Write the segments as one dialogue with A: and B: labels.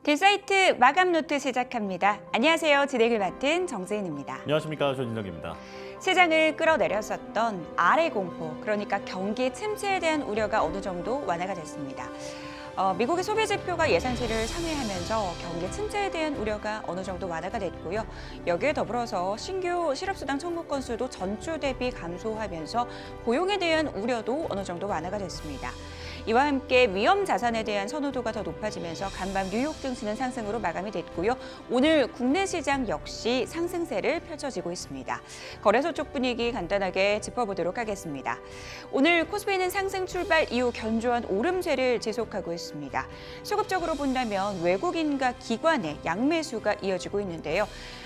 A: 딜사이트 마감 노트 시작합니다. 안녕하세요. 진행을 맡은 정재인입니다.
B: 안녕하십니까. 조진정입니다.
A: 시장을 끌어내렸었던 아래 공포, 그러니까 경기 침체에 대한 우려가 어느 정도 완화가 됐습니다. 미국의 소비 지표가 예상치를 상회하면서 경기 침체에 대한 우려가 어느 정도 완화가 됐고요. 여기에 더불어서 신규 실업수당 청구 건수도 전주 대비 감소하면서 고용에 대한 우려도 어느 정도 완화가 됐습니다. 이와 함께 위험 자산에 대한 선호도가 더 높아지면서 간밤 뉴욕 증시는 상승으로 마감이 됐고요. 오늘 국내 시장 역시 상승세를 펼쳐지고 있습니다. 거래소 쪽 분위기 간단하게 짚어보도록 하겠습니다. 오늘 코스피는 상승 출발 이후 견조한 오름세를 지속하고 있습니다. 수급적으로 본다면 외국인과 기관의 양매수가 이어지고 있는데요.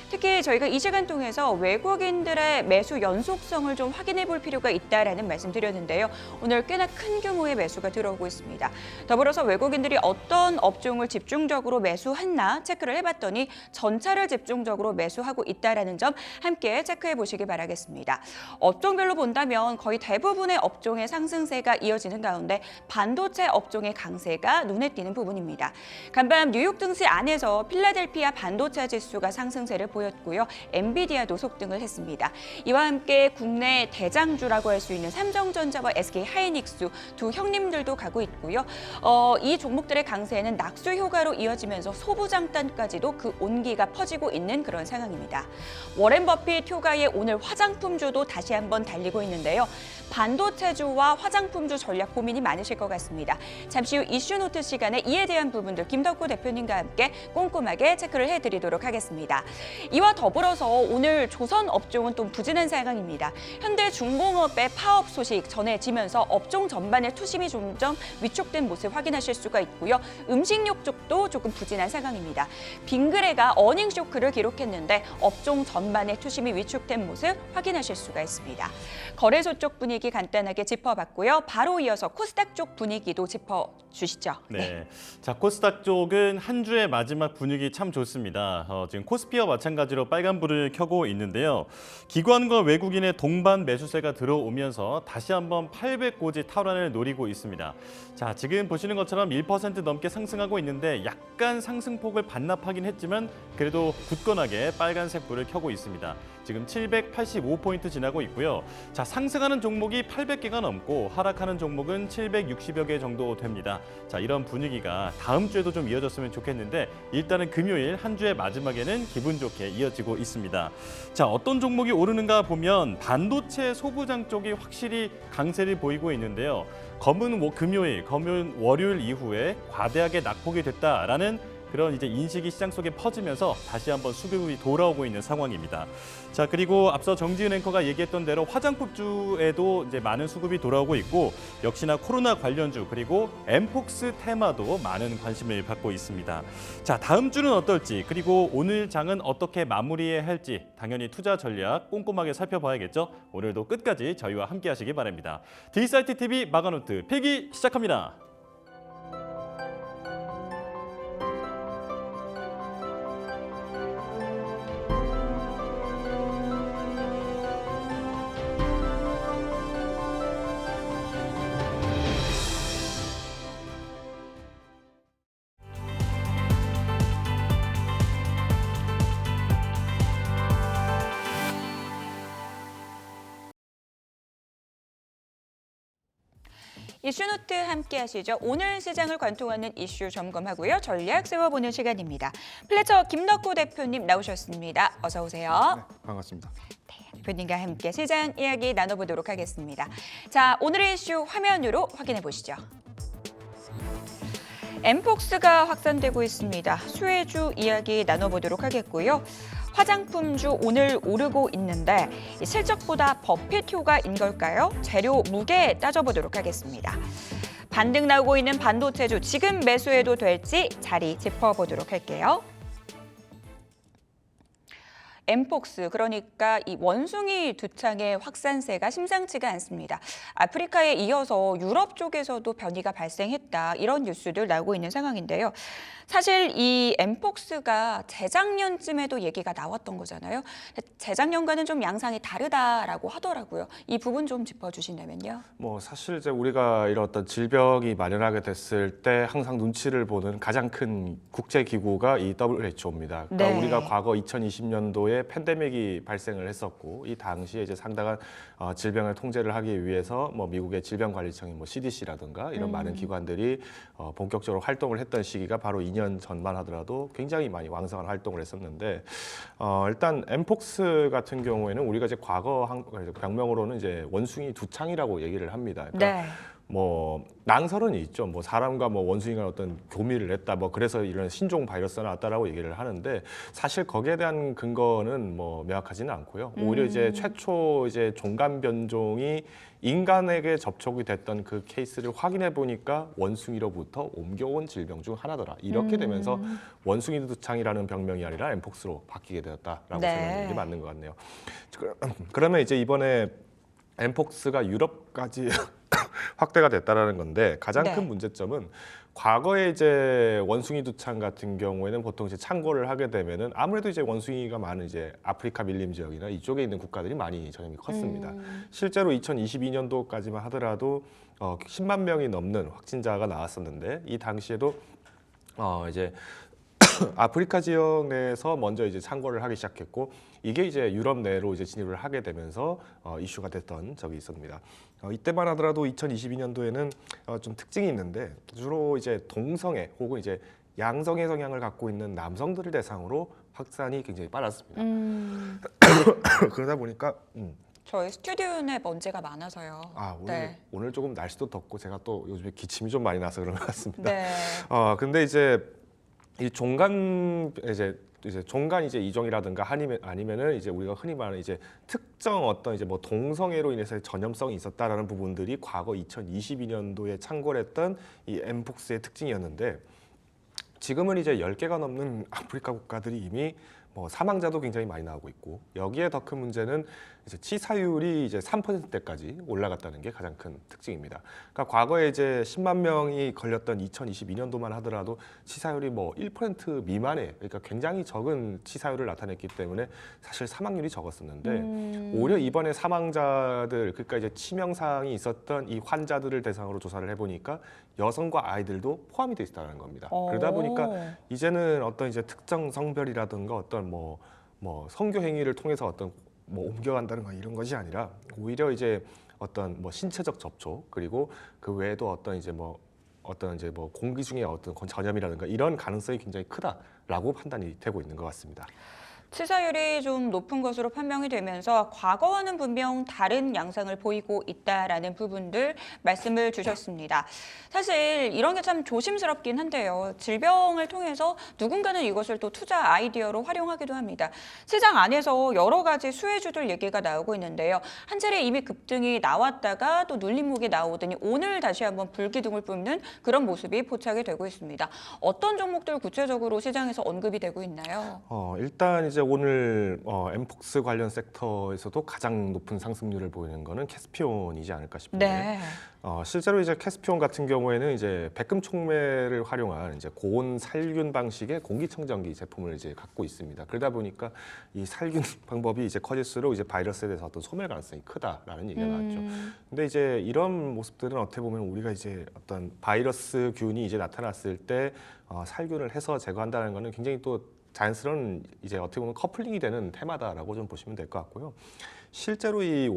A: 특히 저희가 이 시간 통해서 외국인들의 매수 연속성을 좀 확인해 볼 필요가 있다라는 말씀 드렸는데요. 오늘 꽤나 큰 규모의 매수가 들어오고 있습니다. 더불어서 외국인들이 어떤 업종을 집중적으로 매수했나 체크를 해봤더니 전차를 집중적으로 매수하고 있다라는 점 함께 체크해 보시기 바라겠습니다. 업종별로 본다면 거의 대부분의 업종의 상승세가 이어지는 가운데 반도체 업종의 강세가 눈에 띄는 부분입니다. 간밤 뉴욕 증시 안에서 필라델피아 반도체 지수가 상승세를 보였고요. 엔비디아도 속등을 했습니다. 이와 함께 국내 대장주라고 할 수 있는 삼성전자와 SK하이닉스 두 형님들도 가고 있고요. 이 종목들의 강세는 낙수 효과로 이어지면서 소부장단까지도 그 온기가 퍼지고 있는 그런 상황입니다. 워렌 버핏 효과에 오늘 화장품주도 다시 한번 달리고 있는데요. 반도체주와 화장품주 전략 고민이 많으실 것 같습니다. 잠시 후 이슈노트 시간에 이에 대한 부분들 김덕구 대표님과 함께 꼼꼼하게 체크를 해드리도록 하겠습니다. 이와 더불어서 오늘 조선 업종은 또 부진한 상황입니다. 현대중공업의 파업 소식 전해지면서 업종 전반의 투심이 점점 위축된 모습 확인하실 수가 있고요. 음식료 쪽도 조금 부진한 상황입니다. 빙그레가 어닝 쇼크를 기록했는데 업종 전반의 투심이 위축된 모습 확인하실 수가 있습니다. 거래소 쪽 분위기 간단하게 짚어봤고요. 바로 이어서 코스닥 쪽 분위기도 짚어주시죠.
B: 네. 자, 코스닥 쪽은 한 주의 마지막 분위기 참 좋습니다. 지금 코스피와 마찬가지로 빨간불을 켜고 있는데요. 기관과 외국인의 동반 매수세가 들어오면서 다시 한번 800고지 탈환을 노리고 있습니다. 자, 지금 보시는 것처럼 1% 넘게 상승하고 있는데 약간 상승폭을 반납하긴 했지만 그래도 굳건하게 빨간색 불을 켜고 있습니다. 지금 785포인트 지나고 있고요. 자, 상승하는 종목이 800개가 넘고 하락하는 종목은 760여 개 정도 됩니다. 자, 이런 분위기가 다음 주에도 좀 이어졌으면 좋겠는데 일단은 금요일 한 주의 마지막에는 기분 좋게 이어지고 있습니다. 자, 어떤 종목이 오르는가 보면 반도체 소부장 쪽이 확실히 강세를 보이고 있는데요. 검은 금요일, 검은 월요일 이후에 과대하게 낙폭이 됐다라는 그런 이제 인식이 시장 속에 퍼지면서 다시 한번 수급이 돌아오고 있는 상황입니다. 자, 그리고 앞서 정지은 앵커가 얘기했던 대로 화장품주에도 이제 많은 수급이 돌아오고 있고 역시나 코로나 관련주 그리고 엠폭스 테마도 많은 관심을 받고 있습니다. 자, 다음 주는 어떨지 그리고 오늘 장은 어떻게 마무리해야 할지 당연히 투자 전략 꼼꼼하게 살펴봐야겠죠. 오늘도 끝까지 저희와 함께 하시기 바랍니다. 딜사이트 TV 마가노트 필기 시작합니다.
A: 이슈노트 함께 하시죠. 오늘 시장을 관통하는 이슈 점검하고요. 전략 세워보는 시간입니다. 플래처 김덕구 대표님 나오셨습니다. 어서 오세요.
C: 네, 반갑습니다.
A: 대표님과 함께 시장 이야기 나눠보도록 하겠습니다. 자, 오늘의 이슈 화면으로 확인해 보시죠. 엠폭스가 확산되고 있습니다. 수혜주 이야기 나눠보도록 하겠고요. 화장품주 오늘 오르고 있는데 실적보다 버핏 효과인 걸까요? 재료 무게 따져보도록 하겠습니다. 반등 나오고 있는 반도체주 지금 매수해도 될지 자리 짚어보도록 할게요. 엠폭스, 그러니까 이 원숭이 두창의 확산세가 심상치가 않습니다. 아프리카에 이어서 유럽 쪽에서도 변이가 발생했다, 이런 뉴스들 나오고 있는 상황인데요. 사실 이 엠폭스가 재작년쯤에도 얘기가 나왔던 거잖아요. 재작년과는 좀 양상이 다르다라고 하더라고요. 이 부분 좀 짚어주신다면요.
C: 뭐 사실 이제 우리가 이런 어떤 질병이 만연하게 됐을 때 항상 눈치를 보는 가장 큰 국제 기구가 이 WHO입니다. 그러니까
A: 네.
C: 우리가 과거 2020년도에 팬데믹이 발생을 했었고 이 당시에 이제 상당한 질병을 통제를 하기 위해서 뭐 미국의 질병관리청인 뭐 CDC라든가 이런 많은 기관들이 본격적으로 활동을 했던 시기가 바로 2년 전만 하더라도 굉장히 많이 왕성한 활동을 했었는데 일단 엠폭스 같은 경우에는 우리가 이제 과거 병명으로는 이제 원숭이 두창이라고 얘기를 합니다. 그러니까
A: 네.
C: 뭐 낭설은 있죠. 뭐 사람과 뭐 원숭이가 어떤 교미를 했다. 뭐 그래서 이런 신종 바이러스가 나왔다라고 얘기를 하는데 사실 거기에 대한 근거는 뭐 명확하지는 않고요. 오히려 이제 최초 이제 종간 변종이 인간에게 접촉이 됐던 그 케이스를 확인해 보니까 원숭이로부터 옮겨온 질병 중 하나더라. 이렇게 되면서 원숭이 두창이라는 병명이 아니라 엠폭스로 바뀌게 되었다라고
A: 네.
C: 설명하는 게 맞는 것 같네요. 그러면 이제 이번에 엠폭스가 유럽까지 확대가 됐다라는 건데 가장
A: 네.
C: 큰 문제점은 과거에 이제 원숭이 두창 같은 경우에는 보통 이제 창궐을 하게 되면은 아무래도 이제 원숭이가 많은 이제 아프리카 밀림 지역이나 이쪽에 있는 국가들이 많이 전염이 컸습니다. 실제로 2022년도까지만 하더라도 10만 명이 넘는 확진자가 나왔었는데 이 당시에도 이제 아프리카 지역 내에서 먼저 이제 창궐을 하기 시작했고 이게 이제 유럽 내로 이제 진입을 하게 되면서 이슈가 됐던 적이 있습니다. 이때만 하더라도 2022년도에는 좀 특징이 있는데 주로 이제 동성애 혹은 이제 양성애 성향을 갖고 있는 남성들을 대상으로 확산이 굉장히 빨랐습니다. 그러다 보니까
A: 저희 스튜디오 내 먼지가 많아서요.
C: 오늘 조금 날씨도 덥고 제가 또 요즘에 기침이 좀 많이 나서 그런 것 같습니다.
A: 네.
C: 근데 이제 이 종간 종간 이제 이종이라든가 아니면은 이제 우리가 흔히 말하는 이제 특정 어떤 이제 뭐 동성애로 인해서 전염성이 있었다라는 부분들이 과거 2022년도에 창궐했던 이 엠폭스의 특징이었는데 지금은 이제 10개가 넘는 아프리카 국가들이 이미 뭐 사망자도 굉장히 많이 나오고 있고 여기에 더 큰 문제는 이제 치사율이 이제 3%대까지 올라갔다는 게 가장 큰 특징입니다. 그러니까 과거에 이제 10만 명이 걸렸던 2022년도만 하더라도 치사율이 뭐 1% 미만에 그러니까 굉장히 적은 치사율을 나타냈기 때문에 사실 사망률이 적었었는데 오히려 이번에 사망자들 그러니까 이제 치명상이 있었던 이 환자들을 대상으로 조사를 해보니까 여성과 아이들도 포함이 돼 있다는 겁니다. 그러다 보니까 이제는 어떤 이제 특정 성별이라든가 어떤 뭐 성교 행위를 통해서 어떤 뭐 옮겨간다는 거 이런 것이 아니라 오히려 이제 어떤 뭐 신체적 접촉 그리고 그 외에도 어떤 이제 뭐 공기 중에 어떤 전염이라든가 이런 가능성이 굉장히 크다라고 판단이 되고 있는 것 같습니다.
A: 치사율이 좀 높은 것으로 판명이 되면서 과거와는 분명 다른 양상을 보이고 있다라는 부분들 말씀을 주셨습니다. 사실 이런 게 참 조심스럽긴 한데요. 질병을 통해서 누군가는 이것을 또 투자 아이디어로 활용하기도 합니다. 시장 안에서 여러 가지 수혜주들 얘기가 나오고 있는데요. 한 차례 이미 급등이 나왔다가 또 눌림목이 나오더니 오늘 다시 한번 불기둥을 뿜는 그런 모습이 포착이 되고 있습니다. 어떤 종목들 구체적으로 시장에서 언급이 되고 있나요?
C: 일단 이제 오늘 엠폭스 관련 섹터에서도 가장 높은 상승률을 보이는 거는 캐스피온이지 않을까 싶은데
A: 네.
C: 실제로 이제 캐스피온 같은 경우에는 이제 백금 촉매를 활용한 이제 고온 살균 방식의 공기청정기 제품을 이제 갖고 있습니다. 그러다 보니까 이 살균 방법이 이제 커질수록 이제 바이러스에 대해서 어떤 소멸 가능성이 크다라는 얘기가 나왔죠. 근데 이제 이런 모습들은 어떻게 보면 우리가 이제 어떤 바이러스 균이 이제 나타났을 때 살균을 해서 제거한다는 거는 굉장히 또 자연스러운 이제 어떻게 보면 커플링이 되는 테마다라고 좀 보시면 될 것 같고요. 실제로 이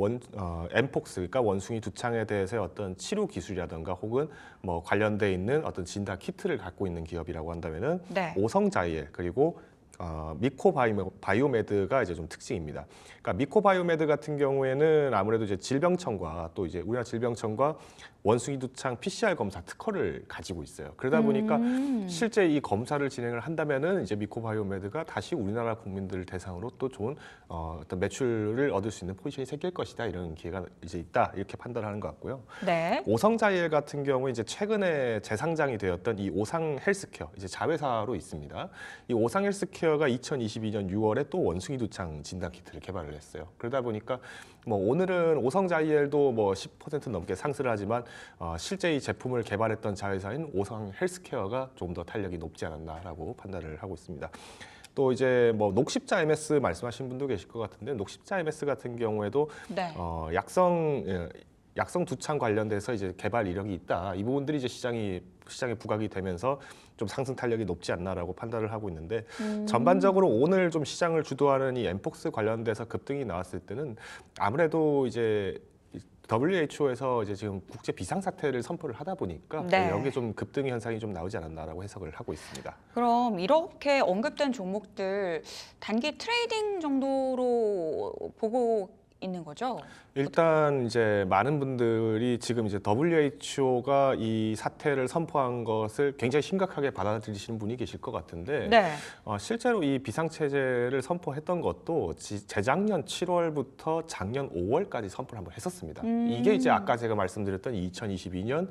C: 엠폭스 그러니까 원숭이 두창에 대해서 어떤 치료 기술이라든가 혹은 뭐 관련돼 있는 어떤 진단 키트를 갖고 있는 기업이라고 한다면은
A: 네.
C: 오성자이엘 그리고 미코바이오메드가 이제 좀 특징입니다. 그러니까 미코바이오메드 같은 경우에는 아무래도 이제 질병청과 또 이제 우리나라 질병청과 원숭이 두창 PCR 검사 특허를 가지고 있어요. 그러다 보니까 실제 이 검사를 진행을 한다면은 이제 미코바이오메드가 다시 우리나라 국민들 대상으로 또 좋은 어떤 매출을 얻을 수 있는 포지션이 생길 것이다, 이런 기회가 이제 있다, 이렇게 판단하는 것 같고요.
A: 네.
C: 오성자이엘 같은 경우에 이제 최근에 재상장이 되었던 이 오상 헬스케어, 이제 자회사로 있습니다. 이 오상 헬스케어가 2022년 6월에 또 원숭이 두창 진단 키트를 개발을 했어요. 그러다 보니까 뭐 오늘은 오성자이엘도 뭐 10% 넘게 상승을 하지만 실제 이 제품을 개발했던 자회사인 오상 헬스케어가 조금 더 탄력이 높지 않았나라고 판단을 하고 있습니다. 또 이제 뭐 녹십자 MS 말씀하신 분도 계실 것 같은데, 녹십자 MS 같은 경우에도
A: 네.
C: 약성 두창 관련돼서 이제 개발 이력이 있다. 이 부분들이 이제 시장에 부각이 되면서 좀 상승 탄력이 높지 않나라고 판단을 하고 있는데, 전반적으로 오늘 좀 시장을 주도하는 이 엠폭스 관련돼서 급등이 나왔을 때는 아무래도 이제 WHO에서 이제 지금 국제 비상 사태를 선포를 하다 보니까
A: 네.
C: 여기에 좀 급등 현상이 좀 나오지 않았나라고 해석을 하고 있습니다.
A: 그럼 이렇게 언급된 종목들 단기 트레이딩 정도로 보고 있는 거죠?
C: 일단 이제 많은 분들이 지금 이제 WHO가 이 사태를 선포한 것을 굉장히 심각하게 받아들이시는 분이 계실 것 같은데,
A: 네.
C: 실제로 이 비상체제를 선포했던 것도 재작년 7월부터 작년 5월까지 선포를 한번 했었습니다. 이게 이제 아까 제가 말씀드렸던 2022년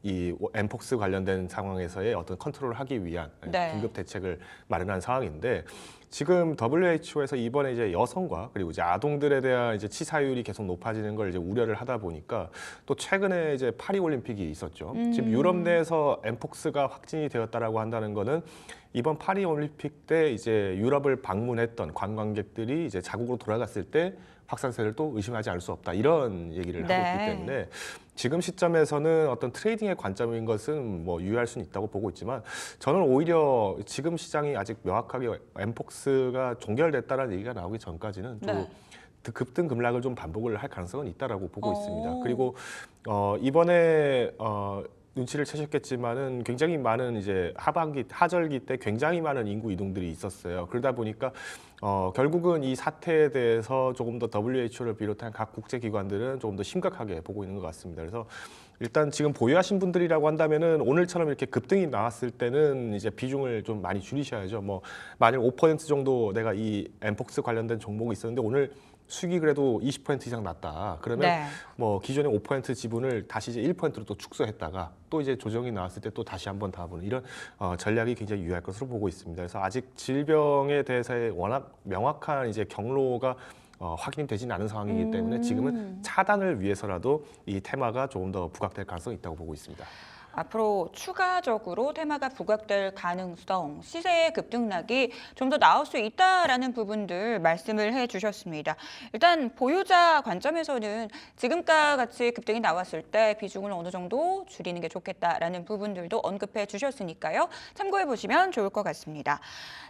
C: 이 엠폭스 관련된 상황에서의 어떤 컨트롤을 하기 위한
A: 네.
C: 긴급 대책을 마련한 상황인데, 지금 WHO에서 이번에 이제 여성과 그리고 이제 아동들에 대한 이제 치사율이 계속 높아지는 걸 이제 우려를 하다 보니까, 또 최근에 이제 파리 올림픽이 있었죠. 지금 유럽 내에서 엠폭스가 확진이 되었다라고 한다는 거는 이번 파리 올림픽 때 이제 유럽을 방문했던 관광객들이 이제 자국으로 돌아갔을 때 확산세를 또 의심하지 않을 수 없다, 이런 얘기를
A: 네.
C: 하고 있기 때문에 지금 시점에서는 어떤 트레이딩의 관점인 것은 뭐 유의할 수는 있다고 보고 있지만, 저는 오히려 지금 시장이 아직 명확하게 엠폭스가 종결됐다는 얘기가 나오기 전까지는 또
A: 네.
C: 급등 급락을 좀 반복을 할 가능성은 있다라고 보고 있습니다. 그리고 이번에 눈치를 채셨겠지만은 굉장히 많은 이제 하절기 때 굉장히 많은 인구 이동들이 있었어요. 그러다 보니까 결국은 이 사태에 대해서 조금 더 WHO를 비롯한 각 국제기관들은 조금 더 심각하게 보고 있는 것 같습니다. 그래서 일단 지금 보유하신 분들이라고 한다면은 오늘처럼 이렇게 급등이 나왔을 때는 이제 비중을 좀 많이 줄이셔야죠. 뭐 만약 5% 정도 내가 이 엠폭스 관련된 종목이 있었는데 오늘 수익이 그래도 20% 이상 났다. 그러면
A: 네.
C: 뭐 기존의 5% 지분을 다시 이제 1%로 또 축소했다가 또 이제 조정이 나왔을 때 또 다시 한번 다 보는 이런 전략이 굉장히 유효할 것으로 보고 있습니다. 그래서 아직 질병에 대해서의 워낙 명확한 이제 경로가 확인이 되지는 않은 상황이기 때문에 지금은 차단을 위해서라도 이 테마가 조금 더 부각될 가능성이 있다고 보고 있습니다.
A: 앞으로 추가적으로 테마가 부각될 가능성, 시세의 급등락이 좀 더 나올 수 있다라는 부분들 말씀을 해주셨습니다. 일단 보유자 관점에서는 지금과 같이 급등이 나왔을 때 비중을 어느 정도 줄이는 게 좋겠다라는 부분들도 언급해 주셨으니까요. 참고해 보시면 좋을 것 같습니다.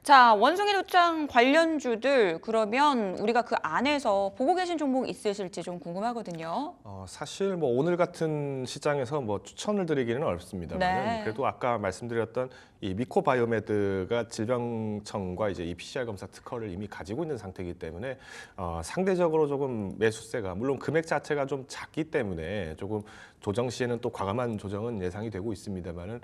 A: 자, 원숭이 두창 관련주들, 그러면 우리가 그 안에서 보고 계신 종목 있으실지 좀 궁금하거든요.
C: 사실 뭐 오늘 같은 시장에서 뭐 추천을 드리기는 어렵습니다만,
A: 네.
C: 그래도 아까 말씀드렸던 이 미코바이오메드가 질병청과 이제 이 PCR 검사 특허를 이미 가지고 있는 상태이기 때문에 상대적으로 조금 매수세가, 물론 금액 자체가 좀 작기 때문에 조금 조정 시에는 또 과감한 조정은 예상이 되고 있습니다만은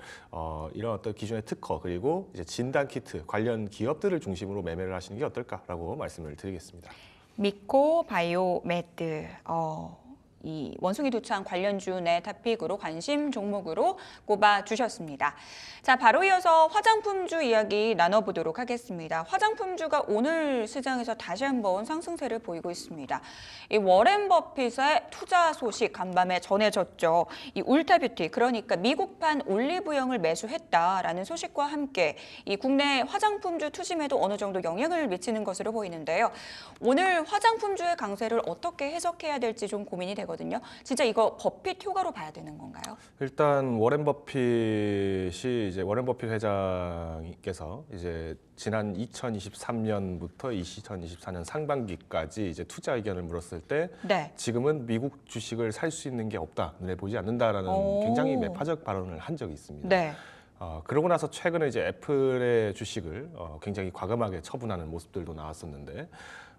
C: 이런 어떤 기존의 특허 그리고 이제 진단 키트 관련 기업들을 중심으로 매매를 하시는 게 어떨까라고 말씀을 드리겠습니다.
A: 미코바이오메드. 이 원숭이 두창 관련주 내 탑픽으로 관심 종목으로 꼽아 주셨습니다. 자, 바로 이어서 화장품주 이야기 나눠보도록 하겠습니다. 화장품주가 오늘 시장에서 다시 한번 상승세를 보이고 있습니다. 이 워렌 버핏의 투자 소식 간밤에 전해졌죠. 이 울타뷰티, 그러니까 미국판 올리브영을 매수했다라는 소식과 함께 이 국내 화장품주 투심에도 어느 정도 영향을 미치는 것으로 보이는데요. 오늘 화장품주의 강세를 어떻게 해석해야 될지 좀 고민이 되거든요. 진짜 이거 버핏 효과로 봐야 되는 건가요?
C: 일단 워렌 버핏이 이제 워렌 버핏 회장께서 이제 지난 2023년부터 2024년 상반기까지 이제 투자 의견을 물었을 때
A: 네.
C: 지금은 미국 주식을 살 수 있는 게 없다, 눈에 보이지 않는다라는 굉장히 매파적 발언을 한 적이 있습니다.
A: 네.
C: 그러고 나서 최근에 이제 애플의 주식을 굉장히 과감하게 처분하는 모습들도 나왔었는데,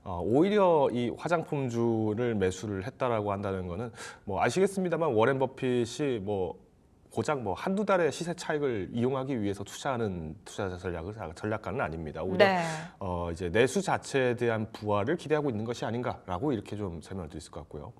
C: 오히려 이 화장품주를 매수를 했다라고 한다는 거는 뭐 아시겠습니다만 워렌 버핏이 뭐 고작 뭐 한두 달의 시세 차익을 이용하기 위해서 투자하는 투자 전략가는 아닙니다. 오히려
A: 네.
C: 이제 내수 자체에 대한 부활을 기대하고 있는 것이 아닌가라고 이렇게 좀 설명을 드릴 수 있을 것 같고요.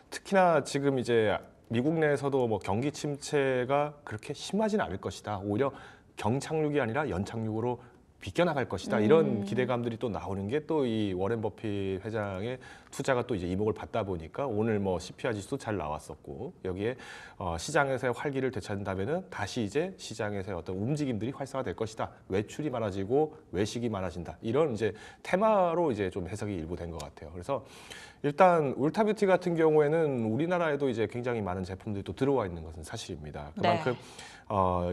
C: 특히나 지금 이제 미국 내에서도 뭐 경기 침체가 그렇게 심하지는 않을 것이다. 오히려 경착륙이 아니라 연착륙으로 비껴나갈 것이다. 이런 기대감들이 또 나오는 게 또 이 워렌 버핏 회장의 투자가 또 이제 이목을 받다 보니까 오늘 뭐 CPI 지수도 잘 나왔었고 여기에 시장에서의 활기를 되찾는다면은 다시 이제 시장에서의 어떤 움직임들이 활성화될 것이다. 외출이 많아지고 외식이 많아진다. 이런 이제 테마로 이제 좀 해석이 일부 된 것 같아요. 그래서 일단 울타뷰티 같은 경우에는 우리나라에도 이제 굉장히 많은 제품들이 또 들어와 있는 것은 사실입니다. 그만큼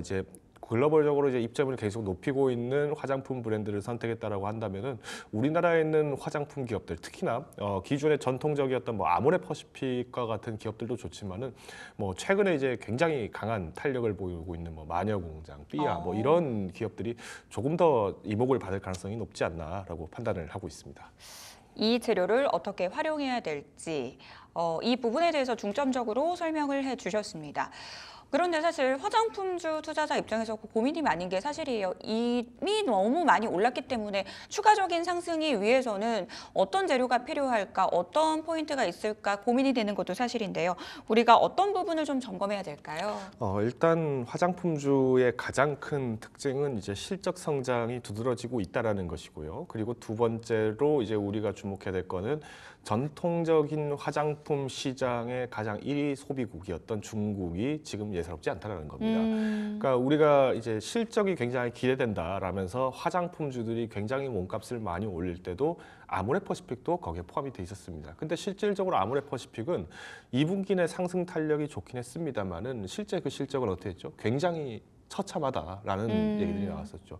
C: 이제 글로벌적으로 이제 입점을 계속 높이고 있는 화장품 브랜드를 선택했다라고 한다면은 우리나라에 있는 화장품 기업들 특히나 기존의 전통적이었던 뭐 아모레퍼시픽과 같은 기업들도 좋지만은 뭐 최근에 이제 굉장히 강한 탄력을 보이고 있는 뭐 마녀공장, 삐아 뭐 이런 기업들이 조금 더 이목을 받을 가능성이 높지 않나라고 판단을 하고 있습니다.
A: 이 재료를 어떻게 활용해야 될지 이 부분에 대해서 중점적으로 설명을 해주셨습니다. 그런데 사실 화장품주 투자자 입장에서 고민이 많은 게 사실이에요. 이미 너무 많이 올랐기 때문에 추가적인 상승이 위해서는 어떤 재료가 필요할까, 어떤 포인트가 있을까 고민이 되는 것도 사실인데요. 우리가 어떤 부분을 좀 점검해야 될까요?
C: 일단 화장품주의 가장 큰 특징은 이제 실적 성장이 두드러지고 있다라는 것이고요. 그리고 두 번째로 이제 우리가 주목해야 될 거는 전통적인 화장품 시장의 가장 1위 소비국이었던 중국이 지금 예사롭지 않다라는 겁니다. 그러니까 우리가 이제 실적이 굉장히 기대된다라면서 화장품주들이 굉장히 몸값을 많이 올릴 때도 아모레퍼시픽도 거기에 포함이 돼 있었습니다. 근데 실질적으로 아모레퍼시픽은 2분기 내 상승 탄력이 좋긴 했습니다만은 실제 그 실적은 어떻게 했죠? 굉장히 처참하다라는 얘기들이 나왔었죠.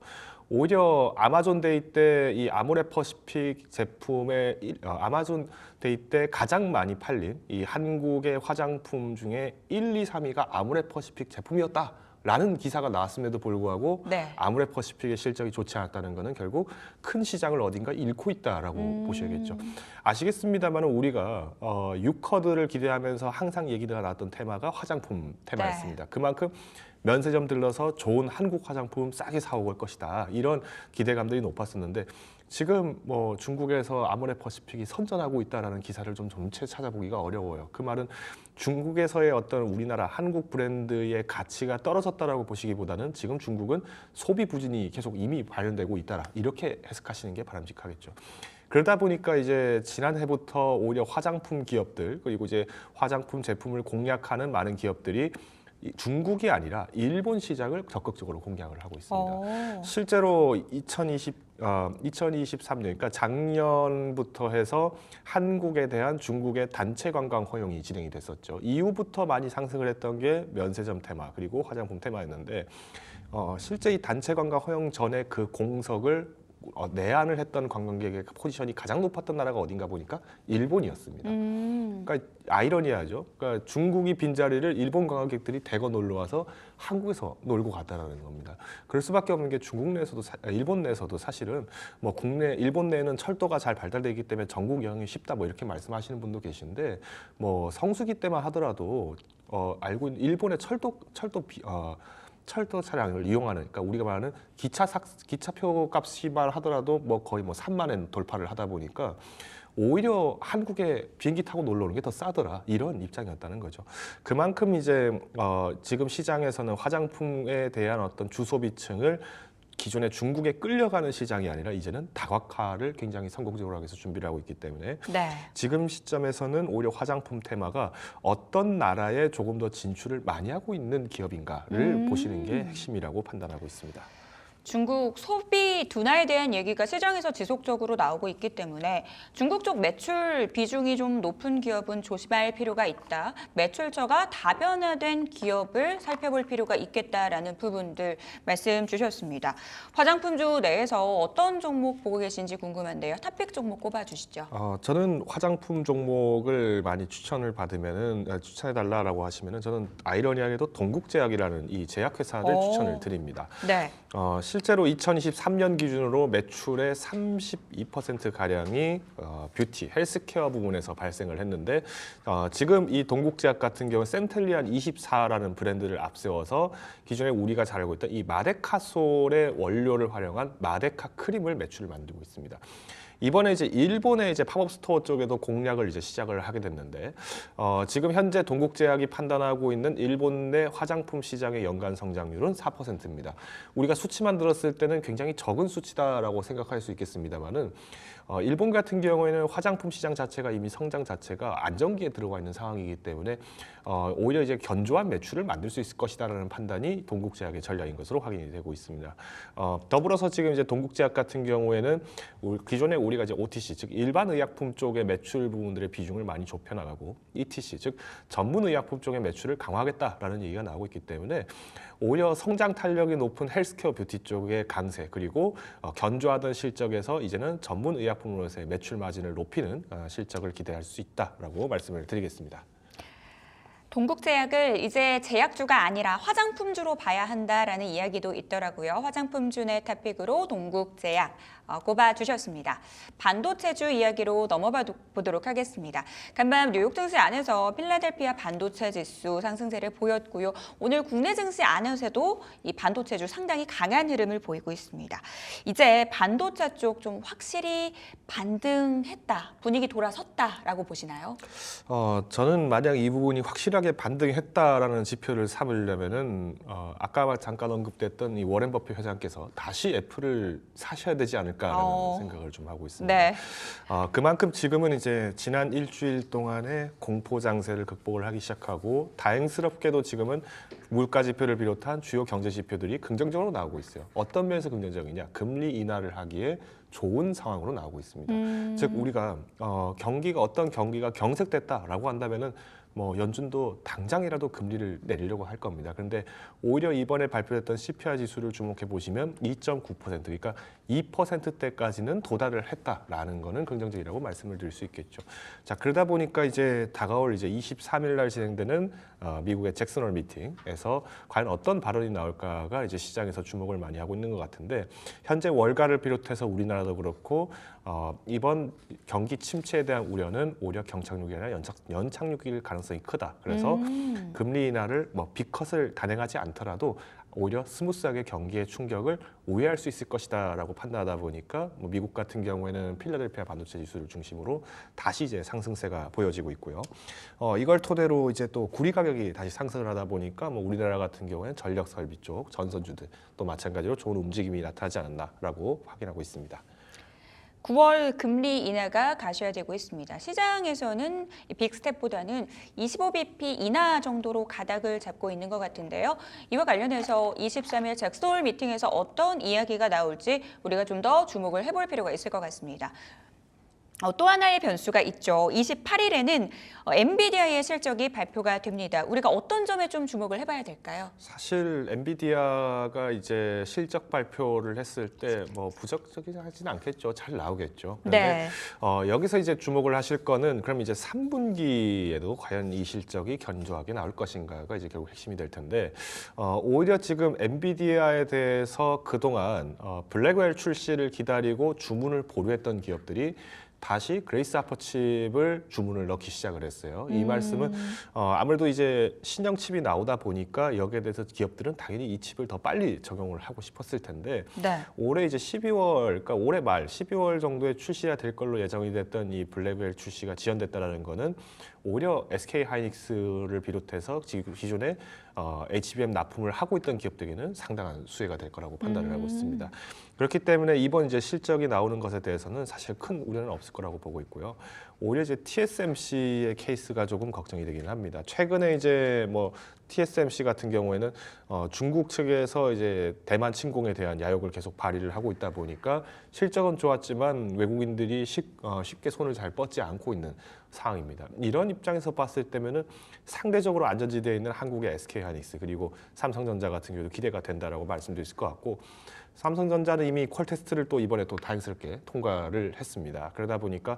C: 오히려 아마존 데이 때 이 아모레퍼시픽 제품의 아마존 데이 때 가장 많이 팔린 이 한국의 화장품 중에 1, 2, 3위가 아모레퍼시픽 제품이었다라는 기사가 나왔음에도 불구하고 아모레퍼시픽의 실적이 좋지 않았다는 것은 결국 큰 시장을 어딘가 잃고 있다라고 보셔야겠죠. 아시겠습니다만 우리가 유커드를 기대하면서 항상 얘기가 나왔던 테마가 화장품 테마였습니다. 그만큼 면세점 들러서 좋은 한국 화장품 싸게 사올 것이다. 이런 기대감들이 높았었는데 지금 뭐 중국에서 아모레퍼시픽이 선전하고 있다라는 기사를 좀 전체 찾아보기가 어려워요. 그 말은 중국에서의 어떤 우리나라 한국 브랜드의 가치가 떨어졌다라고 보시기보다는 지금 중국은 소비 부진이 계속 이미 발현되고 있다. 이렇게 해석하시는 게 바람직하겠죠. 그러다 보니까 이제 지난해부터 오히려 화장품 기업들 그리고 이제 화장품 제품을 공략하는 많은 기업들이 중국이 아니라 일본 시장을 적극적으로 공략을 하고 있습니다. 실제로 2023년, 그러니까 작년부터 해서 한국에 대한 중국의 단체 관광 허용이 진행이 됐었죠. 이후부터 많이 상승을 했던 게 면세점 테마 그리고 화장품 테마였는데 실제 이 단체 관광 허용 전에 그 공석을 내한을 했던 관광객의 포지션이 가장 높았던 나라가 어딘가 보니까 일본이었습니다. 그러니까 아이러니하죠. 그러니까 중국이 빈자리를 일본 관광객들이 대거 놀러 와서 한국에서 놀고 갔다라는 겁니다. 그럴 수밖에 없는 게 중국 내에서도 일본 내에서도 사실은 뭐 일본 내에는 철도가 잘 발달되어 있기 때문에 전국 여행이 쉽다 뭐 이렇게 말씀하시는 분도 계신데 뭐 성수기 때만 하더라도 알고 있는 일본의 철도 차량을 이용하는, 그러니까 우리가 말하는 기차표 값이만 하더라도 뭐 거의 뭐 3만 원 돌파를 하다 보니까 오히려 한국에 비행기 타고 놀러 오는 게 더 싸더라 이런 입장이었다는 거죠. 그만큼 이제 지금 시장에서는 화장품에 대한 어떤 주소비층을 기존의 중국에 끌려가는 시장이 아니라 이제는 다각화를 굉장히 성공적으로 하기 위해서 준비를 하고 있기 때문에 지금 시점에서는 오히려 화장품 테마가 어떤 나라에 조금 더 진출을 많이 하고 있는 기업인가를 보시는 게 핵심이라고 판단하고 있습니다.
A: 중국 소비 둔화에 대한 얘기가 시장에서 지속적으로 나오고 있기 때문에 중국 쪽 매출 비중이 좀 높은 기업은 조심할 필요가 있다. 매출처가 다변화된 기업을 살펴볼 필요가 있겠다라는 부분들 말씀 주셨습니다. 화장품주 내에서 어떤 종목 보고 계신지 궁금한데요. 탑픽 종목 꼽아주시죠.
C: 저는 화장품 종목을 많이 추천해달라고 하시면은 저는 아이러니하게도 동국제약이라는 이 제약회사를 추천을 드립니다. 실제로 2023년 기준으로 매출의 32% 가량이 뷰티, 헬스케어 부분에서 발생을 했는데 지금 이 동국제약 같은 경우 센텔리안 24라는 브랜드를 앞세워서 기존에 우리가 잘 알고 있던 이 마데카솔의 원료를 활용한 마데카 크림을 매출을 만들고 있습니다. 이번에 이제 일본의 이제 팝업 스토어 쪽에도 공략을 이제 시작을 하게 됐는데 지금 현재 동국제약이 판단하고 있는 일본 내 화장품 시장의 연간 성장률은 4%입니다. 우리가 수치만 들었을 때는 굉장히 적은 수치다라고 생각할 수 있겠습니다만은 일본 같은 경우에는 화장품 시장 자체가 이미 성장 자체가 안정기에 들어가 있는 상황이기 때문에 오히려 이제 견조한 매출을 만들 수 있을 것이다라는 판단이 동국제약의 전략인 것으로 확인이 되고 있습니다. 더불어서 지금 이제 동국제약 같은 경우에는 기존에 우리가 이제 OTC 즉 일반 의약품 쪽의 매출 부분들의 비중을 많이 좁혀나가고 ETC 즉 전문 의약품 쪽의 매출을 강화하겠다라는 얘기가 나오고 있기 때문에 오히려 성장 탄력이 높은 헬스케어 뷰티 쪽의 강세 그리고 견조하던 실적에서 이제는 전문 의약품으로서의 매출 마진을 높이는 실적을 기대할 수 있다라고 말씀을 드리겠습니다.
A: 동국제약을 이제 제약주가 아니라 화장품주로 봐야 한다라는 이야기도 있더라고요. 화장품주의 토픽으로 동국제약 꼽아주셨습니다. 반도체주 이야기로 넘어가 보도록 하겠습니다. 간밤 뉴욕 증시 안에서 필라델피아 반도체 지수 상승세를 보였고요. 오늘 국내 증시 안에서도 이 반도체주 상당히 강한 흐름을 보이고 있습니다. 이제 반도체 쪽 좀 확실히 반등했다, 분위기 돌아섰다라고 보시나요?
C: 저는 만약 이 부분이 확실하게 반등했다라는 지표를 삼으려면은 아까 잠깐 언급됐던 이 워렌 버핏 회장께서 다시 애플을 사셔야 되지 않을까라는 생각을 좀 하고 있습니다.
A: 네.
C: 그만큼 지금은 이제 지난 일주일 동안의 공포 장세를 극복을 하기 시작하고 다행스럽게도 지금은 물가 지표를 비롯한 주요 경제 지표들이 긍정적으로 나오고 있어요. 어떤 면에서 긍정적이냐? 금리 인하를 하기에 좋은 상황으로 나오고 있습니다. 즉 우리가 어떤 경기가 경색됐다라고 한다면은 뭐 연준도 당장이라도 금리를 내리려고 할 겁니다. 그런데 오히려 이번에 발표됐던 CPI 지수를 주목해 보시면 2.9% 그러니까 2%대까지는 도달을 했다라는 거는 긍정적이라고 말씀을 드릴 수 있겠죠. 자, 그러다 보니까 이제 다가올 이제 23일 날 진행되는 미국의 잭슨홀 미팅에서 과연 어떤 발언이 나올까가 이제 시장에서 주목을 많이 하고 있는 것 같은데 현재 월가를 비롯해서 우리나라도 그렇고 이번 경기 침체에 대한 우려는 오히려 경착륙이 아니라 연착륙일 가능성이 크다. 그래서 금리 인하를 뭐 빅컷을 단행하지 않더라도 오히려 스무스하게 경기의 충격을 우회할 수 있을 것이다라고 판단하다 보니까 뭐 미국 같은 경우에는 필라델피아 반도체 지수를 중심으로 다시 이제 상승세가 보여지고 있고요. 이걸 토대로 이제 또 구리 가격이 다시 상승을 하다 보니까 뭐 우리나라 같은 경우에는 전력 설비 쪽 전선주들 또 마찬가지로 좋은 움직임이 나타나지 않았나라고 확인하고 있습니다.
A: 9월 금리 인하가 가셔야되고 있습니다. 시장에서는 빅스텝보다는 25bp 인하 정도로 가닥을 잡고 있는 것 같은데요. 이와 관련해서 23일 잭슨홀 미팅에서 어떤 이야기가 나올지 우리가 좀 더 주목을 해볼 필요가 있을 것 같습니다. 또 하나의 변수가 있죠. 28일에는 엔비디아의 실적이 발표가 됩니다. 우리가 어떤 점에 좀 주목을 해봐야 될까요?
C: 사실 엔비디아가 이제 실적 발표를 했을 때 뭐 부정적이진 않겠죠. 잘 나오겠죠. 그런데
A: 네.
C: 여기서 이제 주목을 하실 거는 그럼 이제 3분기에도 과연 이 실적이 견조하게 나올 것인가가 이제 결국 핵심이 될 텐데 오히려 지금 엔비디아에 대해서 그동안 블랙웰 출시를 기다리고 주문을 보류했던 기업들이 다시 그레이스 하퍼 칩을 주문을 넣기 시작을 했어요. 이 말씀은 아무래도 이제 신형 칩이 나오다 보니까 여기에 대해서 기업들은 당연히 이 칩을 더 빨리 적용을 하고 싶었을 텐데
A: 네.
C: 올해 이제 12월, 그러니까 올해 말 12월 정도에 출시가 될 걸로 예정이 됐던 이 블랙웰 출시가 지연됐다라는 거는 오히려 SK 하이닉스를 비롯해서 기존에 HBM 납품을 하고 있던 기업들에게는 상당한 수혜가 될 거라고 판단을 하고 있습니다. 그렇기 때문에 이번 이제 실적이 나오는 것에 대해서는 사실 큰 우려는 없을 거라고 보고 있고요. 오히려 이제 TSMC의 케이스가 조금 걱정이 되기는 합니다. 최근에 이제 뭐 TSMC 같은 경우에는 중국 측에서 이제 대만 침공에 대한 야욕을 계속 발휘를 하고 있다 보니까 실적은 좋았지만 외국인들이 쉽게 손을 잘 뻗지 않고 있는 상황입니다. 이런 입장에서 봤을 때면은 상대적으로 안전지대에 있는 한국의 SK 하이닉스 그리고 삼성전자 같은 경우도 기대가 된다라고 말씀드릴 수 있을 것 같고 삼성전자는 이미 퀄 테스트를 또 이번에 또 다행스럽게 통과를 했습니다. 그러다 보니까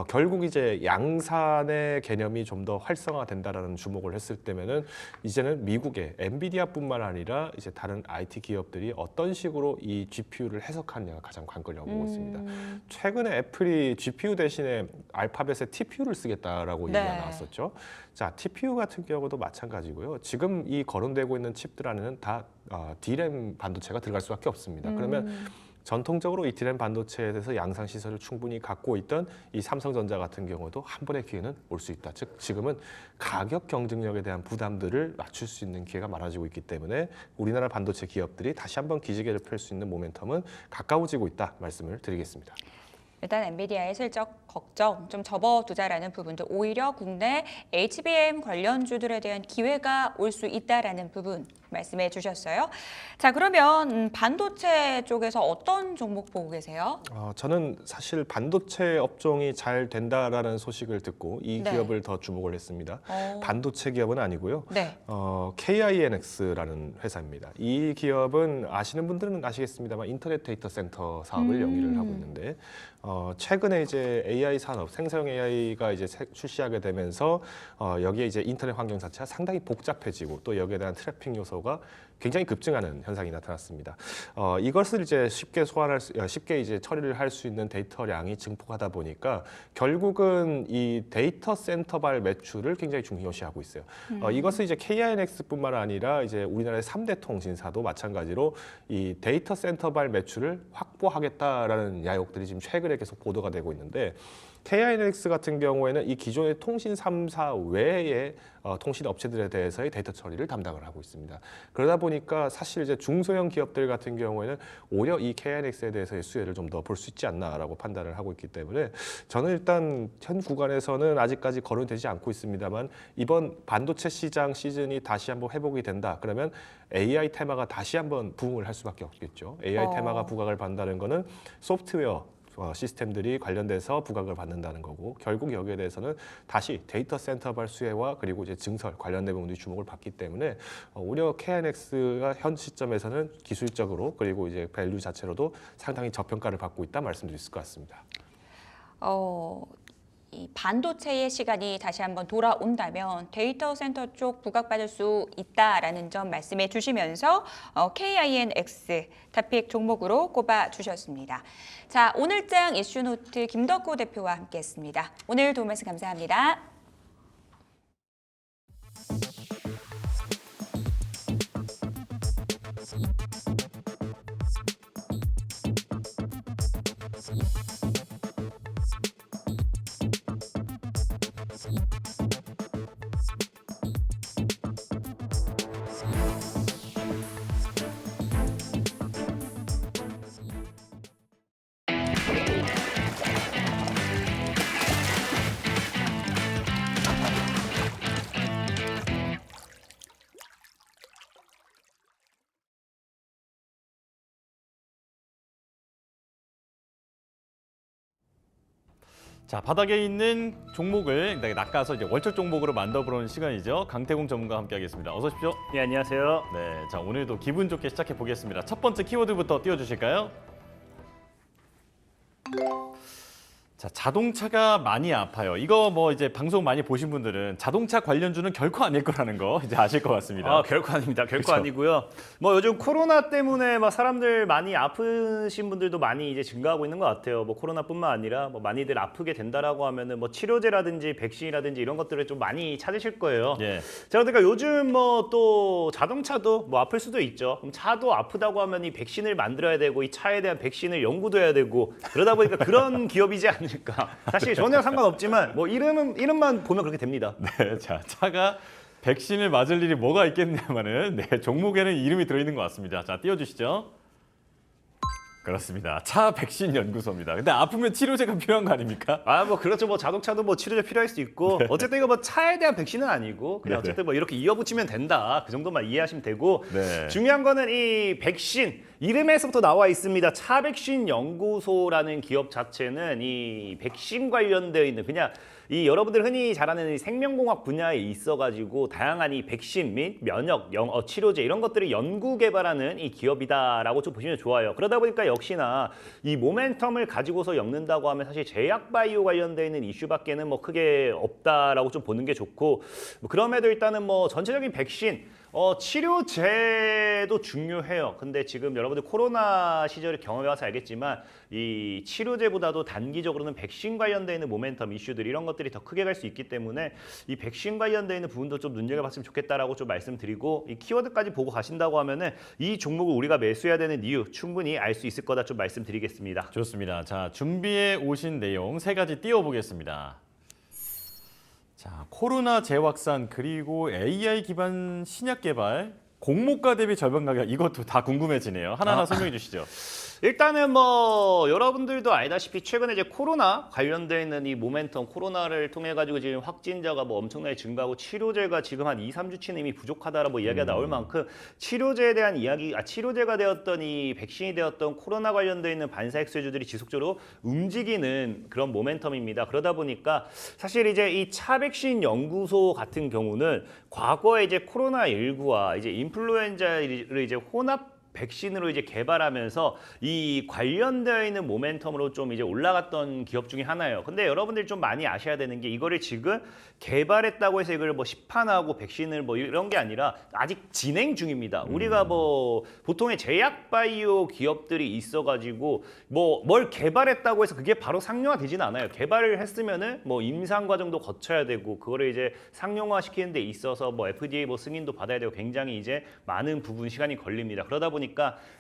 C: 결국 이제 양산의 개념이 좀 더 활성화된다라는 주목을 했을 때면은 이제는 미국의 엔비디아뿐만 아니라 이제 다른 IT 기업들이 어떤 식으로 이 GPU를 해석하느냐가 가장 관건이라고 보고 있습니다. 최근에 애플이 GPU 대신에 알파벳의 TPU를 쓰겠다라고
A: 네.
C: 얘기가 나왔었죠. 자, TPU 같은 경우도 마찬가지고요. 지금 이 거론되고 있는 칩들 안에는 다 D램 반도체가 들어갈 수밖에 없습니다. 그러면 전통적으로 이 D램 반도체에 대해서 양산 시설을 충분히 갖고 있던 이 삼성전자 같은 경우도 한 번의 기회는 올 수 있다. 즉 지금은 가격 경쟁력에 대한 부담들을 맞출 수 있는 기회가 많아지고 있기 때문에 우리나라 반도체 기업들이 다시 한번 기지개를 펼 수 있는 모멘텀은 가까워지고 있다 말씀을 드리겠습니다.
A: 일단 엔비디아의 실적 걱정 좀 접어두자라는 부분도 오히려 국내 HBM 관련주들에 대한 기회가 올 수 있다라는 부분 말씀해 주셨어요. 자, 그러면 반도체 쪽에서 어떤 종목 보고 계세요?
C: 저는 사실 반도체 업종이 잘 된다라는 소식을 듣고 이
A: 네.
C: 기업을 더 주목을 했습니다. 반도체 기업은 아니고요.
A: 네.
C: KINX라는 회사입니다. 이 기업은 아시는 분들은 아시겠습니다만 인터넷 데이터 센터 사업을 영위를 하고 있는데 최근에 이제 AI 산업, 생성형 AI가 이제 출시하게 되면서 여기에 이제 인터넷 환경 자체가 상당히 복잡해지고 또 여기에 대한 트래픽 요소가 굉장히 급증하는 현상이 나타났습니다. 이것을 이제 쉽게 이제 처리를 할 수 있는 데이터량이 증폭하다 보니까 결국은 이 데이터 센터발 매출을 굉장히 중요시하고 있어요. 이것은 이제 KINX뿐만 아니라 이제 우리나라의 3대 통신사도 마찬가지로 이 데이터 센터발 매출을 확보하겠다라는 야욕들이 지금 최근에 계속 보도가 되고 있는데 KINX 같은 경우에는 이 기존의 통신 3사 외의 통신 업체들에 대해서의 데이터 처리를 담당을 하고 있습니다. 그러다 보니까 사실 이제 중소형 기업들 같은 경우에는 오히려 이 KINX에 대해서의 수혜를 좀 더 볼 수 있지 않나라고 판단을 하고 있기 때문에 저는 일단 현 구간에서는 아직까지 거론되지 않고 있습니다만 이번 반도체 시장 시즌이 다시 한번 회복이 된다. 그러면 AI 테마가 다시 한번 부흥을 할 수밖에 없겠죠. AI 테마가 부각을 받는다는 거는 소프트웨어 시스템들이 관련돼서 부각을 받는다는 거고 결국 여기에 대해서는 다시 데이터 센터발 수혜와 그리고 이제 증설 관련된 부분들이 주목을 받기 때문에 오히려 KNX가 현 시점에서는 기술적으로 그리고 이제 밸류 자체로도 상당히 저평가를 받고 있다 말씀드릴 수 있을 것 같습니다.
A: 이 반도체의 시간이 다시 한번 돌아온다면 데이터 센터 쪽 부각받을 수 있다라는 점 말씀해 주시면서 KINX 타픽 종목으로 꼽아 주셨습니다. 자, 오늘장 이슈노트 김덕구 대표와 함께했습니다. 오늘 도움 말씀 감사합니다.
B: 자, 바닥에 있는 종목을 낚아서 이제 월척 종목으로 만들어보는 시간이죠. 강태공 전문가와 함께하겠습니다. 어서 오십시오.
D: 네, 안녕하세요.
B: 네, 자 오늘도 기분 좋게 시작해 보겠습니다. 첫 번째 키워드부터 띄워주실까요? 자, 자동차가 많이 아파요. 이거 뭐 이제 방송 많이 보신 분들은 자동차 관련주는 결코 아닐 거라는 거 이제 아실 것 같습니다.
D: 결코 아닙니다. 결코
B: 그쵸?
D: 아니고요. 뭐 요즘 코로나 때문에 막 사람들 많이 아프신 분들도 많이 이제 증가하고 있는 것 같아요. 뭐 코로나뿐만 아니라 뭐 많이들 아프게 된다라고 하면은 뭐 치료제라든지 백신이라든지 이런 것들을 좀 많이 찾으실 거예요.
B: 예.
D: 자, 그러니까 요즘 뭐 또 자동차도 뭐 아플 수도 있죠. 그럼 차도 아프다고 하면 이 백신을 만들어야 되고 이 차에 대한 백신을 연구도 해야 되고 그러다 보니까 그런 기업이지 않을까. 사실 전혀 상관없지만 뭐 이름만 보면 그렇게 됩니다.
B: 네, 자 차가 백신을 맞을 일이 뭐가 있겠냐면은 네, 종목에는 이름이 들어있는 것 같습니다. 자, 띄워주시죠. 그렇습니다. 차 백신 연구소입니다. 근데 아프면 치료제가 필요한 거 아닙니까?
D: 뭐 그렇죠. 뭐 자동차도 뭐 치료제 필요할 수 있고 어쨌든 이거 뭐 차에 대한 백신은 아니고 그냥
B: 네네.
D: 어쨌든 뭐 이렇게 이어붙이면 된다. 그 정도만 이해하시면 되고
B: 네.
D: 중요한 거는 이 백신 이름에서부터 나와 있습니다. 차 백신 연구소라는 기업 자체는 이 백신 관련되어 있는 그냥 이 여러분들 흔히 잘 아는 이 생명공학 분야에 있어가지고 다양한 이 백신 및 면역, 치료제 이런 것들을 연구 개발하는 이 기업이다라고 좀 보시면 좋아요. 그러다 보니까 역시나 이 모멘텀을 가지고서 엮는다고 하면 사실 제약 바이오 관련돼 있는 이슈밖에는 뭐 크게 없다라고 좀 보는 게 좋고 뭐 그럼에도 일단은 뭐 전체적인 백신 치료제도 중요해요. 근데 지금 여러분들 코로나 시절을 경험해봐서 알겠지만 이 치료제보다도 단기적으로는 백신 관련돼 있는 모멘텀 이슈들 이런 것들이 더 크게 갈 수 있기 때문에 이 백신 관련돼 있는 부분도 좀 눈여겨봤으면 좋겠다라고 좀 말씀드리고 이 키워드까지 보고 가신다고 하면은 이 종목을 우리가 매수해야 되는 이유 충분히 알 수 있을 거다 좀 말씀드리겠습니다.
B: 좋습니다. 자, 준비해 오신 내용 세 가지 띄워보겠습니다. 자, 코로나 재확산 그리고 AI 기반 신약 개발, 공모가 대비 절반 가격 이것도 다 궁금해지네요. 하나하나 설명해 주시죠.
D: 일단은 뭐 여러분들도 알다시피 최근에 이제 코로나 관련돼 있는 이 모멘텀 코로나를 통해 가지고 지금 확진자가 뭐 엄청나게 증가하고 치료제가 지금 한 2, 3주치는 이미 부족하다라고 이야기가 나올 만큼 치료제에 대한 치료제가 되었던 이 백신이 되었던 코로나 관련돼 있는 반사핵수주들이 지속적으로 움직이는 그런 모멘텀입니다. 그러다 보니까 사실 이제 이 차백신 연구소 같은 경우는 과거에 이제 코로나19와 이제 인플루엔자를 이제 혼합 백신으로 이제 개발하면서 이 관련되어 있는 모멘텀으로 좀 이제 올라갔던 기업 중에 하나예요. 근데 여러분들이 좀 많이 아셔야 되는 게 이거를 지금 개발했다고 해서 이걸 뭐 시판하고 백신을 뭐 이런 게 아니라 아직 진행 중입니다. 우리가 뭐 보통의 제약 바이오 기업들이 있어가지고 뭐 뭘 개발했다고 해서 그게 바로 상용화 되지는 않아요. 개발을 했으면은 뭐 임상 과정도 거쳐야 되고 그거를 이제 상용화 시키는 데 있어서 뭐 FDA 뭐 승인도 받아야 되고 굉장히 이제 많은 부분 시간이 걸립니다. 그러다 보니까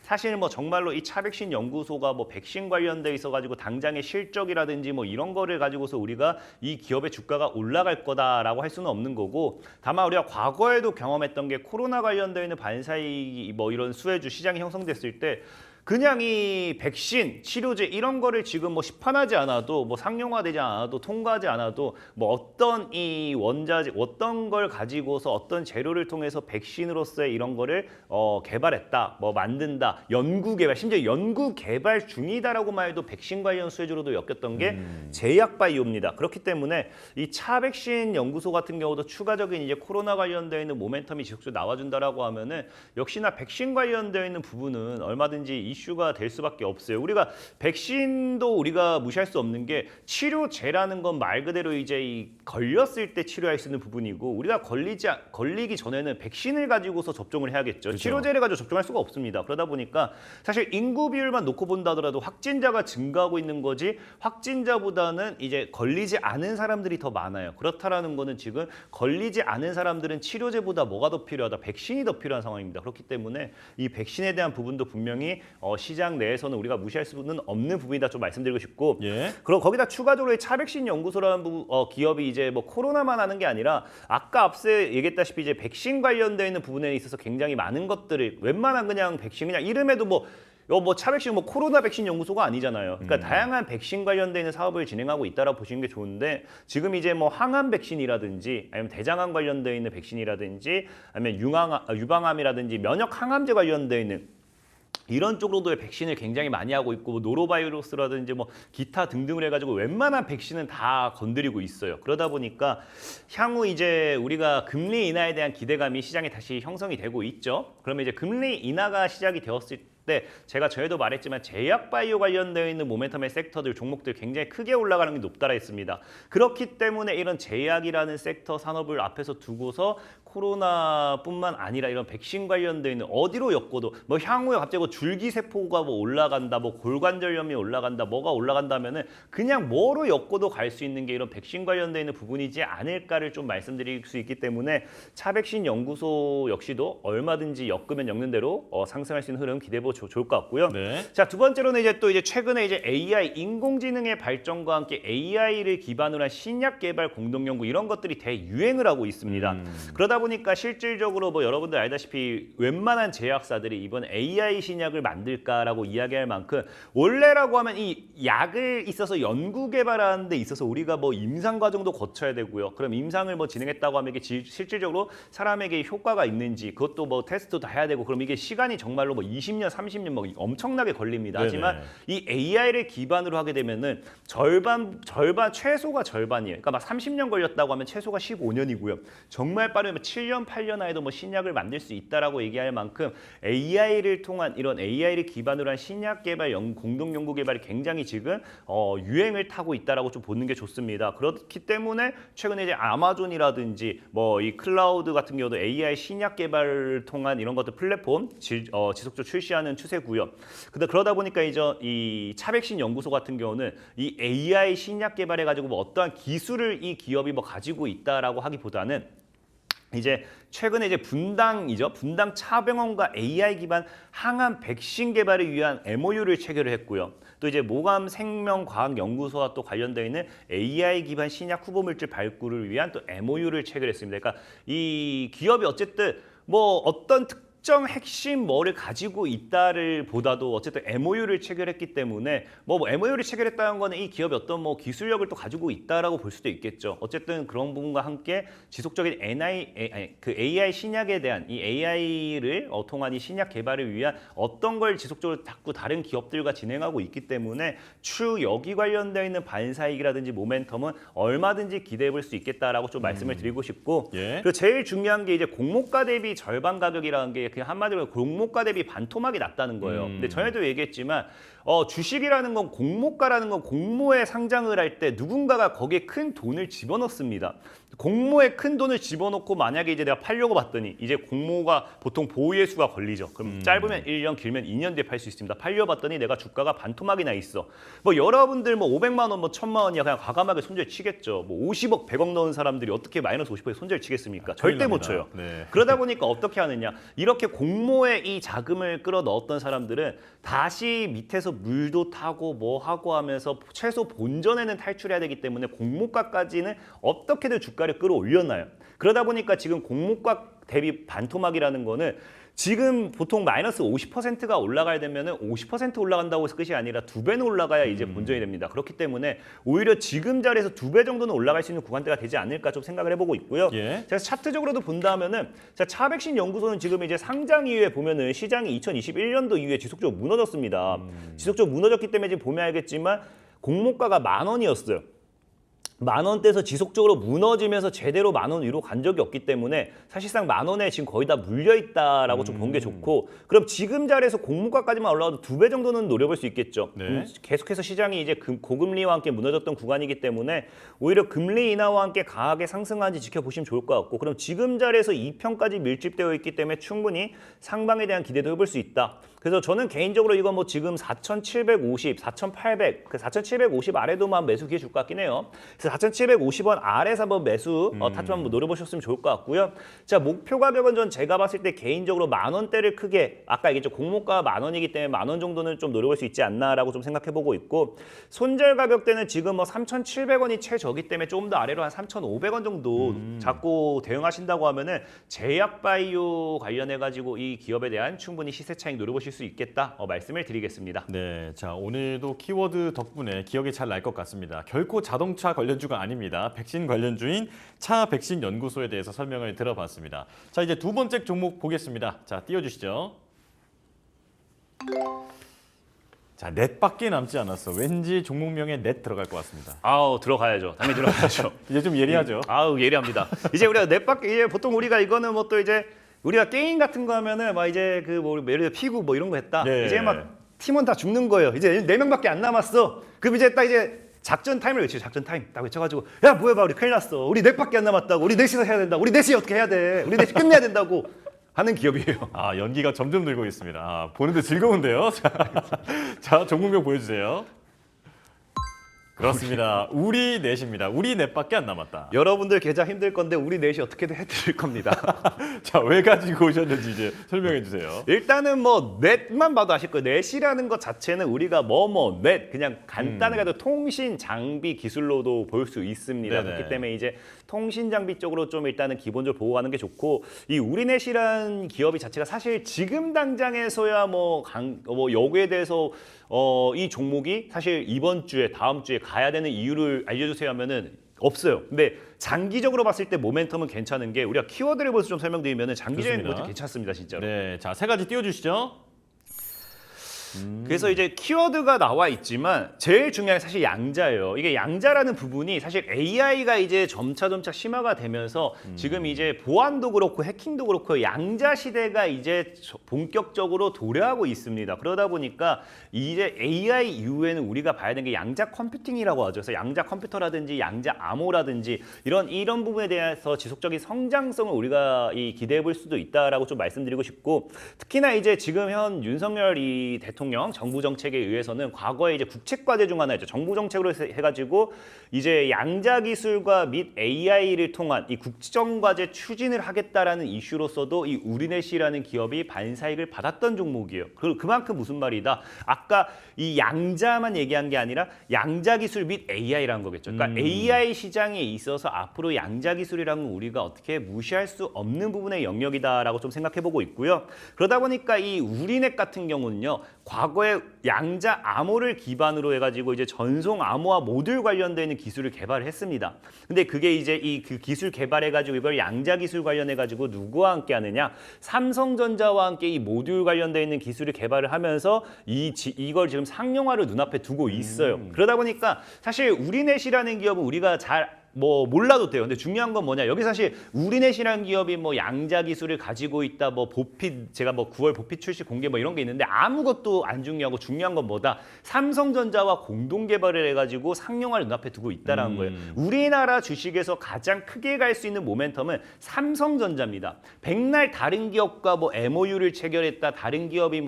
D: 사실 뭐 정말로 이 차백신 연구소가 뭐 백신 관련돼 있어가지고 당장의 실적이라든지 뭐 이런 거를 가지고서 우리가 이 기업의 주가가 올라갈 거다라고 할 수는 없는 거고 다만 우리가 과거에도 경험했던 게 코로나 관련돼 있는 반사이익 뭐 이런 수혜주 시장이 형성됐을 때 그냥 이 백신, 치료제 이런 거를 지금 뭐 시판하지 않아도 뭐 상용화되지 않아도 통과하지 않아도 뭐 어떤 이 원자재 어떤 걸 가지고서 어떤 재료를 통해서 백신으로서의 이런 거를 개발했다, 뭐 만든다, 연구 개발 심지어 연구 개발 중이다라고만 해도 백신 관련 수혜주로도 엮였던 게 제약 바이오입니다. 그렇기 때문에 이 차백신 연구소 같은 경우도 추가적인 이제 코로나 관련되어 있는 모멘텀이 지속적으로 나와준다라고 하면은 역시나 백신 관련되어 있는 부분은 얼마든지 이슈가 될 수밖에 없어요. 우리가 백신도 우리가 무시할 수 없는 게 치료제라는 건 말 그대로 이제 이 걸렸을 때 치료할 수 있는 부분이고 우리가 걸리기 전에는 백신을 가지고서 접종을 해야겠죠.
B: 그렇죠.
D: 치료제를 가지고 접종할 수가 없습니다. 그러다 보니까 사실 인구 비율만 놓고 본다 하더라도 확진자가 증가하고 있는 거지 확진자보다는 이제 걸리지 않은 사람들이 더 많아요. 그렇다라는 거는 지금 걸리지 않은 사람들은 치료제보다 뭐가 더 필요하다? 백신이 더 필요한 상황입니다. 그렇기 때문에 이 백신에 대한 부분도 분명히 시장 내에서는 우리가 무시할 수는 없는 부분이다 좀 말씀드리고 싶고
B: 예.
D: 그리고 거기다 추가적으로 이 차백신 연구소라는 기업이 이제 뭐 코로나만 하는 게 아니라 아까 앞서 얘기했다시피 이제 백신 관련되어 있는 부분에 있어서 굉장히 많은 것들을 웬만한 그냥 백신 그냥 이름에도 뭐 차백신 뭐 코로나 백신 연구소가 아니잖아요. 그러니까 다양한 백신 관련돼 있는 사업을 진행하고 있다라고 보시는 게 좋은데 지금 이제 뭐 항암 백신이라든지 아니면 대장암 관련돼 있는 백신이라든지 아니면 유방암이라든지 면역 항암제 관련돼 있는 이런 쪽으로도 백신을 굉장히 많이 하고 있고 뭐 노로바이러스라든지 뭐 기타 등등을 해가지고 웬만한 백신은 다 건드리고 있어요. 그러다 보니까 향후 이제 우리가 금리 인하에 대한 기대감이 시장에 다시 형성이 되고 있죠. 그러면 이제 금리 인하가 시작이 되었을 때 제가 전에도 말했지만 제약 바이오 관련되어 있는 모멘텀의 섹터들 종목들 굉장히 크게 올라가는 게 높다라 했습니다. 그렇기 때문에 이런 제약이라는 섹터 산업을 앞에서 두고서 코로나뿐만 아니라 이런 백신 관련되어 있는 어디로 엮어도 뭐 향후에 갑자기 뭐 줄기세포가 뭐 올라간다, 뭐 골관절염이 올라간다, 뭐가 올라간다면은 그냥 뭐로 엮어도 갈 수 있는 게 이런 백신 관련되어 있는 부분이지 않을까를 좀 말씀드릴 수 있기 때문에 차백신 연구소 역시도 얼마든지 엮으면 엮는 대로 상승할 수 있는 흐름 기대해 보면 좋을 것 같고요.
B: 네.
D: 자, 두 번째로는 이제 또 이제 최근에 이제 AI 인공지능의 발전과 함께 AI를 기반으로 한 신약 개발 공동 연구 이런 것들이 대유행을 하고 있습니다. 그러다 보니까 실질적으로 뭐 여러분들 알다시피 웬만한 제약사들이 이번 AI 신약을 만들까라고 이야기할 만큼 원래라고 하면 이 약을 있어서 연구 개발하는 데 있어서 우리가 뭐 임상 과정도 거쳐야 되고요. 그럼 임상을 뭐 진행했다고 하면 이게 실질적으로 사람에게 효과가 있는지 그것도 뭐 테스트도 다 해야 되고 그럼 이게 시간이 정말로 뭐 20년, 30년 뭐 엄청나게 걸립니다.
B: 네네.
D: 하지만 이 AI를 기반으로 하게 되면은 절반 최소가 절반이에요. 그러니까 막 30년 걸렸다고 하면 최소가 15년이고요. 정말 빠르면 7년, 8년 안에도 뭐 신약을 만들 수 있다라고 얘기할 만큼 AI를 통한 이런 AI를 기반으로 한 신약 개발, 공동 연구 개발이 굉장히 지금 유행을 타고 있다라고 좀 보는 게 좋습니다. 그렇기 때문에 최근에 이제 아마존이라든지 뭐 이 클라우드 같은 경우도 AI 신약 개발을 통한 이런 것들 플랫폼 지속적으로 출시하는 추세고요. 그러다 보니까 이제 이 차백신 연구소 같은 경우는 이 AI 신약 개발해 가지고 뭐 어떠한 기술을 이 기업이 뭐 가지고 있다라고 하기보다는 이제 최근에 이제 분당 차병원과 AI 기반 항암 백신 개발을 위한 MOU를 체결을 했고요. 또 이제 모감 생명과학연구소와 또 관련되어 있는 AI 기반 신약 후보 물질 발굴을 위한 또 MOU를 체결했습니다. 그러니까 이 기업이 어쨌든 뭐 어떤 특정 핵심 뭐를 가지고 있다를 보다도 어쨌든 MOU를 체결했기 때문에 뭐 MOU를 체결했다는 거는 이 기업이 어떤 뭐 기술력을 또 가지고 있다라고 볼 수도 있겠죠. 어쨌든 그런 부분과 함께 지속적인 AI 신약에 대한 이 AI를 통한 이 신약 개발을 위한 어떤 걸 지속적으로 자꾸 다른 기업들과 진행하고 있기 때문에 추후 여기 관련되어 있는 반사이익이라든지 모멘텀은 얼마든지 기대해 볼 수 있겠다라고 좀 말씀을 드리고 싶고
B: 예.
D: 그리고 제일 중요한 게 이제 공모가 대비 절반 가격이라는 게 그냥 한마디로 공모가 대비 반토막이 났다는 거예요. 근데 전에도 얘기했지만 주식이라는 건 공모가라는 건 공모에 상장을 할 때 누군가가 거기에 큰 돈을 집어넣습니다. 공모에 큰 돈을 집어넣고 만약에 이제 내가 팔려고 봤더니 이제 공모가 보통 보유예수가 걸리죠. 그럼 짧으면 1년, 길면 2년 뒤에 팔 수 있습니다. 팔려봤더니 내가 주가가 반토막이 나 있어. 뭐 여러분들 뭐 500만 원, 뭐 1000만 원이야 그냥 과감하게 손절 치겠죠. 뭐 50억, 100억 넣은 사람들이 어떻게 마이너스 50%에 손절 치겠습니까? 절대 못 쳐요.
B: 네.
D: 그러다 보니까 어떻게 하느냐. 이렇게 공모에 이 자금을 끌어 넣었던 사람들은 다시 밑에서 물도 타고 뭐 하고 하면서 최소 본전에는 탈출해야 되기 때문에 공모가까지는 어떻게든 주가를 끌어올려놔요. 그러다 보니까 지금 공모가 대비 반토막이라는 거는 지금 보통 마이너스 50%가 올라가야 되면은 50% 올라간다고 해서 끝이 아니라 2배는 올라가야 이제 본전이 됩니다. 그렇기 때문에 오히려 지금 자리에서 2배 정도는 올라갈 수 있는 구간대가 되지 않을까 좀 생각을 해보고 있고요.
B: 예.
D: 제가 차트적으로도 본다면은 차백신 연구소는 지금 이제 상장 이후에 보면은 시장이 2021년도 이후에 지속적으로 무너졌습니다. 지속적으로 무너졌기 때문에 지금 보면 알겠지만 공모가가 10,000원이었어요. 10,000원대에서 지속적으로 무너지면서 제대로 10,000원 위로 간 적이 없기 때문에 사실상 10,000원에 지금 거의 다 물려 있다라고 좀 본 게 좋고 그럼 지금 자리에서 공모가까지만 올라가도 2배 정도는 노려볼 수 있겠죠.
B: 네.
D: 계속해서 시장이 이제 고금리와 함께 무너졌던 구간이기 때문에 오히려 금리 인하와 함께 강하게 상승하는지 지켜보시면 좋을 것 같고 그럼 지금 자리에서 2편까지 밀집되어 있기 때문에 충분히 상방에 대한 기대도 해볼 수 있다. 그래서 저는 개인적으로 이거 뭐 지금 4,750, 4,800, 그 4,750 아래도만 매수 기회 줄 것 같긴 해요. 그래서 4,750원 아래에서 한번 매수 타점 한번 노려보셨으면 좋을 것 같고요. 자, 목표 가격은 전 제가 봤을 때 개인적으로 10,000원대를 크게 아까 얘기했죠. 공모가가 10,000원이기 때문에 10,000원 정도는 좀 노려볼 수 있지 않나라고 좀 생각해보고 있고 손절 가격대는 지금 뭐 3,700원이 최저기 때문에 조금 더 아래로 한 3,500원 정도 잡고 대응하신다고 하면은 제약바이오 관련해가지고 이 기업에 대한 충분히 시세 차익 노려보실 수 있겠다 말씀을 드리겠습니다.
B: 네, 자 오늘도 키워드 덕분에 기억이 잘 날 것 같습니다. 결코 자동차 관련주가 아닙니다. 백신 관련주인 차 백신 연구소에 대해서 설명을 들어봤습니다. 자 이제 두 번째 종목 보겠습니다. 자 띄워주시죠. 자 넷밖에 남지 않았어. 왠지 종목명에 넷 들어갈 것 같습니다.
D: 아우 들어가야죠. 당연히 들어가야죠.
B: 이제 좀 예리하죠.
D: 아우 예리합니다. 이제 우리가 넷밖에 이제 보통 우리가 이거는 뭐 또 이제 우리가 게임 같은 거 하면은 막 이제 그 뭐 예를 들어 피구 뭐 이런 거 했다.
B: 네.
D: 이제 막 팀원 다 죽는 거예요. 이제 4명밖에 안 남았어. 그럼 이제 딱 이제 작전 타임을 외치죠. 작전 타임 딱 외쳐가지고 야 뭐야 봐 우리 큰일 났어. 우리 넷밖에 안 남았다고. 우리 넷이서 해야 된다. 우리 넷이 어떻게 해야 돼. 우리 넷이 끝내야 된다고 하는 기업이에요.
B: 아 연기가 점점 늘고 있습니다. 아, 보는데 즐거운데요. 자 종목명 보여주세요. 그렇습니다. 우리 넷입니다. 우리 넷밖에 안 남았다.
D: 여러분들 계좌 힘들 건데 우리 넷이 어떻게든 해드릴 겁니다.
B: 자, 왜 가지고 오셨는지 이제 설명해 주세요.
D: 일단은 뭐 넷만 봐도 아실 거예요. 넷이라는 것 자체는 우리가 넷 그냥 간단하게 해도 통신 장비 기술로도 볼 수 있습니다.
B: 네네.
D: 그렇기 때문에 이제 통신 장비 쪽으로 좀 일단은 기본적으로 보고 가는 게 좋고 이 우리넷이란 기업이 자체가 사실 지금 당장에서야 뭐 여기에 대해서 이 종목이 사실 이번 주에 다음 주에 가야 되는 이유를 알려주세요 하면은 없어요. 근데 장기적으로 봤을 때 모멘텀은 괜찮은 게 우리가 키워드를 보면서 좀 설명드리면은 장기적인
B: 좋습니다.
D: 모멘텀 괜찮습니다, 진짜로.
B: 네, 자, 세 가지 띄워주시죠.
D: 그래서 이제 키워드가 나와 있지만 제일 중요한 게 사실 양자예요. 이게 양자라는 부분이 사실 AI가 이제 점차 심화가 되면서 지금 이제 보안도 그렇고 해킹도 그렇고 양자 시대가 이제 본격적으로 도래하고 있습니다. 그러다 보니까 이제 AI 이후에는 우리가 봐야 되는 게 양자 컴퓨팅이라고 하죠. 그래서 양자 컴퓨터라든지 양자 암호라든지 이런 부분에 대해서 지속적인 성장성을 우리가 기대해 볼 수도 있다라고 좀 말씀드리고 싶고 특히나 이제 지금 현 윤석열 이 대통령 정부 정책에 의해서는 과거에 이제 국책과제 중 하나였죠. 정부 정책으로 해가지고 이제 양자 기술과 및 AI를 통한 이 국정과제 추진을 하겠다라는 이슈로서도 이 우리넷이라는 기업이 반사익을 받았던 종목이에요. 그만큼 무슨 말이다? 아까 이 양자만 얘기한 게 아니라 양자 기술 및 AI라는 거겠죠. 그러니까 AI 시장에 있어서 앞으로 양자 기술이라는 건 우리가 어떻게 무시할 수 없는 부분의 영역이다라고 좀 생각해보고 있고요. 그러다 보니까 이 우리넷 같은 경우는요. 과거에 양자 암호를 기반으로 해가지고 이제 전송 암호화 모듈 관련되어 있는 기술을 개발을 했습니다. 근데 그게 이제 그 기술 개발해가지고 이걸 양자 기술 관련해가지고 누구와 함께 하느냐? 삼성전자와 함께 이 모듈 관련되어 있는 기술을 개발을 하면서 이걸 지금 상용화를 눈앞에 두고 있어요. 그러다 보니까 사실 우리넷이라는 기업은 우리가 잘 몰라도 돼요. 근데 중요한 건 뭐냐? 여기 사실 우리넷이라는 기업이 양자 기술을 가지고 있다, 보핏, 제가 9월 보핏 출시 공개 이런 게 있는데 아무것도 안 중요하고 중요한 건 뭐다? 삼성전자와 공동 개발을 해가지고 상용화를 눈앞에 두고 있다라는 거예요. 우리나라 주식에서 가장 크게 갈 수 있는 모멘텀은 삼성전자입니다. 백날 다른 기업과 MOU를 체결했다, 다른 기업이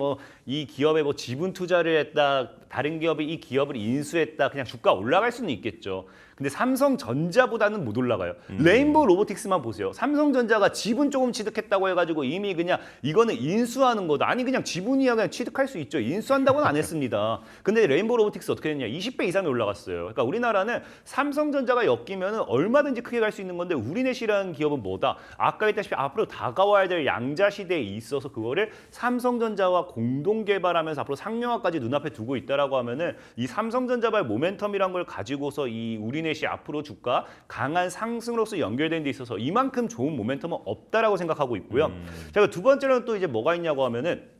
D: 이 기업에 지분 투자를 했다, 다른 기업이 이 기업을 인수했다, 그냥 주가 올라갈 수는 있겠죠. 근데 삼성전자보다는 못 올라가요. 레인보우 로보틱스만 보세요. 삼성전자가 지분 조금 취득했다고 해가지고 이미 그냥 이거는 인수하는 거다. 아니 그냥 지분이야 그냥 취득할 수 있죠. 인수한다고는 안 했습니다. 근데 레인보우 로보틱스 어떻게 됐냐? 20배 이상이 올라갔어요. 그러니까 우리나라는 삼성전자가 엮이면 얼마든지 크게 갈 수 있는 건데 우리넷이라는 기업은 뭐다? 아까 했다시피 앞으로 다가와야 될 양자 시대에 있어서 그거를 삼성전자와 공동 개발하면서 앞으로 상용화까지 눈앞에 두고 있다라고 하면은 이 삼성전자발 모멘텀이란 걸 가지고서 이 우리넷이 앞으로 주가 강한 상승으로서 연결된 데 있어서 이만큼 좋은 모멘텀은 없다라고 생각하고 있고요. 제가 두 번째로는 또 이제 뭐가 있냐고 하면은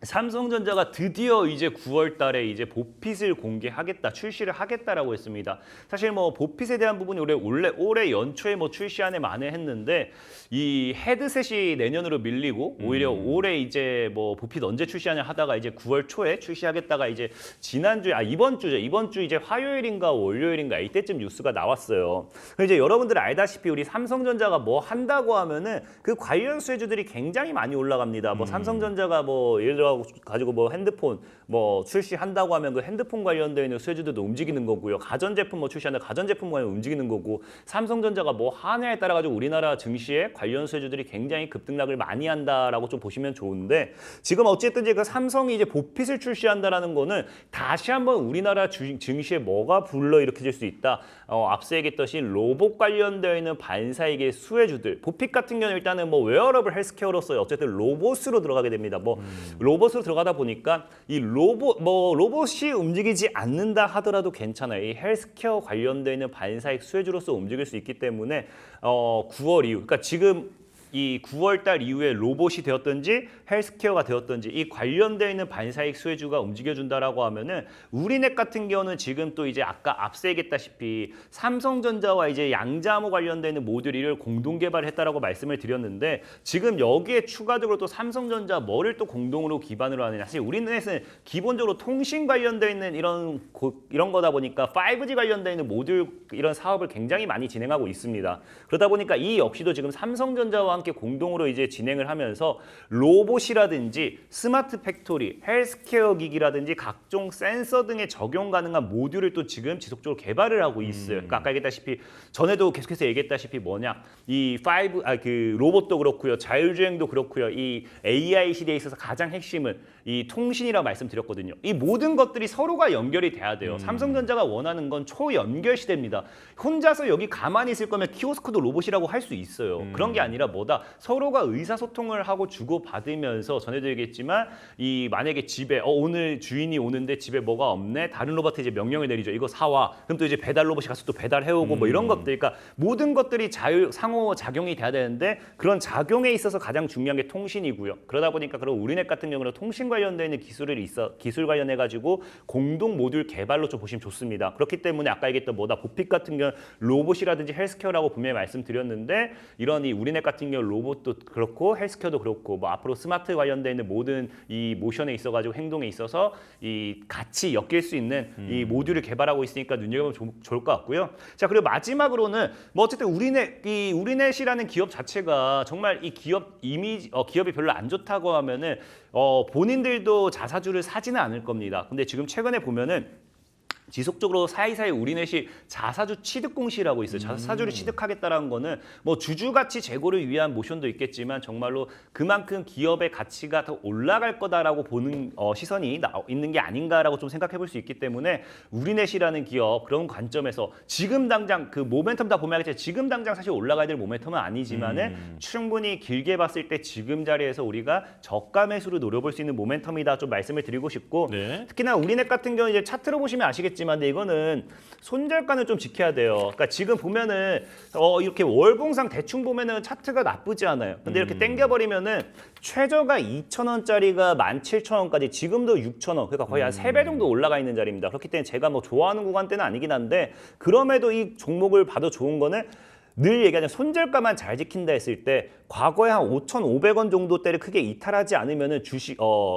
D: 삼성전자가 드디어 이제 9월 달에 이제 보핏을 공개하겠다, 출시를 하겠다라고 했습니다. 사실 보핏에 대한 부분이 올해 연초에 출시안에 만회했는데 이 헤드셋이 내년으로 밀리고 오히려 올해 이제 보핏 언제 출시하냐 하다가 이제 9월 초에 출시하겠다가 이제 지난주에 이번 주 이제 화요일인가 월요일인가 이때쯤 뉴스가 나왔어요. 이제 여러분들 알다시피 우리 삼성전자가 한다고 하면은 그 관련 수혜주들이 굉장히 많이 올라갑니다. 삼성전자가 예를 들어 가지고 핸드폰 출시한다고 하면 그 핸드폰 관련되어 있는 수혜주들도 움직이는 거고요. 가전제품 출시하는 가전제품 관련 움직이는 거고 삼성전자가 하냐에 따라 가지고 우리나라 증시에 관련 수혜주들이 굉장히 급등락을 많이 한다라고 좀 보시면 좋은데 지금 어쨌든 그 삼성이 이제 보핏을 출시한다라는 거는 다시 한번 우리나라 증시에 뭐가 불러일으켜질 수 있다. 앞서 얘기했듯이 로봇 관련되어 있는 반사이익의 수혜주들. 보핏 같은 경우는 일단은 웨어러블 헬스케어로서 어쨌든 로봇으로 들어가게 됩니다. 로봇으로 들어가다 보니까 이 로봇이 움직이지 않는다 하더라도 괜찮아요. 이 헬스케어 관련되어 있는 반사익 수혜주로서 움직일 수 있기 때문에 9월 이후, 그러니까 지금 이 9월 달 이후에 로봇이 되었든지 헬스케어가 되었든지 이 관련되어 있는 반사익 수혜주가 움직여준다라고 하면은 우리넷 같은 경우는 지금 또 이제 아까 앞서 얘기했다시피 삼성전자와 이제 양자암호 관련되어 있는 모듈을 공동 개발했다라고 말씀을 드렸는데 지금 여기에 추가적으로 또 삼성전자 뭐를 또 공동으로 기반으로 하느냐. 사실 우리넷은 기본적으로 통신 관련되어 있는 이런 거다 보니까 5G 관련되어 있는 모듈 이런 사업을 굉장히 많이 진행하고 있습니다. 그러다 보니까 이 역시도 지금 삼성전자와 함께 공동으로 이제 진행을 하면서 로봇이라든지 스마트 팩토리, 헬스케어 기기라든지 각종 센서 등에 적용 가능한 모듈을 또 지금 지속적으로 개발을 하고 있어요. 그러니까 아까 얘기했다시피 전에도 계속해서 얘기했다시피 뭐냐 그 로봇도 그렇고요, 자율주행도 그렇고요, 이 AI 시대에 있어서 가장 핵심은 이 통신이라고 말씀드렸거든요. 이 모든 것들이 서로가 연결이 돼야 돼요. 삼성전자가 원하는 건 초연결 시대입니다. 혼자서 여기 가만히 있을 거면 키오스크도 로봇이라고 할 수 있어요. 그런 게 아니라 뭐다 서로가 의사소통을 하고 주고 받으면서 전에도 얘기했지만 이 만약에 집에 오늘 주인이 오는데 집에 뭐가 없네, 다른 로봇에 이제 명령을 내리죠. 이거 사와. 그럼 또 이제 배달 로봇이 가서 또 배달해오고 뭐 이런 것들. 그러니까 모든 것들이 상호 작용이 돼야 되는데 그런 작용에 있어서 가장 중요한 게 통신이고요. 그러다 보니까 그런 우리넷 같은 경우는 통신 관련돼 있는 기술 관련해 가지고 공동 모듈 개발로 좀 보시면 좋습니다. 그렇기 때문에 아까 얘기했던 보픽 같은 경우 로봇이라든지 헬스케어라고 분명히 말씀드렸는데 이런 이 우리넷 같은 경우 로봇도 그렇고 헬스케어도 그렇고 뭐 앞으로 스마트 관련돼 있는 모든 이 모션에 있어 가지고 행동에 있어서 이 같이 엮일 수 있는 이 모듈을 개발하고 있으니까 눈여겨보면 좋을 것 같고요. 자, 그리고 마지막으로는 뭐 어쨌든 우리넷이라는 기업 자체가 정말 이 기업 기업이 별로 안 좋다고 하면은 본인들도 자사주를 사지는 않을 겁니다. 근데 지금 최근에 보면은 지속적으로 사이사이 우리넷이 자사주 취득 공시라고 있어요. 자사주를 취득하겠다라는 거는 뭐 주주 가치 제고를 위한 모션도 있겠지만 정말로 그만큼 기업의 가치가 더 올라갈 거다라고 보는 시선이 있는 게 아닌가라고 좀 생각해 볼 수 있기 때문에 우리넷이라는 기업 그런 관점에서 지금 당장 그 모멘텀 다 보면 알겠지만 지금 당장 사실 올라가야 될 모멘텀은 아니지만은 충분히 길게 봤을 때 지금 자리에서 우리가 저가 매수를 노려볼 수 있는 모멘텀이다 좀 말씀을 드리고 싶고
B: 네.
D: 특히나 우리넷 같은 경우 이제 차트로 보시면 아시겠지만 근데 이거는 손절가는 좀 지켜야 돼요. 그러니까 지금 보면은 이렇게 월봉상 대충 보면은 차트가 나쁘지 않아요. 근데 이렇게 땡겨버리면은 최저가 2,000원짜리가 17,000원까지 지금도 6,000원. 그러니까 거의 한 3배 정도 올라가 있는 자리입니다. 그렇기 때문에 제가 뭐 좋아하는 구간대는 아니긴 한데 그럼에도 이 종목을 봐도 좋은 거는 늘 얘기하자면 손절가만 잘 지킨다 했을 때 과거에 한 5,500원 정도대를 크게 이탈하지 않으면은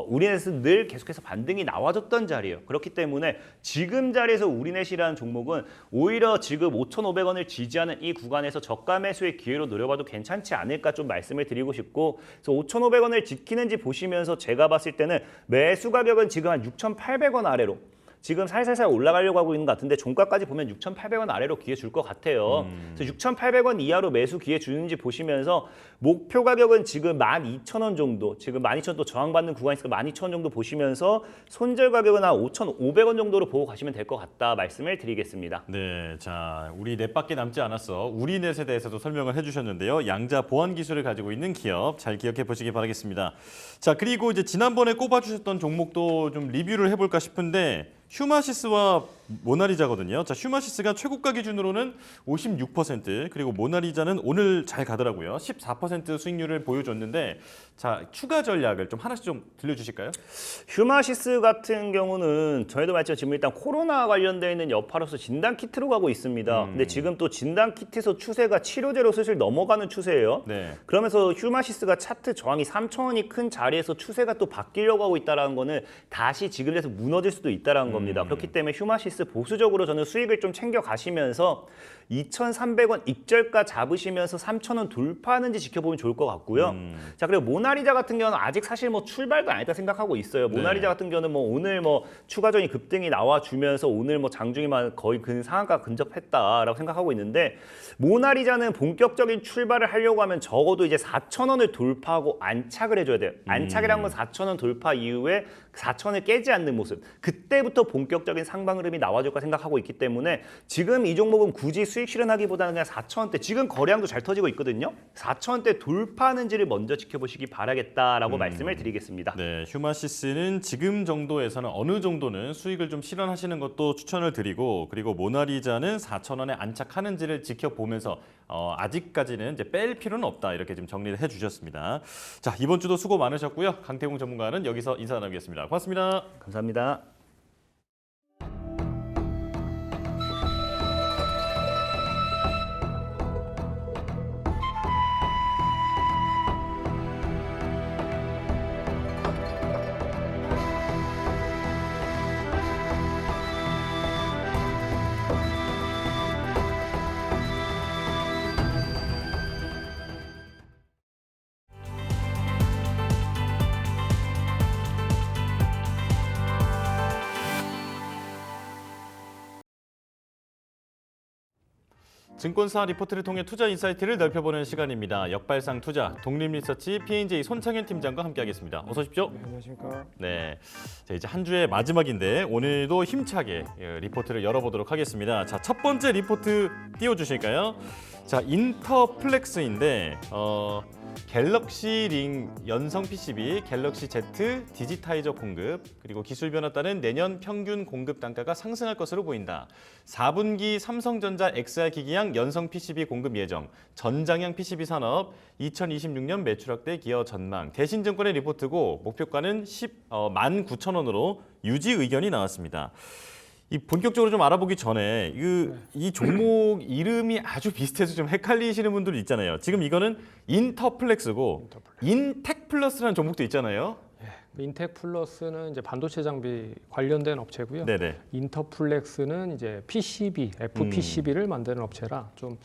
D: 우리넷은 늘 계속해서 반등이 나와줬던 자리예요. 그렇기 때문에 지금 자리에서 우리넷이라는 종목은 오히려 지금 5,500원을 지지하는 이 구간에서 저가 매수의 기회로 노려봐도 괜찮지 않을까 좀 말씀을 드리고 싶고 그래서 5,500원을 지키는지 보시면서 제가 봤을 때는 매수 가격은 지금 한 6,800원 아래로 지금 살살살 올라가려고 하고 있는 것 같은데 종가까지 보면 6,800원 아래로 기회 줄 것 같아요. 그래서 6,800원 이하로 매수 기회 주는지 보시면서 목표 가격은 지금 12,000원 정도, 지금 12,000원 또 저항받는 구간이 있으니까 12,000원 정도 보시면서 손절 가격은 한 5,500원 정도로 보고 가시면 될 것 같다 말씀을 드리겠습니다.
B: 네, 자 우리 넷밖에 남지 않았어. 우리넷에 대해서도 설명을 해주셨는데요. 양자 보안 기술을 가지고 있는 기업 잘 기억해 보시기 바라겠습니다. 자 그리고 이제 지난번에 꼽아주셨던 종목도 좀 리뷰를 해볼까 싶은데. 휴마시스와 모나리자거든요. 자, 휴마시스가 최고가 기준으로는 56%, 그리고 모나리자는 오늘 잘 가더라고요. 14% 수익률을 보여줬는데, 자, 추가 전략을 좀 하나씩 좀 들려주실까요?
D: 휴마시스 같은 경우는 저희도 말했지만 지금 일단 코로나 관련되어 있는 여파로서 진단 키트로 가고 있습니다. 근데 지금 또 진단 키트에서 추세가 치료제로 슬슬 넘어가는 추세예요.
B: 네.
D: 그러면서 휴마시스가 차트 저항이 3,000원이 큰 자리에서 추세가 또 바뀌려고 하고 있다는 거는 다시 지금에서 무너질 수도 있다는 겁니다. 그렇기 때문에 휴마시스 보수적으로 저는 수익을 좀 챙겨 가시면서 2,300원 익절가 잡으시면서 3,000원 돌파하는지 지켜보면 좋을 것 같고요. 자 그리고 모나리자 같은 경우는 아직 사실 뭐 출발도 안 했다 생각하고 있어요. 모나리자 같은 경우는 뭐 오늘 뭐 추가적인 급등이 나와주면서 오늘 뭐 장중에만 거의 그 상한가 근접했다라고 생각하고 있는데 모나리자는 본격적인 출발을 하려고 하면 적어도 이제 4,000원을 돌파하고 안착을 해줘야 돼요. 안착이라는 건 4,000원 돌파 이후에 4,000원을 깨지 않는 모습. 그때부터 본격적인 상방 흐름이 나와줄까 생각하고 있기 때문에 지금 이 종목은 굳이 수익 실현하기보다는 그냥 4,000원대 지금 거래량도 잘 터지고 있거든요. 4,000원대 돌파하는지를 먼저 지켜보시기 바라겠다라고 말씀을 드리겠습니다.
B: 네, 휴마시스는 지금 정도에서는 어느 정도는 수익을 좀 실현하시는 것도 추천을 드리고 그리고 모나리자는 4,000원에 안착하는지를 지켜보면서 아직까지는 이제 뺄 필요는 없다 이렇게 좀 정리를 해주셨습니다. 자 이번 주도 수고 많으셨고요. 강태공 전문가는 여기서 인사 나누겠습니다. 고맙습니다.
D: 감사합니다.
B: 증권사 리포트를 통해 투자 인사이트를 넓혀보는 시간입니다. 역발상 투자 독립리서치 P&J 손창현 팀장과 함께하겠습니다. 어서 오십시오.
E: 네, 안녕하십니까.
B: 네, 자, 이제 한 주의 마지막인데 오늘도 힘차게 리포트를 열어보도록 하겠습니다. 자, 첫 번째 리포트 띄워주실까요? 자, 인터플렉스인데 갤럭시 링 연성 PCB, 갤럭시 Z 디지타이저 공급, 그리고 기술 변화 따른 내년 평균 공급 단가가 상승할 것으로 보인다. 4분기 삼성전자 XR 기기양 연성 PCB 공급 예정, 전장형 PCB 산업, 2026년 매출 확대 기여 전망. 대신증권의 리포트고 목표가는 19,000원으로 유지 의견이 나왔습니다. 이 본격적으로 좀 알아보기 전에 이 종목 이름이 아주 비슷해서 좀 헷갈리시는 분들 있잖아요. 지금 이거는 인터플렉스고 인텍플러스라는 종목도 있잖아요.
E: 인텍플러스는 이제 반도체 장비 관련된 업체고요.
B: 네네.
E: 인터플렉스는 이제 PCB, FPCB를 만드는 업체라 좀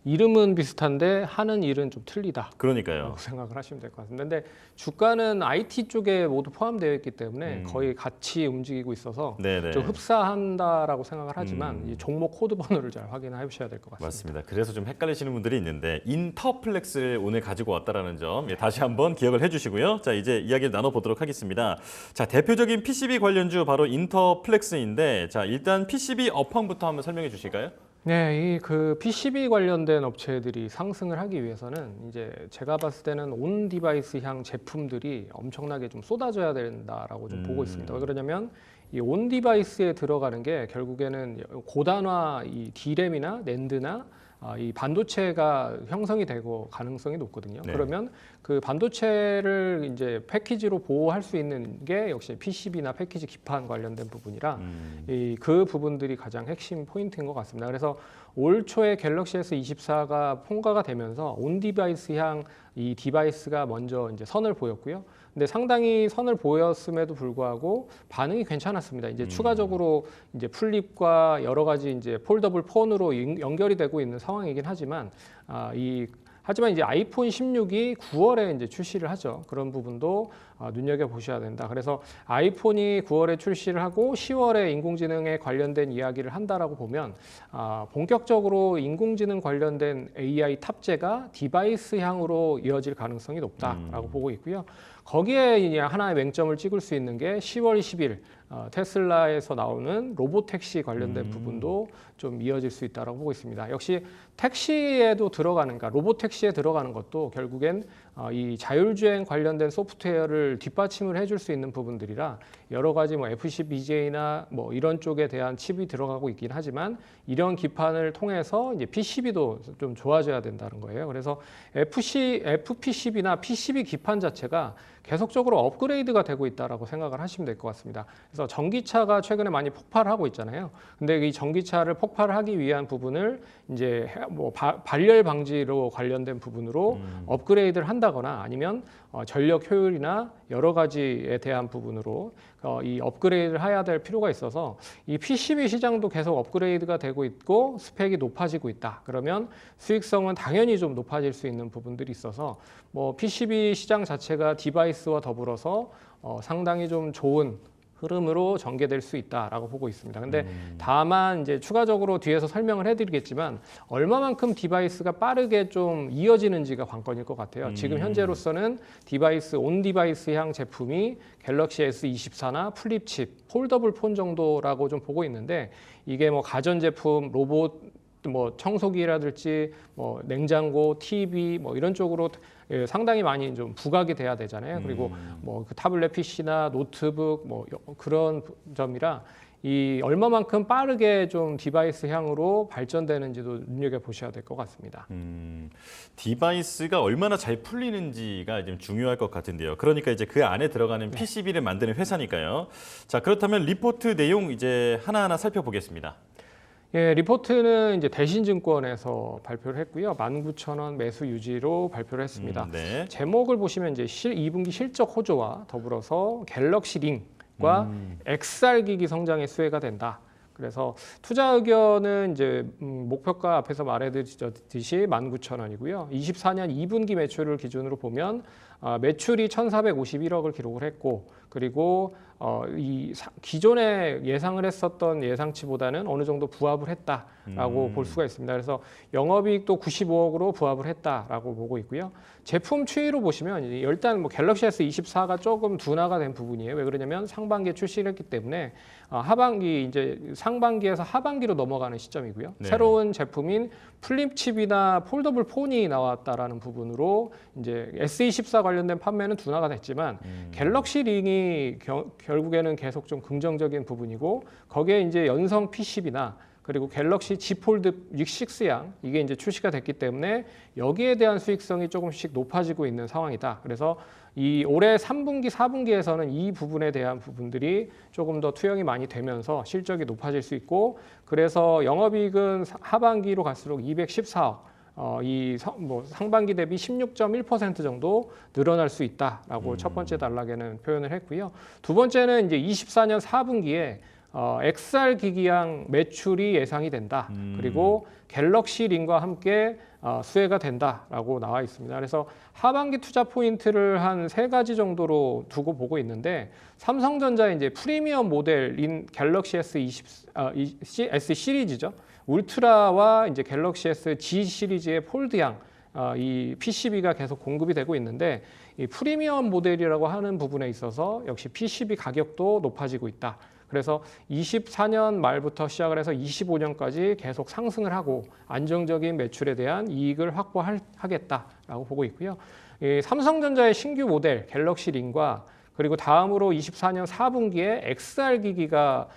E: 이름은 비슷한데 하는 일은 좀 틀리다.
B: 그러니까요.
E: 라고 생각을 하시면 될 것 같습니다. 근데 주가는 IT 쪽에 모두 포함되어 있기 때문에 거의 같이 움직이고 있어서
B: 네네.
E: 좀 흡사한다라고 생각을 하지만 이 종목 코드 번호를 잘 확인해 보셔야 될 것 같습니다.
B: 맞습니다. 그래서 좀 헷갈리시는 분들이 있는데 인터플렉스를 오늘 가지고 왔다라는 점 다시 한번 기억을 해주시고요. 자, 이제 이야기를 나눠보도록 하겠습니다. 자, 대표적인 PCB 관련주 바로 인터플렉스인데, 자, 일단 PCB 업황부터 한번 설명해 주실까요?
E: 네, 이 그 PCB 관련된 업체들이 상승을 하기 위해서는 이제 제가 봤을 때는 온 디바이스향 제품들이 엄청나게 좀 쏟아져야 된다라고 좀 보고 있습니다. 왜 그러냐면 이 온 디바이스에 들어가는 게 결국에는 고단화 이 D램이나 낸드나 이 반도체가 형성이 되고 가능성이 높거든요.
B: 네.
E: 그러면 그 반도체를 이제 패키지로 보호할 수 있는 게 역시 PCB나 패키지 기판 관련된 부분이라 그 부분들이 가장 핵심 포인트인 것 같습니다. 그래서 올 초에 갤럭시 S24가 통과가 되면서 온 디바이스향 이 디바이스가 먼저 이제 선을 보였고요. 근데 상당히 선을 보였음에도 불구하고 반응이 괜찮았습니다. 이제 추가적으로 이제 플립과 여러 가지 이제 폴더블 폰으로 연결이 되고 있는 상황이긴 하지만 하지만 이제 아이폰 16이 9월에 이제 출시를 하죠. 그런 부분도 눈여겨 보셔야 된다. 그래서 아이폰이 9월에 출시를 하고 10월에 인공지능에 관련된 이야기를 한다라고 보면 본격적으로 인공지능 관련된 AI 탑재가 디바이스향으로 이어질 가능성이 높다라고 보고 있고요. 거기에 이제 하나의 맹점을 찍을 수 있는 게 10월 10일 테슬라에서 나오는 로보택시 관련된 부분도 좀 이어질 수 있다고 보고 있습니다. 역시 택시에도 들어가는, 그러니까 로보택시에 들어가는 것도 결국엔 이 자율주행 관련된 소프트웨어를 뒷받침을 해줄 수 있는 부분들이라 여러 가지 뭐 FCBJ나 뭐 이런 쪽에 대한 칩이 들어가고 있긴 하지만 이런 기판을 통해서 이제 PCB도 좀 좋아져야 된다는 거예요. 그래서 FPCB나 PCB 기판 자체가 계속적으로 업그레이드가 되고 있다라고 생각을 하시면 될 것 같습니다. 그래서 전기차가 최근에 많이 폭발하고 있잖아요. 근데 이 전기차를 폭발하기 위한 부분을 이제 뭐 발열 방지로 관련된 부분으로 업그레이드를 한다거나 아니면 전력 효율이나 여러 가지에 대한 부분으로 이 업그레이드를 해야 될 필요가 있어서 이 PCB 시장도 계속 업그레이드가 되고 있고 스펙이 높아지고 있다. 그러면 수익성은 당연히 좀 높아질 수 있는 부분들이 있어서 뭐 PCB 시장 자체가 디바이스와 더불어서 상당히 좀 좋은 흐름으로 전개될 수 있다라고 보고 있습니다. 근데 다만 이제 추가적으로 뒤에서 설명을 해드리겠지만 얼마만큼 디바이스가 빠르게 좀 이어지는지가 관건일 것 같아요. 지금 현재로서는 디바이스 온 디바이스향 제품이 갤럭시 S24나 플립칩, 폴더블 폰 정도라고 좀 보고 있는데 이게 뭐 가전제품, 로봇, 뭐 청소기라든지 뭐 냉장고, TV 뭐 이런 쪽으로 상당히 많이 좀 부각이 돼야 되잖아요. 그리고 뭐 그 타블렛 PC나 노트북 뭐 그런 점이라 이 얼마만큼 빠르게 좀 디바이스 향으로 발전되는지도 눈여겨 보셔야 될 것 같습니다.
B: 디바이스가 얼마나 잘 풀리는지가 좀 중요할 것 같은데요. 그러니까 이제 그 안에 들어가는 PCB를 만드는 회사니까요. 자, 그렇다면 리포트 내용 이제 하나하나 살펴보겠습니다.
E: 예, 리포트는 이제 대신증권에서 발표를 했고요. 19,000원 매수 유지로 발표를 했습니다.
B: 네.
E: 제목을 보시면 이제 2분기 실적 호조와 더불어서 갤럭시 링과 XR 기기 성장의 수혜가 된다. 그래서 투자 의견은 이제 목표가 앞에서 말해드렸듯이 19,000원이고요. 24년 2분기 매출을 기준으로 보면 매출이 1,451억을 기록을 했고 그리고 기존에 예상을 했었던 예상치보다는 어느 정도 부합을 했다라고 볼 수가 있습니다. 그래서 영업이익도 95억으로 부합을 했다라고 보고 있고요. 제품 추이로 보시면 일단 뭐 갤럭시 S24가 조금 둔화가 된 부분이에요. 왜 그러냐면 상반기에 출시를 했기 때문에 하반기 이제 상반기에서 하반기로 넘어가는 시점이고요.
B: 네.
E: 새로운 제품인 플립칩이나 폴더블 폰이 나왔다라는 부분으로 이제 S24 관련된 판매는 둔화가 됐지만 갤럭시 링이 결국에는 계속 좀 긍정적인 부분이고 거기에 이제 연성 PCB나 그리고 갤럭시 Z 폴드 6양 이게 이제 출시가 됐기 때문에 여기에 대한 수익성이 조금씩 높아지고 있는 상황이다. 그래서 이 올해 3분기, 4분기에서는 이 부분에 대한 부분들이 조금 더 투영이 많이 되면서 실적이 높아질 수 있고 그래서 영업이익은 하반기로 갈수록 214억 상반기 대비 16.1% 정도 늘어날 수 있다라고 첫 번째 단락에는 표현을 했고요. 두 번째는 이제 24년 4분기에 XR 기기양 매출이 예상이 된다. 그리고 갤럭시 링과 함께 수혜가 된다라고 나와 있습니다. 그래서 하반기 투자 포인트를 한 3가지 정도로 두고 보고 있는데 삼성전자의 이제 프리미엄 모델인 갤럭시 S 시리즈죠. 울트라와 이제 갤럭시 S G 시리즈의 폴드양 이 PCB가 계속 공급이 되고 있는데 이 프리미엄 모델이라고 하는 부분에 있어서 역시 PCB 가격도 높아지고 있다. 그래서 24년 말부터 시작을 해서 25년까지 계속 상승을 하고 안정적인 매출에 대한 이익을 확보하겠다라고 보고 있고요. 이 삼성전자의 신규 모델 갤럭시 링과 그리고 다음으로 24년 4분기에 XR 기기가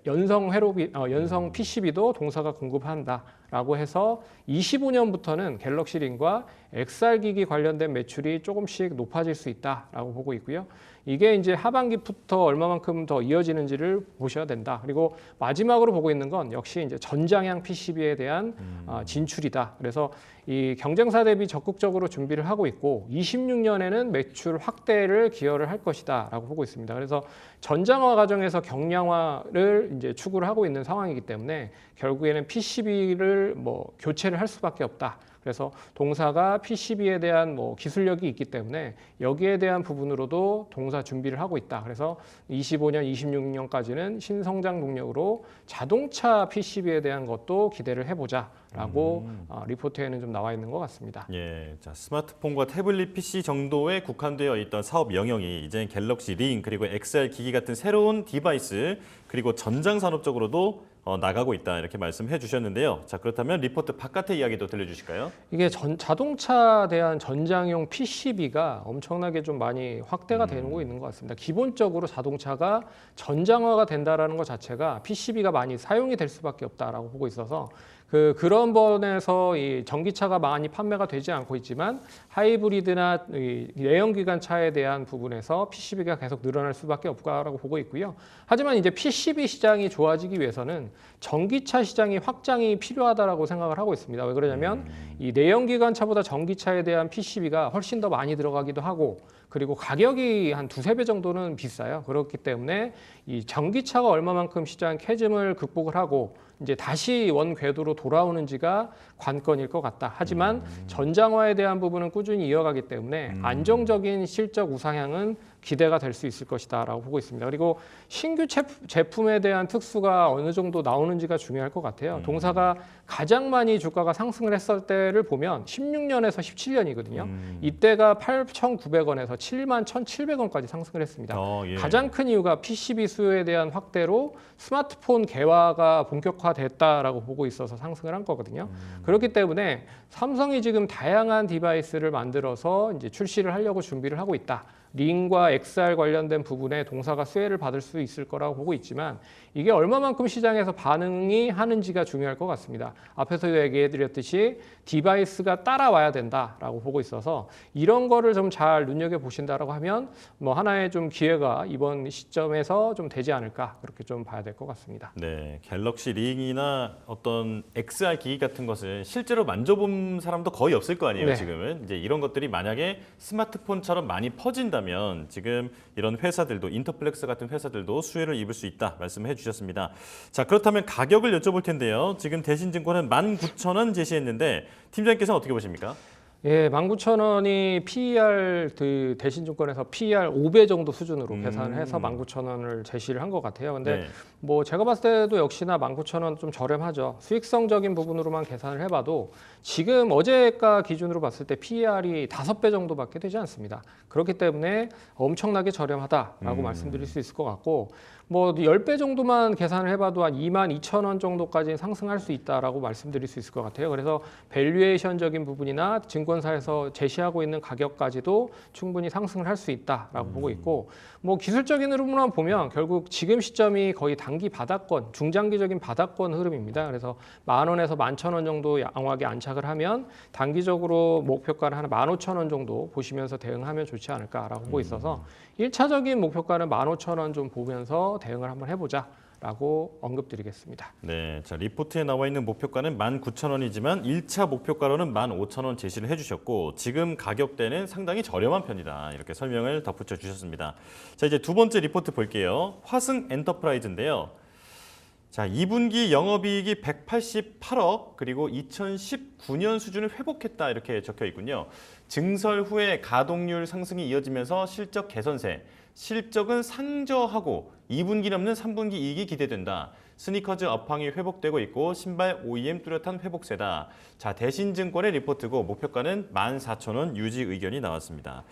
E: 연성 PCB도 동사가 공급한다라고 해서 25년부터는 갤럭시 링과 XR 기기 관련된 매출이 조금씩 높아질 수 있다라고 보고 있고요. 이게 이제 하반기부터 얼마만큼 더 이어지는지를 보셔야 된다. 그리고 마지막으로 보고 있는 건 역시 이제 전장형 PCB에 대한 진출이다. 그래서 이 경쟁사 대비 적극적으로 준비를 하고 있고 26년에는 매출 확대를 기여를 할 것이다라고 보고 있습니다. 그래서 전장화 과정에서 경량화를 이제 추구를 하고 있는 상황이기 때문에 결국에는 PCB를 뭐 교체를 할 수밖에 없다. 그래서 동사가 PCB에 대한 뭐 기술력이 있기 때문에 여기에 대한 부분으로도 동사 준비를 하고 있다. 그래서 25년, 26년까지는 신성장 동력으로 자동차 PCB에 대한 것도 기대를 해보자라고 리포트에는 좀 나와 있는 것 같습니다.
B: 예, 자, 스마트폰과 태블릿 PC 정도에 국한되어 있던 사업 영역이 이제 갤럭시 링 그리고 XR 기기 같은 새로운 디바이스 그리고 전장 산업 쪽으로도 나가고 있다 이렇게 말씀해 주셨는데요. 자, 그렇다면 리포트 바깥의 이야기도 들려주실까요?
E: 이게 자동차에 대한 전장용 PCB가 엄청나게 좀 많이 확대가 되고 있는 것 같습니다. 기본적으로 자동차가 전장화가 된다라는 것 자체가 PCB가 많이 사용이 될 수밖에 없다라고 보고 있어서 그런 번에서 이 전기차가 많이 판매가 되지 않고 있지만 하이브리드나 이 내연기관차에 대한 부분에서 PCB가 계속 늘어날 수밖에 없다라고 보고 있고요. 하지만 이제 PCB 시장이 좋아지기 위해서는 전기차 시장이 확장이 필요하다라고 생각을 하고 있습니다. 왜 그러냐면 이 내연기관차보다 전기차에 대한 PCB가 훨씬 더 많이 들어가기도 하고 그리고 가격이 한 2~3배 정도는 비싸요. 그렇기 때문에 이 전기차가 얼마만큼 시장 캐즘을 극복을 하고 이제 다시 원 궤도로 돌아오는지가 관건일 것 같다. 하지만 전장화에 대한 부분은 꾸준히 이어가기 때문에 안정적인 실적 우상향은 기대가 될 수 있을 것이다라고 보고 있습니다. 그리고 신규 제품에 대한 특수가 어느 정도 나오는지가 중요할 것 같아요. 동사가 가장 많이 주가가 상승을 했을 때를 보면 16년에서 17년이거든요. 이때가 8,900원에서 71,700원까지 상승을 했습니다.
B: 예.
E: 가장 큰 이유가 PCB 수요에 대한 확대로 스마트폰 개화가 본격화됐다라고 보고 있어서 상승을 한 거거든요. 그렇기 때문에 삼성이 지금 다양한 디바이스를 만들어서 이제 출시를 하려고 준비를 하고 있다. 링과 XR 관련된 부분에 동사가 수혜를 받을 수 있을 거라고 보고 있지만 이게 얼마만큼 시장에서 반응이 하는지가 중요할 것 같습니다. 앞에서 얘기해드렸듯이 디바이스가 따라와야 된다라고 보고 있어서 이런 거를 좀 잘 눈여겨보신다라고 하면 뭐 하나의 좀 기회가 이번 시점에서 좀 되지 않을까 그렇게 좀 봐야 될 것 같습니다.
B: 네, 갤럭시 링이나 어떤 XR 기기 같은 것은 실제로 만져본 사람도 거의 없을 거 아니에요.
E: 네.
B: 지금은 이제 이런 것들이 만약에 스마트폰처럼 많이 퍼진다면 지금 이런 회사들도 인터플렉스 같은 회사들도 수혜를 입을 수 있다 말씀해 주셨습니다. 자, 그렇다면 가격을 여쭤볼 텐데요. 지금 대신증권은 19,000원 제시했는데 팀장님께서는 어떻게 보십니까?
E: 예, 19,000원이 PER 그 대신증권에서 PER 5배 정도 수준으로 계산을 해서 19,000원을 제시를 한 것 같아요. 근데
B: 네.
E: 뭐 제가 봤을 때도 역시나 19,000원 좀 저렴하죠. 수익성적인 부분으로만 계산을 해봐도 지금 어제가 기준으로 봤을 때 PER이 5배 정도밖에 되지 않습니다. 그렇기 때문에 엄청나게 저렴하다라고 말씀드릴 수 있을 것 같고 뭐 10배 정도만 계산을 해봐도 한 22,000원 정도까지 상승할 수 있다라고 말씀드릴 수 있을 것 같아요. 그래서 밸류에이션적인 부분이나 증권사에서 제시하고 있는 가격까지도 충분히 상승을 할 수 있다라고 보고 있고 뭐 기술적인 흐름으로만 보면 결국 지금 시점이 거의 단기 바닥권, 중장기적인 바닥권 흐름입니다. 그래서 10,000원에서 11,000원 정도 양호하게 안착을 하면 단기적으로 목표가를 한 15,000원 정도 보시면서 대응하면 좋지 않을까라고 보고 있어서 1차적인 목표가는 15,000원 좀 보면서 대응을 한번 해보자라고 언급드리겠습니다.
B: 네, 자 리포트에 나와 있는 목표가는 19,000원이지만 1차 목표가로는 15,000원 제시를 해주셨고 지금 가격대는 상당히 저렴한 편이다 이렇게 설명을 덧붙여 주셨습니다. 자 이제 두 번째 리포트 볼게요. 화승 엔터프라이즈인데요. 자 2분기 영업이익이 188억 그리고 2019년 수준을 회복했다 이렇게 적혀 있군요. 증설 후에 가동률 상승이 이어지면서 실적 개선세, 실적은 상저하고 2분기 넘는 3분기 이익이 기대된다. 스니커즈 업황이 회복되고 있고 신발 OEM 뚜렷한 회복세다. 자 대신증권의 리포트고 목표가는 14,000원 유지 의견이 나왔습니다.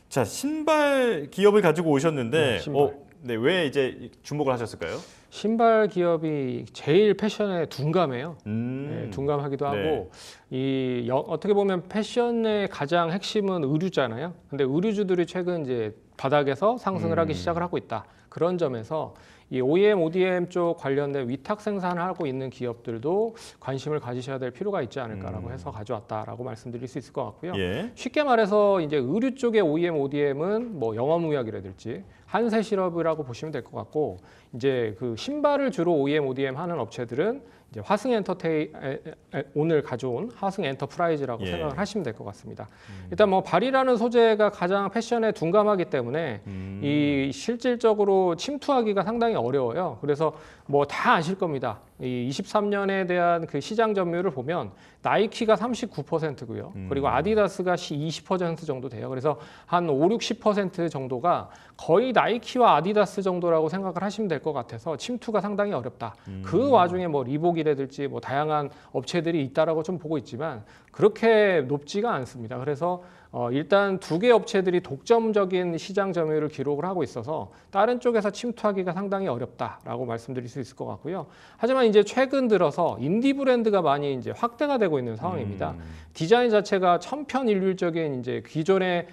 B: 자 신발 기업을 가지고 오셨는데
E: 네, 신발.
B: 네, 왜 이제 주목을 하셨을까요?
E: 신발 기업이 제일 패션에 둔감해요. 네, 둔감하기도
B: 네.
E: 하고 어떻게 보면 패션의 가장 핵심은 의류잖아요. 근데 의류주들이 최근 이제 바닥에서 상승을 하기 시작을 하고 있다. 그런 점에서 이 OEM, ODM 쪽 관련된 위탁 생산을 하고 있는 기업들도 관심을 가지셔야 될 필요가 있지 않을까라고 해서 가져왔다라고 말씀드릴 수 있을 것 같고요.
B: 예.
E: 쉽게 말해서 이제 의류 쪽의 OEM, ODM은 뭐 영어무역이라든지 한세실업이라고 보시면 될 것 같고 이제 그 신발을 주로 OEM, ODM 하는 업체들은 이제 화승 오늘 가져온 화승 엔터프라이즈라고
B: 예.
E: 생각을 하시면 될 것 같습니다. 일단 뭐 발이라는 소재가 가장 패션에 둔감하기 때문에 이 실질적으로 침투하기가 상당히 어려워요. 그래서 뭐 다 아실 겁니다. 이 23년에 대한 그 시장 점유율을 보면 나이키가 39%고요. 그리고 아디다스가 20% 정도 돼요. 그래서 한 5, 60% 정도가 거의 나이키와 아디다스 정도라고 생각을 하시면 될 것 같아서 침투가 상당히 어렵다. 그 와중에 뭐 리복이라든지 뭐 다양한 업체들이 있다라고 좀 보고 있지만 그렇게 높지가 않습니다. 그래서 일단 두 개 업체들이 독점적인 시장 점유율을 기록을 하고 있어서 다른 쪽에서 침투하기가 상당히 어렵다라고 말씀드릴 수 있을 것 같고요. 하지만 이제 최근 들어서 인디 브랜드가 많이 이제 확대가 되고 있는 상황입니다. 디자인 자체가 천편일률적인 이제 기존의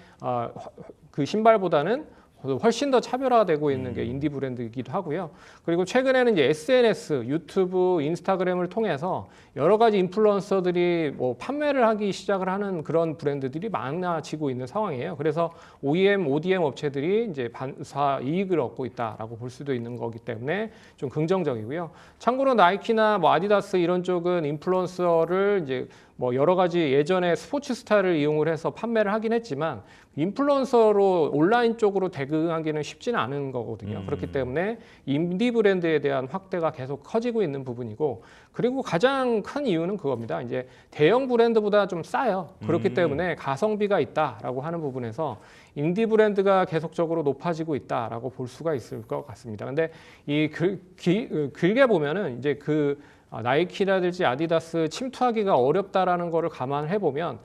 E: 그 신발보다는 훨씬 더 차별화되고 있는 게 인디 브랜드이기도 하고요. 그리고 최근에는 이제 SNS, 유튜브, 인스타그램을 통해서 여러 가지 인플루언서들이 뭐 판매를 하기 시작을 하는 그런 브랜드들이 많아지고 있는 상황이에요. 그래서 OEM, ODM 업체들이 이제 반사 이익을 얻고 있다라고 볼 수도 있는 거기 때문에 좀 긍정적이고요. 참고로 나이키나 뭐 아디다스 이런 쪽은 인플루언서를 이제 뭐 여러 가지 예전에 스포츠 스타를 이용을 해서 판매를 하긴 했지만 인플루언서로 온라인 쪽으로 대응하기는 쉽지는 않은 거거든요. 그렇기 때문에 인디 브랜드에 대한 확대가 계속 커지고 있는 부분이고 그리고 가장 큰 이유는 그겁니다. 이제 대형 브랜드보다 좀 싸요. 그렇기 때문에 가성비가 있다라고 하는 부분에서 인디 브랜드가 계속적으로 높아지고 있다라고 볼 수가 있을 것 같습니다. 근데 이 길게 보면은 이제 나이키라든지 아디다스 침투하기가 어렵다라는 거를 감안해 보면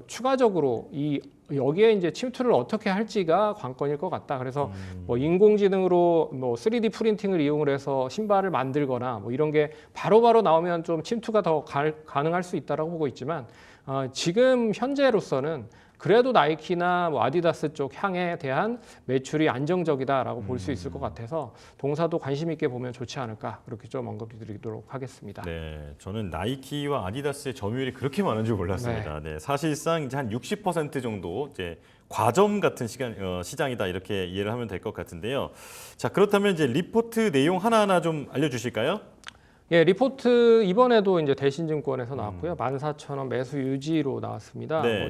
E: 추가적으로 여기에 이제 침투를 어떻게 할지가 관건일 것 같다. 그래서 뭐 인공지능으로 뭐 3D 프린팅을 이용을 해서 신발을 만들거나 뭐 이런 게 바로바로 나오면 좀 침투가 더 가능할 수 있다라고 보고 있지만 지금 현재로서는 그래도 나이키나 뭐 아디다스 쪽 향에 대한 매출이 안정적이다라고 볼 수 있을 것 같아서 동사도 관심 있게 보면 좋지 않을까 그렇게 좀 언급드리도록 하겠습니다.
B: 네, 저는 나이키와 아디다스의 점유율이 그렇게 많은 줄 몰랐습니다. 네, 사실상 이제 한 60% 정도 이제 과점 같은 시장이다 이렇게 이해를 하면 될 것 같은데요. 자, 그렇다면 이제 리포트 내용 하나하나 좀 알려주실까요?
E: 예, 리포트 이번에도 이제 대신증권에서 나왔고요. 14,000원 매수 유지로 나왔습니다.
B: 네.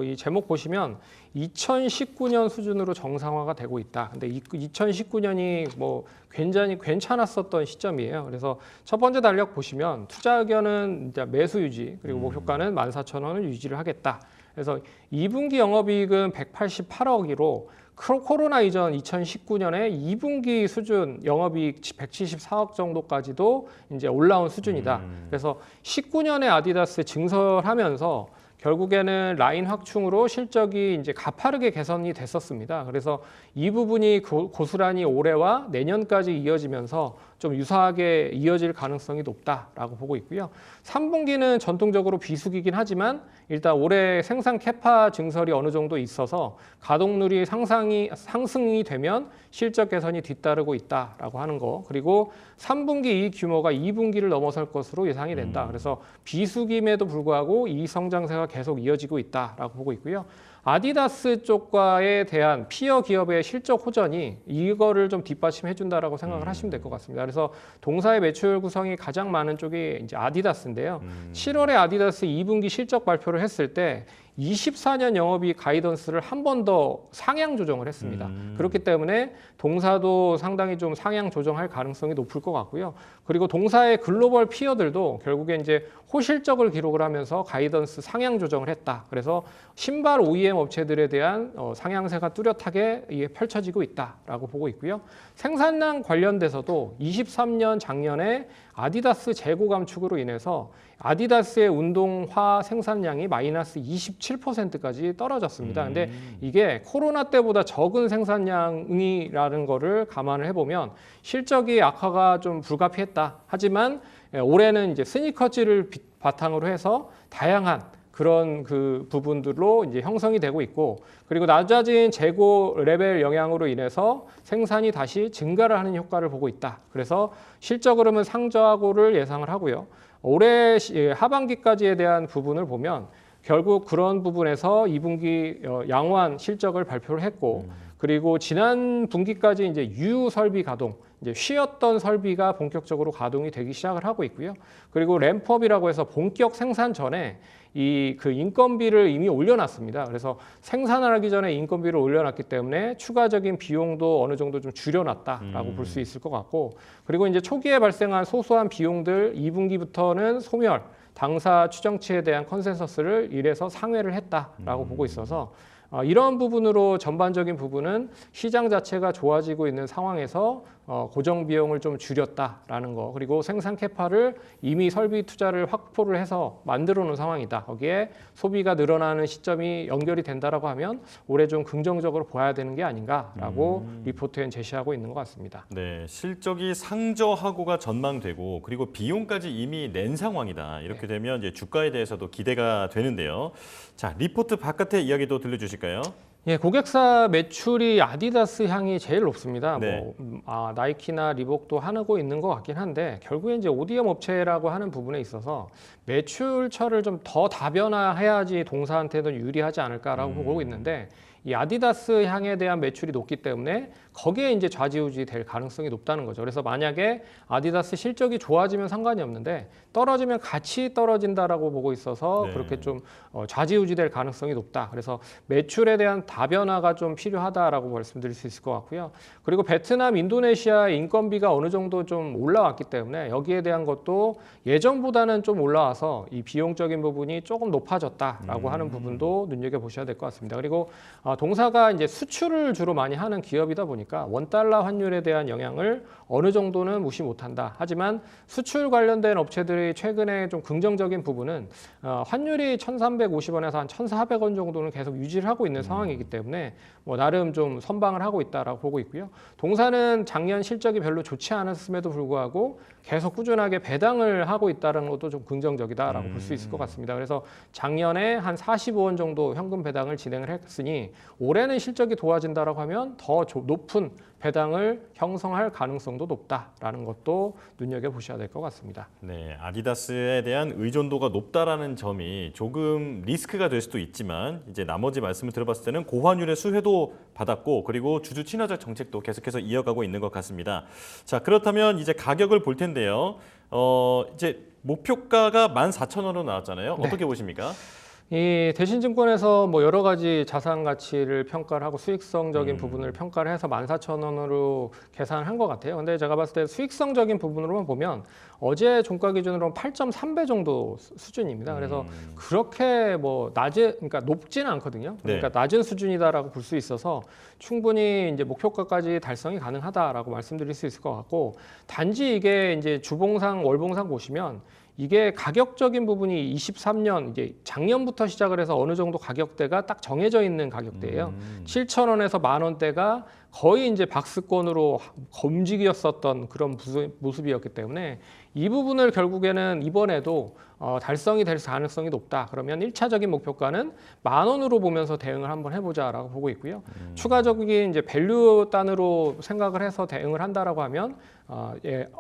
E: 이 제목 보시면 2019년 수준으로 정상화가 되고 있다. 근데 2019년이 뭐 굉장히 괜찮았었던 시점이에요. 그래서 첫 번째 달력 보시면 투자 의견은 이제 매수 유지, 그리고 목표가는 14,000원을 유지를 하겠다. 그래서 2분기 영업이익은 188억이로 코로나 이전 2019년에 2분기 수준 영업이익 174억 정도까지도 이제 올라온 수준이다. 그래서 19년에 아디다스 증설하면서 결국에는 라인 확충으로 실적이 이제 가파르게 개선이 됐었습니다. 그래서 이 부분이 고스란히 올해와 내년까지 이어지면서 좀 유사하게 이어질 가능성이 높다라고 보고 있고요. 3분기는 전통적으로 비수기긴 하지만 일단 올해 생산 캐파 증설이 어느 정도 있어서 가동률이 상승이 되면 실적 개선이 뒤따르고 있다라고 하는 거. 그리고 3분기 이익 규모가 2분기를 넘어설 것으로 예상이 된다. 그래서 비수기임에도 불구하고 이익 성장세가 계속 이어지고 있다라고 보고 있고요. 아디다스 쪽과에 대한 피어 기업의 실적 호전이 이거를 좀 뒷받침해 준다라고 생각을 하시면 될 것 같습니다. 그래서 동사의 매출 구성이 가장 많은 쪽이 이제 아디다스인데요. 7월에 아디다스 2분기 실적 발표를 했을 때 24년 영업이익 가이던스를 한 번 더 상향 조정을 했습니다. 그렇기 때문에 동사도 상당히 좀 상향 조정할 가능성이 높을 것 같고요. 그리고 동사의 글로벌 피어들도 결국에 이제 호실적을 기록을 하면서 가이던스 상향 조정을 했다. 그래서 신발 OEM 업체들에 대한 상향세가 뚜렷하게 이게 펼쳐지고 있다라고 보고 있고요. 생산량 관련돼서도 23년 작년에 아디다스 재고 감축으로 인해서 아디다스의 운동화 생산량이 마이너스 27%까지 떨어졌습니다. 근데 이게 코로나 때보다 적은 생산량이라는 거를 감안을 해보면 실적이 악화가 좀 불가피했다. 하지만 올해는 이제 스니커즈를 바탕으로 해서 다양한 그런 그 부분들로 이제 형성이 되고 있고, 그리고 낮아진 재고 레벨 영향으로 인해서 생산이 다시 증가를 하는 효과를 보고 있다. 그래서 실적 흐름은 상저하고를 예상을 하고요. 올해 하반기까지에 대한 부분을 보면 결국 그런 부분에서 2분기 양호한 실적을 발표를 했고, 그리고 지난 분기까지 이제 유휴 설비 가동, 이제 쉬었던 설비가 본격적으로 가동이 되기 시작을 하고 있고요. 그리고 램프업이라고 해서 본격 생산 전에 그 인건비를 이미 올려놨습니다. 그래서 생산을 하기 전에 인건비를 올려놨기 때문에 추가적인 비용도 어느 정도 좀 줄여놨다라고 볼 수 있을 것 같고, 그리고 이제 초기에 발생한 소소한 비용들 2분기부터는 소멸, 당사 추정치에 대한 컨센서스를 이래서 상회를 했다라고 보고 있어서 이런 부분으로 전반적인 부분은 시장 자체가 좋아지고 있는 상황에서 고정 비용을 좀 줄였다라는 거, 그리고 생산 캐파를 이미 설비 투자를 확보를 해서 만들어 놓은 상황이다. 거기에 소비가 늘어나는 시점이 연결이 된다라고 하면 올해 좀 긍정적으로 봐야 되는 게 아닌가라고 리포트엔 제시하고 있는 것 같습니다.
B: 네, 실적이 상저하고가 전망되고 그리고 비용까지 이미 낸 상황이다. 이렇게 되면 이제 주가에 대해서도 기대가 되는데요. 자, 리포트 바깥의 이야기도 들려주실까요?
E: 예, 고객사 매출이 아디다스 향이 제일 높습니다.
B: 네.
E: 나이키나 리복도 하고 있는 것 같긴 한데 결국에 이제 ODM 업체라고 하는 부분에 있어서 매출처를 좀 더 다변화해야지 동사한테도 유리하지 않을까라고 보고 있는데, 이 아디다스 향에 대한 매출이 높기 때문에 거기에 이제 좌지우지 될 가능성이 높다는 거죠. 그래서 만약에 아디다스 실적이 좋아지면 상관이 없는데 떨어지면 같이 떨어진다라고 보고 있어서
B: 네.
E: 그렇게 좀 좌지우지 될 가능성이 높다. 그래서 매출에 대한 다변화가 좀 필요하다라고 말씀드릴 수 있을 것 같고요. 그리고 베트남, 인도네시아 인건비가 어느 정도 좀 올라왔기 때문에 여기에 대한 것도 예전보다는 좀 올라와서 이 비용적인 부분이 조금 높아졌다라고 하는 부분도 눈여겨보셔야 될 것 같습니다. 그리고 동사가 이제 수출을 주로 많이 하는 기업이다 보니까 원달러 환율에 대한 영향을 어느 정도는 무시 못한다. 하지만 수출 관련된 업체들이 최근에 좀 긍정적인 부분은 환율이 1,350원에서 한 1,400원 정도는 계속 유지를 하고 있는 상황이기 때문에 뭐 나름 좀 선방을 하고 있다라고 보고 있고요. 동사는 작년 실적이 별로 좋지 않았음에도 불구하고 계속 꾸준하게 배당을 하고 있다는 것도 좀 긍정적이다라고 볼 수 있을 것 같습니다. 그래서 작년에 한 45원 정도 현금 배당을 진행을 했으니 올해는 실적이 좋아진다라고 하면 더 높은 배당을 형성할 가능성도 높다라는 것도 눈여겨보셔야 될 것 같습니다.
B: 네, 아디다스에 대한 의존도가 높다라는 점이 조금 리스크가 될 수도 있지만 이제 나머지 말씀을 들어봤을 때는 고환율의 수혜도 받았고 그리고 주주 친화적 정책도 계속해서 이어가고 있는 것 같습니다. 자, 그렇다면 이제 가격을 볼 텐데요. 이제 목표가가 14,000원으로 나왔잖아요.
E: 네.
B: 어떻게 보십니까?
E: 이 대신증권에서 뭐 여러 가지 자산 가치를 평가를 하고 수익성적인 부분을 평가를 해서 14,000원으로 계산을 한 것 같아요. 근데 제가 봤을 때 수익성적인 부분으로만 보면 어제 종가 기준으로 8.3배 정도 수준입니다. 그래서 그렇게 뭐 그러니까 높지는 않거든요. 그러니까 낮은 수준이다라고 볼 수 있어서 충분히 이제 목표가까지 달성이 가능하다라고 말씀드릴 수 있을 것 같고, 단지 이게 이제 주봉상 월봉상 보시면 이게 가격적인 부분이 23년 이제 작년부터 시작을 해서 어느 정도 가격대가 딱 정해져 있는 가격대예요. 7,000원에서 10,000원대가 거의 이제 박스권으로 검직이었었던 그런 모습이었기 때문에 이 부분을 결국에는 이번에도 달성이 될 가능성이 높다. 그러면 1차적인 목표가는 10,000원으로 보면서 대응을 한번 해보자라고 보고 있고요. 추가적인 이제 밸류 단으로 생각을 해서 대응을 한다라고 하면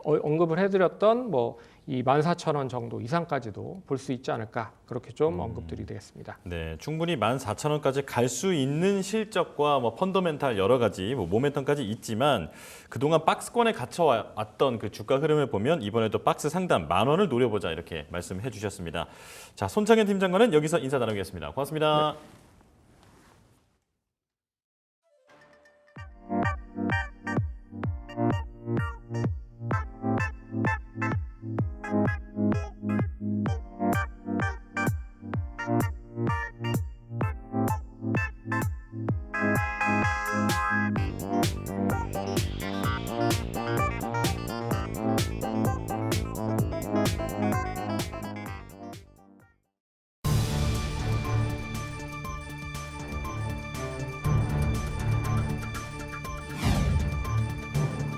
E: 언급을 해드렸던 뭐 이 14,000원 정도 이상까지도 볼 수 있지 않을까, 그렇게 좀 언급들이 되겠습니다.
B: 네, 충분히 14,000원까지 갈 수 있는 실적과 뭐 펀더멘탈 여러 가지 뭐 모멘텀까지 있지만 그동안 박스권에 갇혀왔던 그 주가 흐름을 보면 이번에도 박스 상단 10,000원을 노려보자 이렇게 말씀해 주셨습니다. 자, 손창현 팀장과는 여기서 인사 나누겠습니다. 고맙습니다. 네.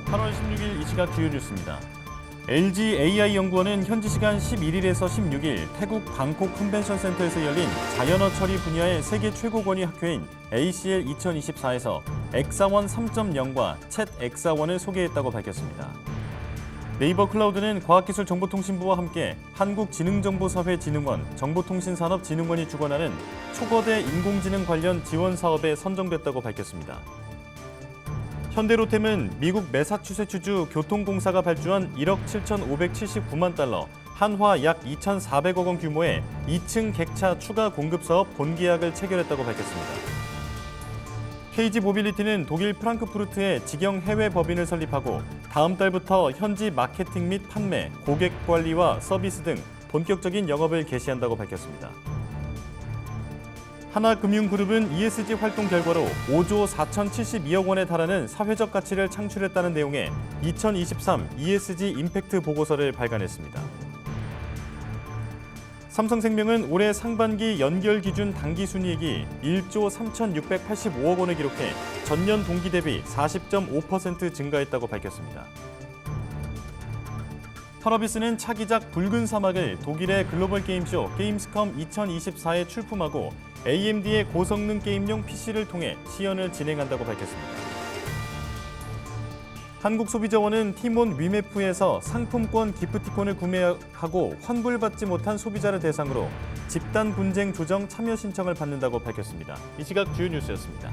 B: (8월 16일) 이 시각 주요 뉴스입니다. LG AI 연구원은 현지 시간 11일에서 16일 태국 방콕 컨벤션 센터에서 열린 자연어 처리 분야의 세계 최고 권위 학회인 ACL 2024에서 엑사원 3.0과 챗 엑사원을 소개했다고 밝혔습니다. 네이버 클라우드는 과학기술정보통신부와 함께 한국지능정보사회진흥원, 정보통신산업진흥원이 주관하는 초거대 인공지능 관련 지원 사업에 선정됐다고 밝혔습니다. 현대로템은 미국 매사추세츠주 교통공사가 발주한 1억 7,579만 달러, 한화 약 2,400억 원 규모의 2층 객차 추가 공급 사업 본계약을 체결했다고 밝혔습니다. KG 모빌리티는 독일 프랑크푸르트에 직영 해외 법인을 설립하고 다음 달부터 현지 마케팅 및 판매, 고객 관리와 서비스 등 본격적인 영업을 개시한다고 밝혔습니다. 하나금융그룹은 ESG 활동 결과로 5조 4,072억 원에 달하는 사회적 가치를 창출했다는 내용의 2023 ESG 임팩트 보고서를 발간했습니다. 삼성생명은 올해 상반기 연결 기준 당기순이익이 1조 3,685억 원을 기록해 전년 동기 대비 40.5% 증가했다고 밝혔습니다. 펄어비스는 차기작 붉은 사막을 독일의 글로벌 게임쇼 게임스컴 2024에 출품하고 AMD의 고성능 게임용 PC를 통해 시연을 진행한다고 밝혔습니다. 한국소비자원은 티몬 위메프에서 상품권 기프티콘을 구매하고 환불받지 못한 소비자를 대상으로 집단 분쟁 조정 참여 신청을 받는다고 밝혔습니다. 이 시각 주요 뉴스였습니다.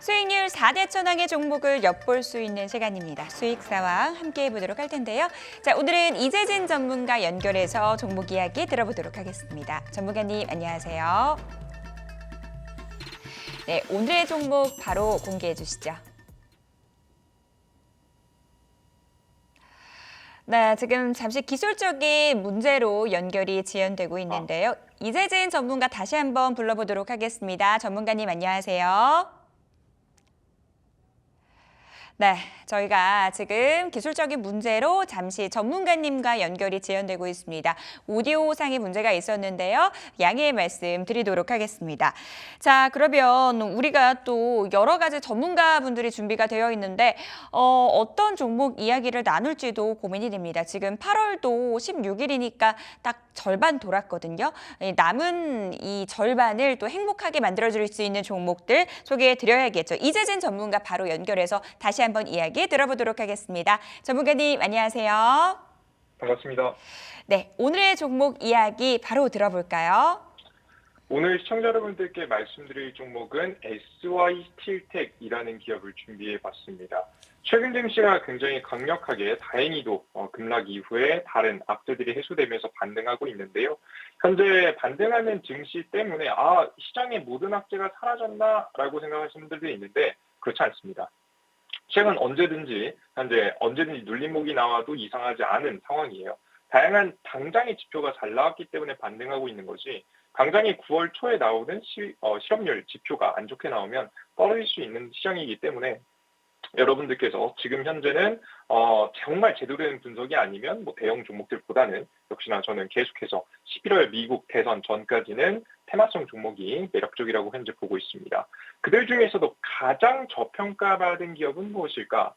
A: 수익률 4대 천왕의 종목을 엿볼 수 있는 시간입니다. 수익사와 함께 해보도록 할 텐데요. 자, 오늘은 이재진 전문가 연결해서 종목 이야기 들어보도록 하겠습니다. 전문가님 안녕하세요. 네, 오늘의 종목 바로 공개해 주시죠. 네, 지금 잠시 기술적인 문제로 연결이 지연되고 있는데요. 이재진 전문가 다시 한번 불러보도록 하겠습니다. 전문가님 안녕하세요. 네, 저희가 지금 기술적인 문제로 잠시 전문가님과 연결이 지연되고 있습니다. 오디오상의 문제가 있었는데요. 양해의 말씀 드리도록 하겠습니다. 자, 그러면 우리가 또 여러 가지 전문가분들이 준비가 되어 있는데 어떤 종목 이야기를 나눌지도 고민이 됩니다. 지금 8월도 16일이니까 딱 절반 돌았거든요. 남은 이 절반을 또 행복하게 만들어줄 수 있는 종목들 소개해 드려야겠죠. 이재진 전문가 바로 연결해서 다시 한번 이야기 들어보도록 하겠습니다. 전문가님 안녕하세요.
F: 반갑습니다.
A: 네, 오늘의 종목 이야기 바로 들어볼까요?
F: 오늘 시청자 여러분들께 말씀드릴 종목은 SY 스틸텍이라는 기업을 준비해 봤습니다. 최근 증시가 굉장히 강력하게 다행히도 급락 이후에 다른 악재들이 해소되면서 반등하고 있는데요. 현재 반등하는 증시 때문에 시장의 모든 악재가 사라졌나라고 생각하시는 분들도 있는데 그렇지 않습니다. 최근 현재 언제든지 눌림목이 나와도 이상하지 않은 상황이에요. 다양한 당장의 지표가 잘 나왔기 때문에 반등하고 있는 것이 당장이 9월 초에 나오는 실업률 지표가 안 좋게 나오면 떨어질 수 있는 시장이기 때문에 여러분들께서 지금 현재는 정말 제대로 된 분석이 아니면 대형 종목들보다는 역시나 저는 계속해서 11월 미국 대선 전까지는 테마성 종목이 매력적이라고 현재 보고 있습니다. 그들 중에서도 가장 저평가받은 기업은 무엇일까?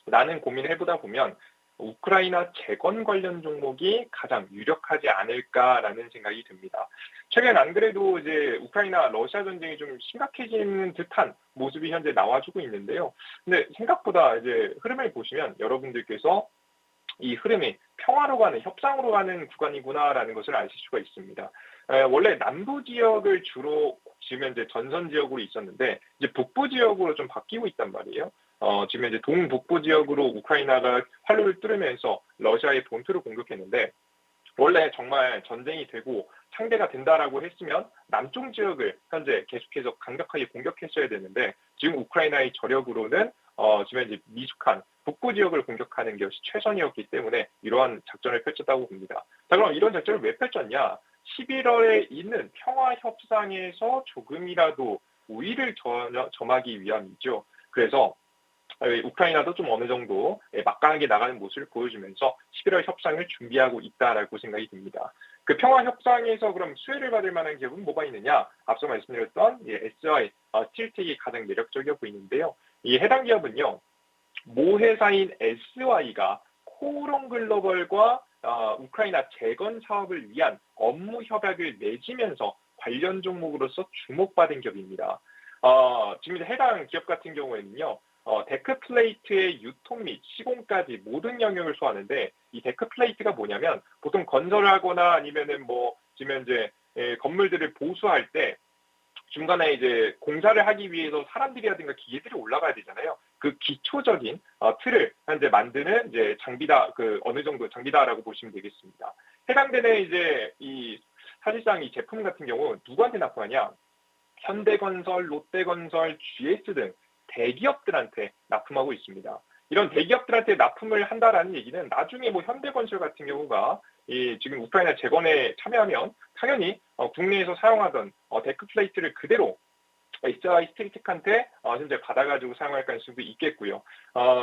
F: 라는 고민을 해보다 보면 우크라이나 재건 관련 종목이 가장 유력하지 않을까라는 생각이 듭니다. 최근 안 그래도 이제 우크라이나 러시아 전쟁이 좀 심각해지는 듯한 모습이 현재 나와주고 있는데요. 근데 생각보다 이제 흐름을 보시면 여러분들께서 이 흐름이 평화로 가는, 협상으로 가는 구간이구나라는 것을 아실 수가 있습니다. 원래 남부 지역을 주로 지금 현재 전선 지역으로 있었는데 이제 북부 지역으로 좀 바뀌고 있단 말이에요. 지금 이제 동북부 지역으로 우크라이나가 활로를 뚫으면서 러시아의 본토를 공격했는데 원래 정말 전쟁이 되고 상대가 된다라고 했으면 남쪽 지역을 현재 계속해서 강력하게 공격했어야 되는데 지금 우크라이나의 저력으로는 지금 이제 미숙한 북부 지역을 공격하는 것이 최선이었기 때문에 이러한 작전을 펼쳤다고 봅니다. 자, 그럼 이런 작전을 왜 펼쳤냐? 11월에 있는 평화 협상에서 조금이라도 우위를 점하기 위함이죠. 그래서 우크라이나도 좀 어느 정도 막강하게 나가는 모습을 보여주면서 11월 협상을 준비하고 있다라고 생각이 듭니다. 그 평화 협상에서 그럼 수혜를 받을 만한 기업은 뭐가 있느냐? 앞서 말씀드렸던 SY 스틸텍이 가장 매력적이어 보이는데요. 이 해당 기업은요, 모회사인 SY가 코오롱 글로벌과 우크라이나 재건 사업을 위한 업무 협약을 맺으면서 관련 종목으로서 주목받은 기업입니다. 지금 해당 기업 같은 경우에는요, 데크 플레이트의 유통 및 시공까지 모든 영역을 소화하는데 이 데크 플레이트가 뭐냐면 보통 건설을 하거나 아니면은 지금 현재 건물들을 보수할 때 중간에 이제 공사를 하기 위해서 사람들이라든가 기계들이 올라가야 되잖아요. 그 기초적인 틀을 현재 만드는 이제 장비다, 어느 정도 장비다라고 보시면 되겠습니다. 해당되는 이제 사실상 이 제품 같은 경우 누구한테 납품하냐? 현대건설, 롯데건설, GS 등 대기업들한테 납품하고 있습니다. 이런 대기업들한테 납품을 한다라는 얘기는 나중에 현대건설 같은 경우가 지금 우크라이나 재건에 참여하면 당연히 국내에서 사용하던 데크 플레이트를 그대로 SY 스틸텍한테 현재 받아가지고 사용할 가능성도 있겠고요.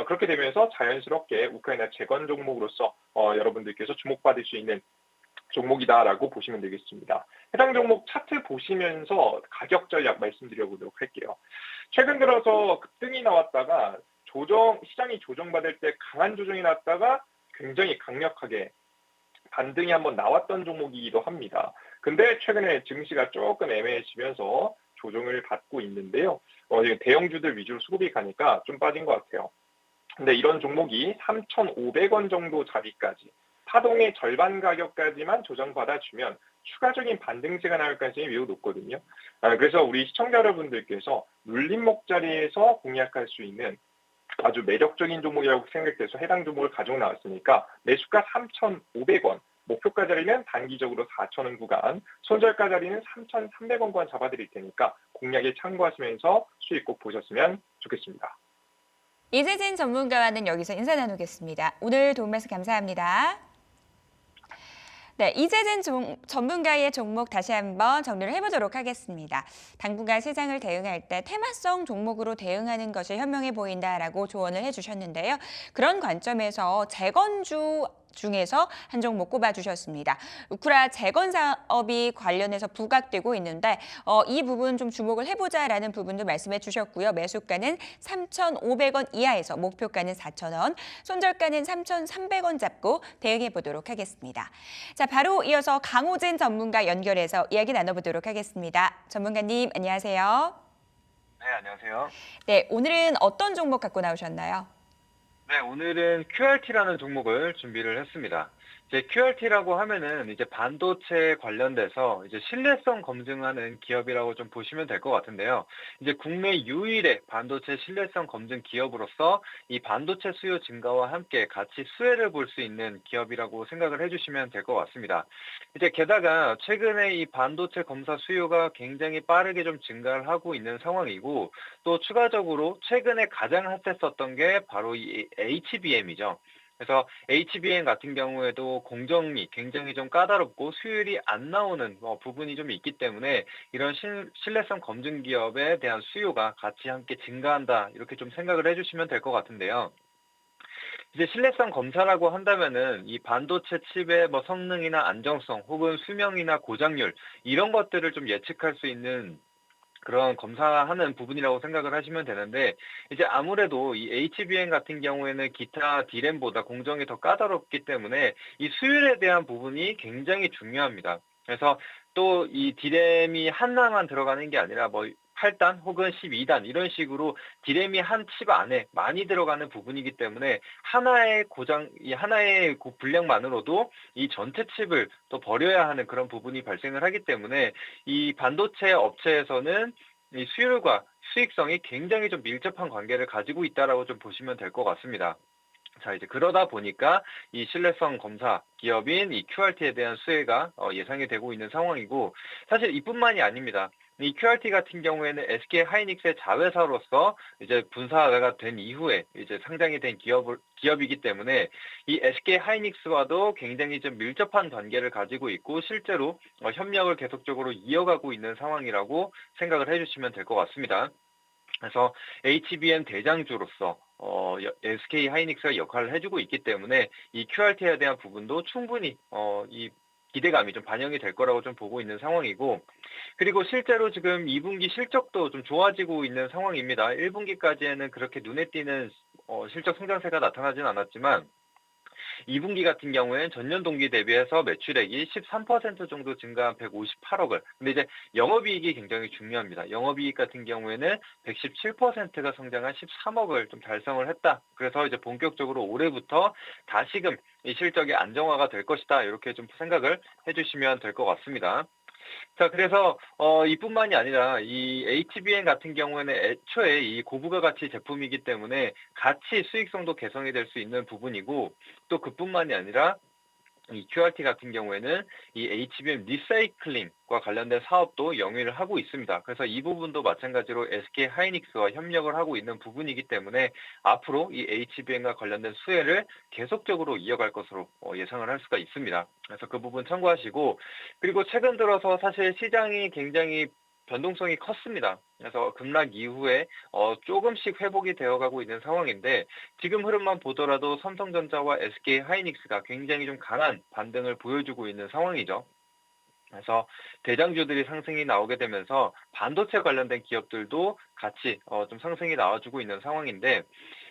F: 그렇게 되면서 자연스럽게 우크라이나 재건 종목으로서 여러분들께서 주목받을 수 있는 종목이다라고 보시면 되겠습니다. 해당 종목 차트 보시면서 가격 전략 말씀드려보도록 할게요. 최근 들어서 급등이 나왔다가 시장이 조정받을 때 강한 조정이 났다가 굉장히 강력하게 반등이 한번 나왔던 종목이기도 합니다. 근데 최근에 증시가 조금 애매해지면서 조정을 받고 있는데요. 지금 대형주들 위주로 수급이 가니까 좀 빠진 것 같아요. 근데 이런 종목이 3,500원 정도 자리까지 파동의 절반 가격까지만 조정받아주면 추가적인 반등세가 나올 가능성이 매우 높거든요. 그래서 우리 시청자 여러분들께서 눌림목 자리에서 공략할 수 있는 아주 매력적인 종목이라고 생각돼서 해당 종목을 가지고 나왔으니까 매수가 3,500원, 목표가 자리는 단기적으로 4,000원 구간, 손절가 자리는 3,300원 구간 잡아드릴 테니까 공략에 참고하시면서 수익 꼭 보셨으면 좋겠습니다.
A: 이재진 전문가와는 여기서 인사 나누겠습니다. 오늘 도움 말씀 감사합니다. 네, 이재진 전문가의 종목 다시 한번 정리를 해보도록 하겠습니다. 당분간 시장을 대응할 때 테마성 종목으로 대응하는 것이 현명해 보인다라고 조언을 해주셨는데요. 그런 관점에서 재건주 중에서 한 종목 꼽아주셨습니다. 우크라 재건 사업이 관련해서 부각되고 있는데 이 부분 좀 주목을 해보자라는 부분도 말씀해 주셨고요. 매수가는 3,500원 이하에서 목표가는 4,000원, 손절가는 3,300원 잡고 대응해 보도록 하겠습니다. 자, 바로 이어서 강호진 전문가 연결해서 이야기 나눠보도록 하겠습니다. 전문가님 안녕하세요.
G: 네, 안녕하세요.
A: 네, 오늘은 어떤 종목 갖고 나오셨나요?
G: 네, 오늘은 QRT라는 종목을 준비를 했습니다.
F: 이제 QRT라고 하면은 이제 반도체 관련돼서 이제 신뢰성 검증하는 기업이라고 좀 보시면 될 것 같은데요. 이제 국내 유일의 반도체 신뢰성 검증 기업으로서 이 반도체 수요 증가와 함께 같이 수혜를 볼 수 있는 기업이라고 생각을 해주시면 될 것 같습니다. 이제 게다가 최근에 이 반도체 검사 수요가 굉장히 빠르게 좀 증가를 하고 있는 상황이고 또 추가적으로 최근에 가장 핫했었던 게 바로 이 HBM이죠. 그래서 HBM 같은 경우에도 공정이 굉장히 좀 까다롭고 수율이 안 나오는 부분이 좀 있기 때문에 이런 신뢰성 검증 기업에 대한 수요가 같이 함께 증가한다 이렇게 좀 생각을 해주시면 될 것 같은데요. 이제 신뢰성 검사라고 한다면은 이 반도체 칩의 뭐 성능이나 안정성 혹은 수명이나 고장률 이런 것들을 좀 예측할 수 있는 그런 검사하는 부분이라고 생각을 하시면 되는데 이제 아무래도 이 HBM 같은 경우에는 기타 D램보다 공정이 더 까다롭기 때문에 이 수율에 대한 부분이 굉장히 중요합니다. 그래서 또 이 D램이 하나만 들어가는 게 아니라 뭐 8단 혹은 12단 이런 식으로 D램이 한 칩 안에 많이 들어가는 부분이기 때문에 하나의 고장, 이 하나의 불량만으로도 이 전체 칩을 또 버려야 하는 그런 부분이 발생을 하기 때문에 이 반도체 업체에서는 이 수율과 수익성이 굉장히 좀 밀접한 관계를 가지고 있다라고 좀 보시면 될 것 같습니다. 자, 이제 그러다 보니까 이 신뢰성 검사 기업인 이 QRT에 대한 수혜가 예상이 되고 있는 상황이고 사실 이뿐만이 아닙니다. 이 QRT 같은 경우에는 SK 하이닉스의 자회사로서 이제 분사가 된 이후에 이제 상장이 된 기업이기 때문에 이 SK 하이닉스와도 굉장히 좀 밀접한 관계를 가지고 있고 실제로 협력을 계속적으로 이어가고 있는 상황이라고 생각을 해주시면 될 것 같습니다. 그래서 HBM 대장주로서 SK 하이닉스가 역할을 해주고 있기 때문에 이 QRT에 대한 부분도 충분히 이 기대감이 좀 반영이 될 거라고 좀 보고 있는 상황이고 그리고 실제로 지금 2분기 실적도 좀 좋아지고 있는 상황입니다. 1분기까지에는 그렇게 눈에 띄는 실적 성장세가 나타나진 않았지만 2분기 같은 경우에는 전년 동기 대비해서 매출액이 13% 정도 증가한 158억을. 근데 이제 영업이익이 굉장히 중요합니다. 영업이익 같은 경우에는 117%가 성장한 13억을 좀 달성을 했다. 그래서 이제 본격적으로 올해부터 다시금 이 실적이 안정화가 될 것이다. 이렇게 좀 생각을 해주시면 될 것 같습니다. 자, 그래서 이뿐만이 아니라 이 HBM 같은 경우에는 애초에 이 고부가 가치 제품이기 때문에 가치 수익성도 개선이 될 수 있는 부분이고 또 그뿐만이 아니라 이 QRT 같은 경우에는 이 HBM 리사이클링과 관련된 사업도 영위를 하고 있습니다. 그래서 이 부분도 마찬가지로 SK 하이닉스와 협력을 하고 있는 부분이기 때문에 앞으로 이 HBM과 관련된 수혜를 계속적으로 이어갈 것으로 예상을 할 수가 있습니다. 그래서 그 부분 참고하시고 그리고 최근 들어서 사실 시장이 굉장히 변동성이 컸습니다. 그래서 급락 이후에 조금씩 회복이 되어가고 있는 상황인데 지금 흐름만 보더라도 삼성전자와 SK 하이닉스가 굉장히 좀 강한 반등을 보여주고 있는 상황이죠. 그래서 대장주들이 상승이 나오게 되면서 반도체 관련된 기업들도 같이 좀 상승이 나와주고 있는 상황인데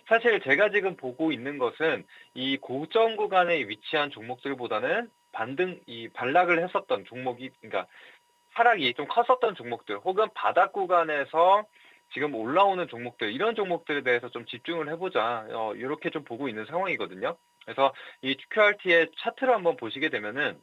F: 사실 제가 지금 보고 있는 것은 이 고점 구간에 위치한 종목들보다는 반락을 했었던 종목이 그러니까 하락이 좀 컸었던 종목들 혹은 바닥 구간에서 지금 올라오는 종목들 이런 종목들에 대해서 좀 집중을 해보자 이렇게 좀 보고 있는 상황이거든요. 그래서 이 QRT의 차트를 한번 보시게 되면은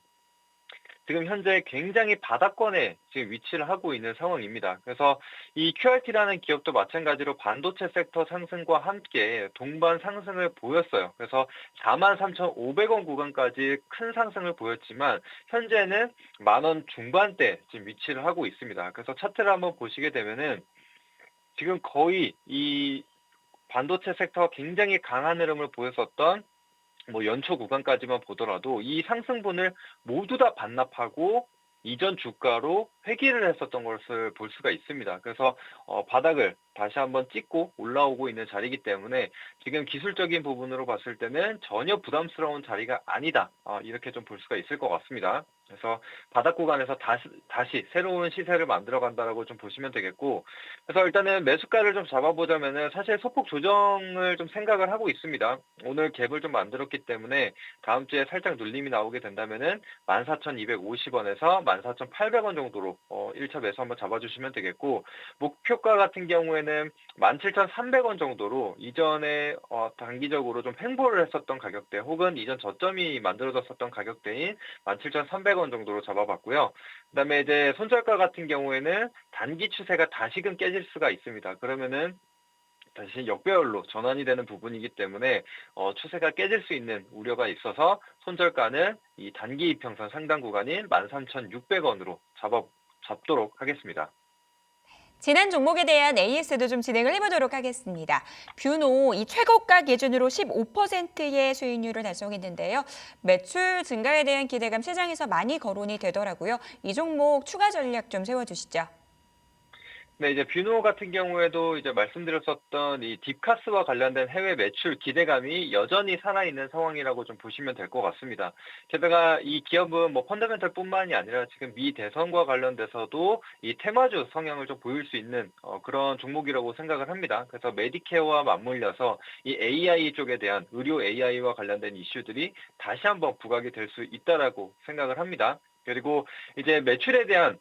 F: 지금 현재 굉장히 바닥권에 지금 위치를 하고 있는 상황입니다. 그래서 이 QRT라는 기업도 마찬가지로 반도체 섹터 상승과 함께 동반 상승을 보였어요. 그래서 43,500원 구간까지 큰 상승을 보였지만 현재는 10,000원 중반대 지금 위치를 하고 있습니다. 그래서 차트를 한번 보시게 되면은 지금 거의 이 반도체 섹터가 굉장히 강한 흐름을 보였었던 뭐 연초 구간까지만 보더라도 이 상승분을 모두 다 반납하고 이전 주가로 회귀를 했었던 것을 볼 수가 있습니다. 그래서 바닥을 다시 한번 찍고 올라오고 있는 자리이기 때문에 지금 기술적인 부분으로 봤을 때는 전혀 부담스러운 자리가 아니다. 이렇게 좀 볼 수가 있을 것 같습니다.
G: 그래서 바닥 구간에서 다시 새로운 시세를 만들어 간다라고 좀 보시면 되겠고, 그래서 일단은 매수가를 좀 잡아보자면은 사실 소폭 조정을 좀 생각을 하고 있습니다. 오늘 갭을 좀 만들었기 때문에 다음 주에 살짝 눌림이 나오게 된다면은 14,250원에서 14,800원 정도로 1차 매수 한번 잡아주시면 되겠고, 목표가 같은 경우에는 17,300원 정도로 이전에 단기적으로 좀 횡보를 했었던 가격대 혹은 이전 저점이 만들어졌었던 가격대인 17,300원 정도로 잡아봤고요. 그다음에 이제 손절가 같은 경우에는 단기 추세가 다시금 깨질 수가 있습니다. 그러면은 다시 역배열로 전환이 되는 부분이기 때문에 추세가 깨질 수 있는 우려가 있어서 손절가는 이 단기 이평선 상단 구간인 13,600원으로 잡도록 하겠습니다.
A: 지난 종목에 대한 AS도 좀 진행을 해보도록 하겠습니다. 뷰노 이 최고가 기준으로 15%의 수익률을 달성했는데요. 매출 증가에 대한 기대감 시장에서 많이 거론이 되더라고요. 이 종목 추가 전략 좀 세워주시죠.
G: 네, 이제 뷰노 같은 경우에도 이제 말씀드렸었던 이 딥카스와 관련된 해외 매출 기대감이 여전히 살아있는 상황이라고 좀 보시면 될 것 같습니다. 게다가 이 기업은 뭐 펀더멘털뿐만이 아니라 지금 미 대선과 관련돼서도 이 테마주 성향을 좀 보일 수 있는 그런 종목이라고 생각을 합니다. 그래서 메디케어와 맞물려서 이 AI 쪽에 대한 의료 AI와 관련된 이슈들이 다시 한번 부각이 될 수 있다라고 생각을 합니다. 그리고 이제 매출에 대한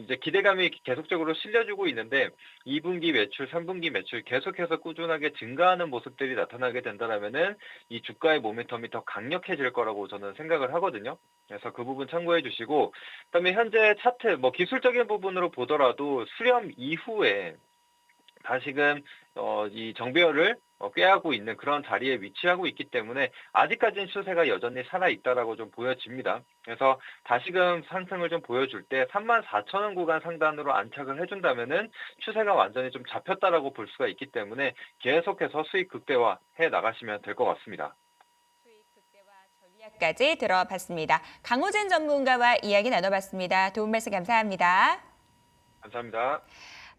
G: 이제 기대감이 계속적으로 실려주고 있는데 2분기 매출, 3분기 매출 계속해서 꾸준하게 증가하는 모습들이 나타나게 된다면은 이 주가의 모멘텀이 더 강력해질 거라고 저는 생각을 하거든요. 그래서 그 부분 참고해 주시고, 그다음에 현재 차트 뭐 기술적인 부분으로 보더라도 수렴 이후에 다시금 이 정배열을 꾀하고 있는 그런 자리에 위치하고 있기 때문에 아직까지는 추세가 여전히 살아있다라고 좀 보여집니다. 그래서 다시금 상승을 좀 보여줄 때 34,000원 구간 상단으로 안착을 해준다면은 추세가 완전히 좀 잡혔다라고 볼 수가 있기 때문에 계속해서 수익 극대화해 나가시면 될 것 같습니다.
A: 수익 극대화 전략까지 들어봤습니다. 강호진 전문가와 이야기 나눠봤습니다. 도움 말씀 감사합니다.
G: 감사합니다.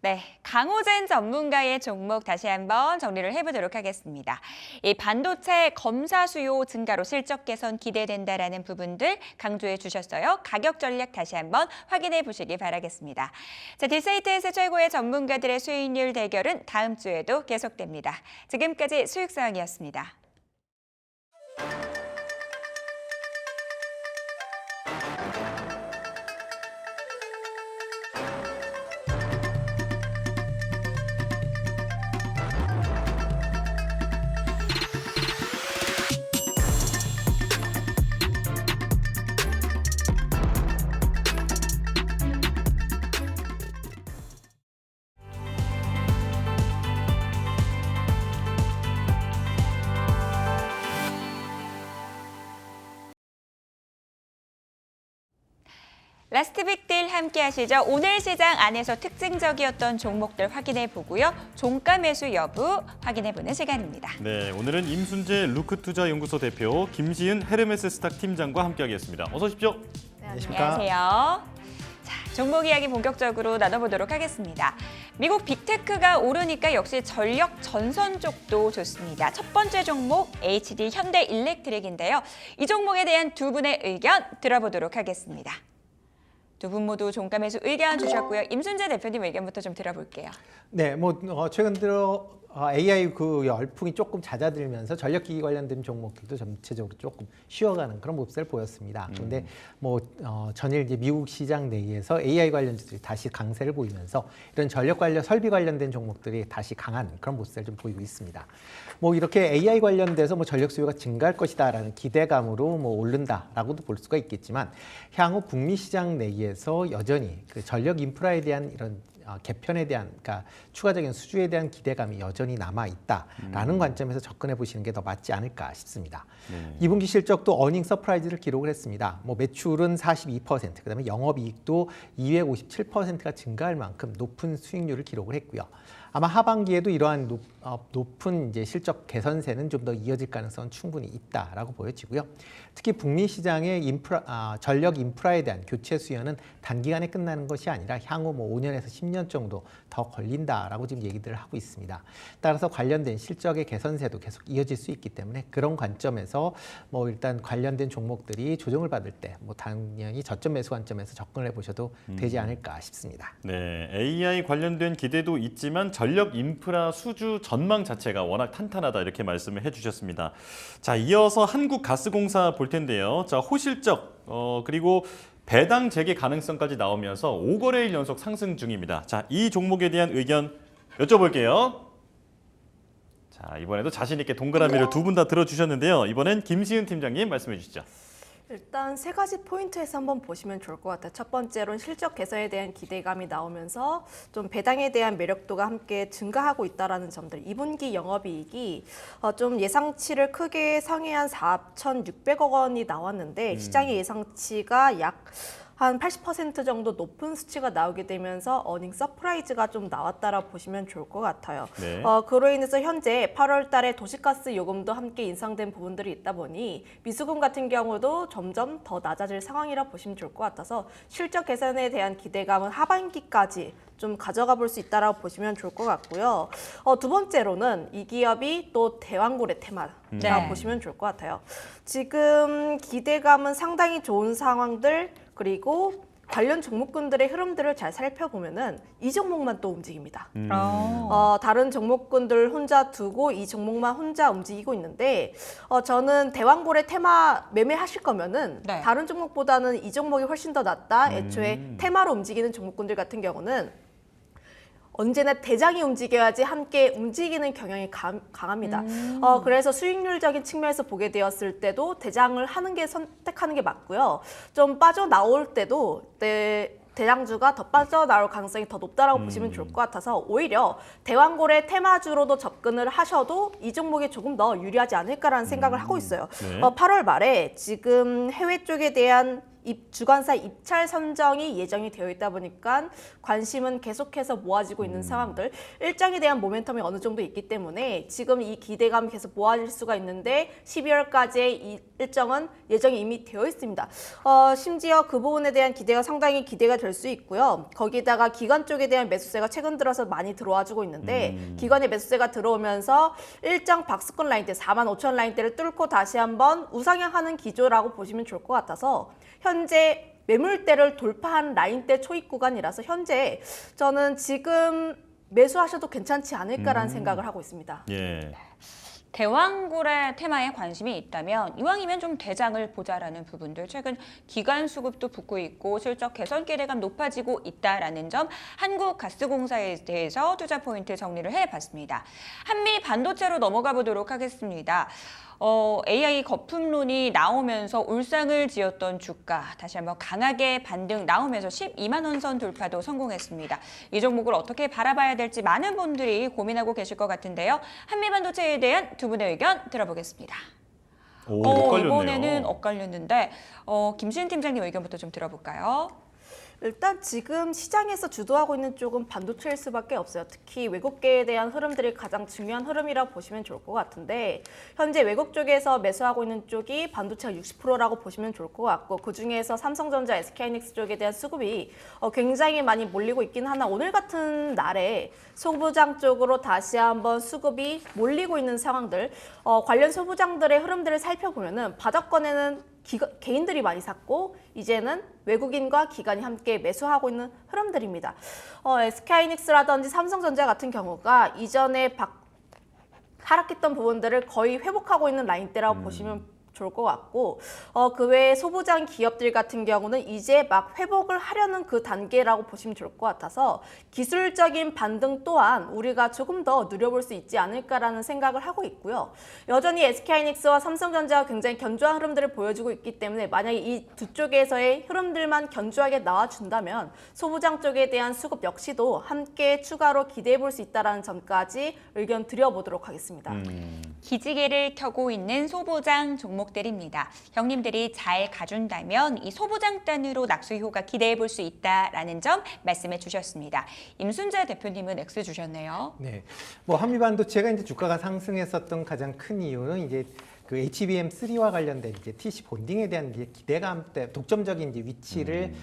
A: 네, 강호진 전문가의 종목 다시 한번 정리를 해보도록 하겠습니다. 이 반도체 검사 수요 증가로 실적 개선 기대된다라는 부분들 강조해 주셨어요. 가격 전략 다시 한번 확인해 보시기 바라겠습니다. 자, 딜사이트에서 최고의 전문가들의 수익률 대결은 다음 주에도 계속됩니다. 지금까지 수익사항이었습니다. 라스트 빅딜 함께 하시죠. 오늘 시장 안에서 특징적이었던 종목들 확인해 보고요. 종가 매수 여부 확인해 보는 시간입니다.
B: 네, 오늘은 임순재 루크투자연구소 대표, 김시은 헤르메스 스탁 팀장과 함께하겠습니다. 어서 오십시오.
A: 네, 안녕하세요. 자, 종목 이야기 본격적으로 나눠보도록 하겠습니다. 미국 빅테크가 오르니까 역시 전력 전선 쪽도 좋습니다. 첫 번째 종목 HD 현대일렉트릭인데요. 이 종목에 대한 두 분의 의견 들어보도록 하겠습니다. 두 분 모두 종가 매수 의견 주셨고요. 임순재 대표님 의견부터 좀 들어볼게요.
H: 네, 최근 들어 AI 그 열풍이 조금 잦아들면서 전력기기 관련된 종목들도 전체적으로 조금 쉬어가는 그런 모습을 보였습니다. 그런데 전일 이제 미국 시장 내에서 AI 관련주들이 다시 강세를 보이면서 이런 전력 관련 설비 관련된 종목들이 다시 강한 그런 모습을 좀 보이고 있습니다. 이렇게 AI 관련돼서 전력 수요가 증가할 것이다라는 기대감으로 오른다라고도 볼 수가 있겠지만 향후 북미 시장 내에서 여전히 그 전력 인프라에 대한 이런 개편에 대한, 그러니까 추가적인 수주에 대한 기대감이 여전히 남아 있다라는 관점에서 접근해 보시는 게 더 맞지 않을까 싶습니다. 2분기 실적도 어닝 서프라이즈를 기록을 했습니다. 매출은 42%, 그다음에 영업이익도 257%가 증가할 만큼 높은 수익률을 기록을 했고요. 아마 하반기에도 이러한 높은 이제 실적 개선세는 좀 더 이어질 가능성은 충분히 있다라고 보여지고요. 특히 북미 시장의 전력 인프라에 대한 교체 수요는 단기간에 끝나는 것이 아니라 향후 뭐 5년에서 10년 정도 더 걸린다라고 지금 얘기들을 하고 있습니다. 따라서 관련된 실적의 개선세도 계속 이어질 수 있기 때문에 그런 관점에서 뭐 일단 관련된 종목들이 조정을 받을 때 뭐 당연히 저점 매수 관점에서 접근을 해보셔도 되지 않을까 싶습니다.
B: 네, AI 관련된 기대도 있지만 전력 인프라 수주 전망 자체가 워낙 탄탄하다 이렇게 말씀을 해주셨습니다. 자, 이어서 한국가스공사 볼 텐데요. 자, 호실적 그리고 배당 재개 가능성까지 나오면서 5거래일 연속 상승 중입니다. 자, 이 종목에 대한 의견 여쭤볼게요. 자, 이번에도 자신 있게 동그라미를 두 분 다 들어주셨는데요. 이번엔 김시은 팀장님 말씀해 주시죠.
I: 일단 세 가지 포인트에서 한번 보시면 좋을 것 같아요. 첫 번째로는 실적 개선에 대한 기대감이 나오면서 좀 배당에 대한 매력도가 함께 증가하고 있다는 점들. 2분기 영업이익이 좀 예상치를 크게 상회한 4,600억 원이 나왔는데 시장의 예상치가 약 한 80% 정도 높은 수치가 나오게 되면서 어닝 서프라이즈가 좀 나왔다라 보시면 좋을 것 같아요.
B: 네.
I: 그로 인해서 현재 8월 달에 도시가스 요금도 함께 인상된 부분들이 있다 보니 미수금 같은 경우도 점점 더 낮아질 상황이라 보시면 좋을 것 같아서 실적 개선에 대한 기대감은 하반기까지 좀 가져가 볼 수 있다라고 보시면 좋을 것 같고요. 두 번째로는 이 기업이 또 대왕고래 테마라고
A: 네.
I: 보시면 좋을 것 같아요. 지금 기대감은 상당히 좋은 상황들 그리고 관련 종목군들의 흐름들을 잘 살펴보면은 이 종목만 또 움직입니다. 다른 종목군들 혼자 두고 이 종목만 혼자 움직이고 있는데 저는 대왕고래 테마 매매하실 거면은
A: 네.
I: 다른 종목보다는 이 종목이 훨씬 더 낫다. 애초에 테마로 움직이는 종목군들 같은 경우는 언제나 대장이 움직여야지 함께 움직이는 경향이 강합니다. 그래서 수익률적인 측면에서 보게 되었을 때도 대장을 선택하는 게 맞고요. 좀 빠져나올 때도 대장주가 더 빠져나올 가능성이 더 높다라고 보시면 좋을 것 같아서 오히려 대왕고래 테마주로도 접근을 하셔도 이 종목이 조금 더 유리하지 않을까라는 생각을 하고 있어요.
B: 네.
I: 8월 말에 지금 해외 쪽에 대한 주관사 입찰 선정이 예정이 되어 있다 보니까 관심은 계속해서 모아지고 있는 상황들, 일정에 대한 모멘텀이 어느 정도 있기 때문에 지금 이 기대감이 계속 모아질 수가 있는데 12월까지의 이 일정은 예정이 이미 되어 있습니다. 심지어 그 부분에 대한 기대가 상당히 기대가 될 수 있고요. 거기다가 기관 쪽에 대한 매수세가 최근 들어서 많이 들어와주고 있는데 기관의 매수세가 들어오면서 일정 박스권 라인대 45,000 라인대를 뚫고 다시 한번 우상향하는 기조라고 보시면 좋을 것 같아서 현재 매물대를 돌파한 라인대 초입 구간이라서 현재 저는 지금 매수하셔도 괜찮지 않을까라는 생각을 하고 있습니다.
B: 예.
A: 대왕고래 테마에 관심이 있다면 이왕이면 좀 대장을 보자라는 부분들, 최근 기관 수급도 붙고 있고 실적 개선 기대감 높아지고 있다라는 점, 한국가스공사에 대해서 투자 포인트 정리를 해봤습니다. 한미 반도체로 넘어가 보도록 하겠습니다. AI 거품론이 나오면서 울상을 지었던 주가 다시 한번 강하게 반등 나오면서 12만 원 선 돌파도 성공했습니다. 이 종목을 어떻게 바라봐야 될지 많은 분들이 고민하고 계실 것 같은데요. 한미반도체에 대한 두 분의 의견 들어보겠습니다.
B: 엇갈렸네요.
A: 이번에는 엇갈렸는데 김시은 팀장님 의견부터 좀 들어볼까요?
I: 일단 지금 시장에서 주도하고 있는 쪽은 반도체일 수밖에 없어요. 특히 외국계에 대한 흐름들이 가장 중요한 흐름이라고 보시면 좋을 것 같은데 현재 외국 쪽에서 매수하고 있는 쪽이 반도체가 60%라고 보시면 좋을 것 같고 그중에서 삼성전자, SK하이닉스 쪽에 대한 수급이 굉장히 많이 몰리고 있긴 하나 오늘 같은 날에 소부장 쪽으로 다시 한번 수급이 몰리고 있는 상황들 관련 소부장들의 흐름들을 살펴보면은 바닥권에는 개인들이 많이 샀고 이제는 외국인과 기관이 함께 매수하고 있는 흐름들입니다. SK하이닉스라든지 삼성전자 같은 경우가 이전에 하락했던 부분들을 거의 회복하고 있는 라인대라고 보시면 좋을 것 같고 그 외에 소부장 기업들 같은 경우는 이제 막 회복을 하려는 그 단계라고 보시면 좋을 것 같아서 기술적인 반등 또한 우리가 조금 더 누려볼 수 있지 않을까라는 생각을 하고 있고요. 여전히 SK하이닉스와 삼성전자가 굉장히 견조한 흐름들을 보여주고 있기 때문에 만약에 이 두 쪽에서의 흐름들만 견조하게 나와준다면 소부장 쪽에 대한 수급 역시도 함께 추가로 기대해 볼 수 있다는 점까지 의견 드려보도록 하겠습니다.
A: 기지개를 켜고 있는 소보장 종목들입니다. 형님들이 잘 가준다면 이 소보장단으로 낙수효과 기대해 볼 수 있다라는 점 말씀해 주셨습니다. 임순재 대표님은 X 주셨네요.
H: 네, 뭐 한미반도체가 이제 주가가 상승했었던 가장 큰 이유는 이제 그 HBM3와 관련된 이제 TC 본딩에 대한 이제 기대감 때 독점적인 이제 위치를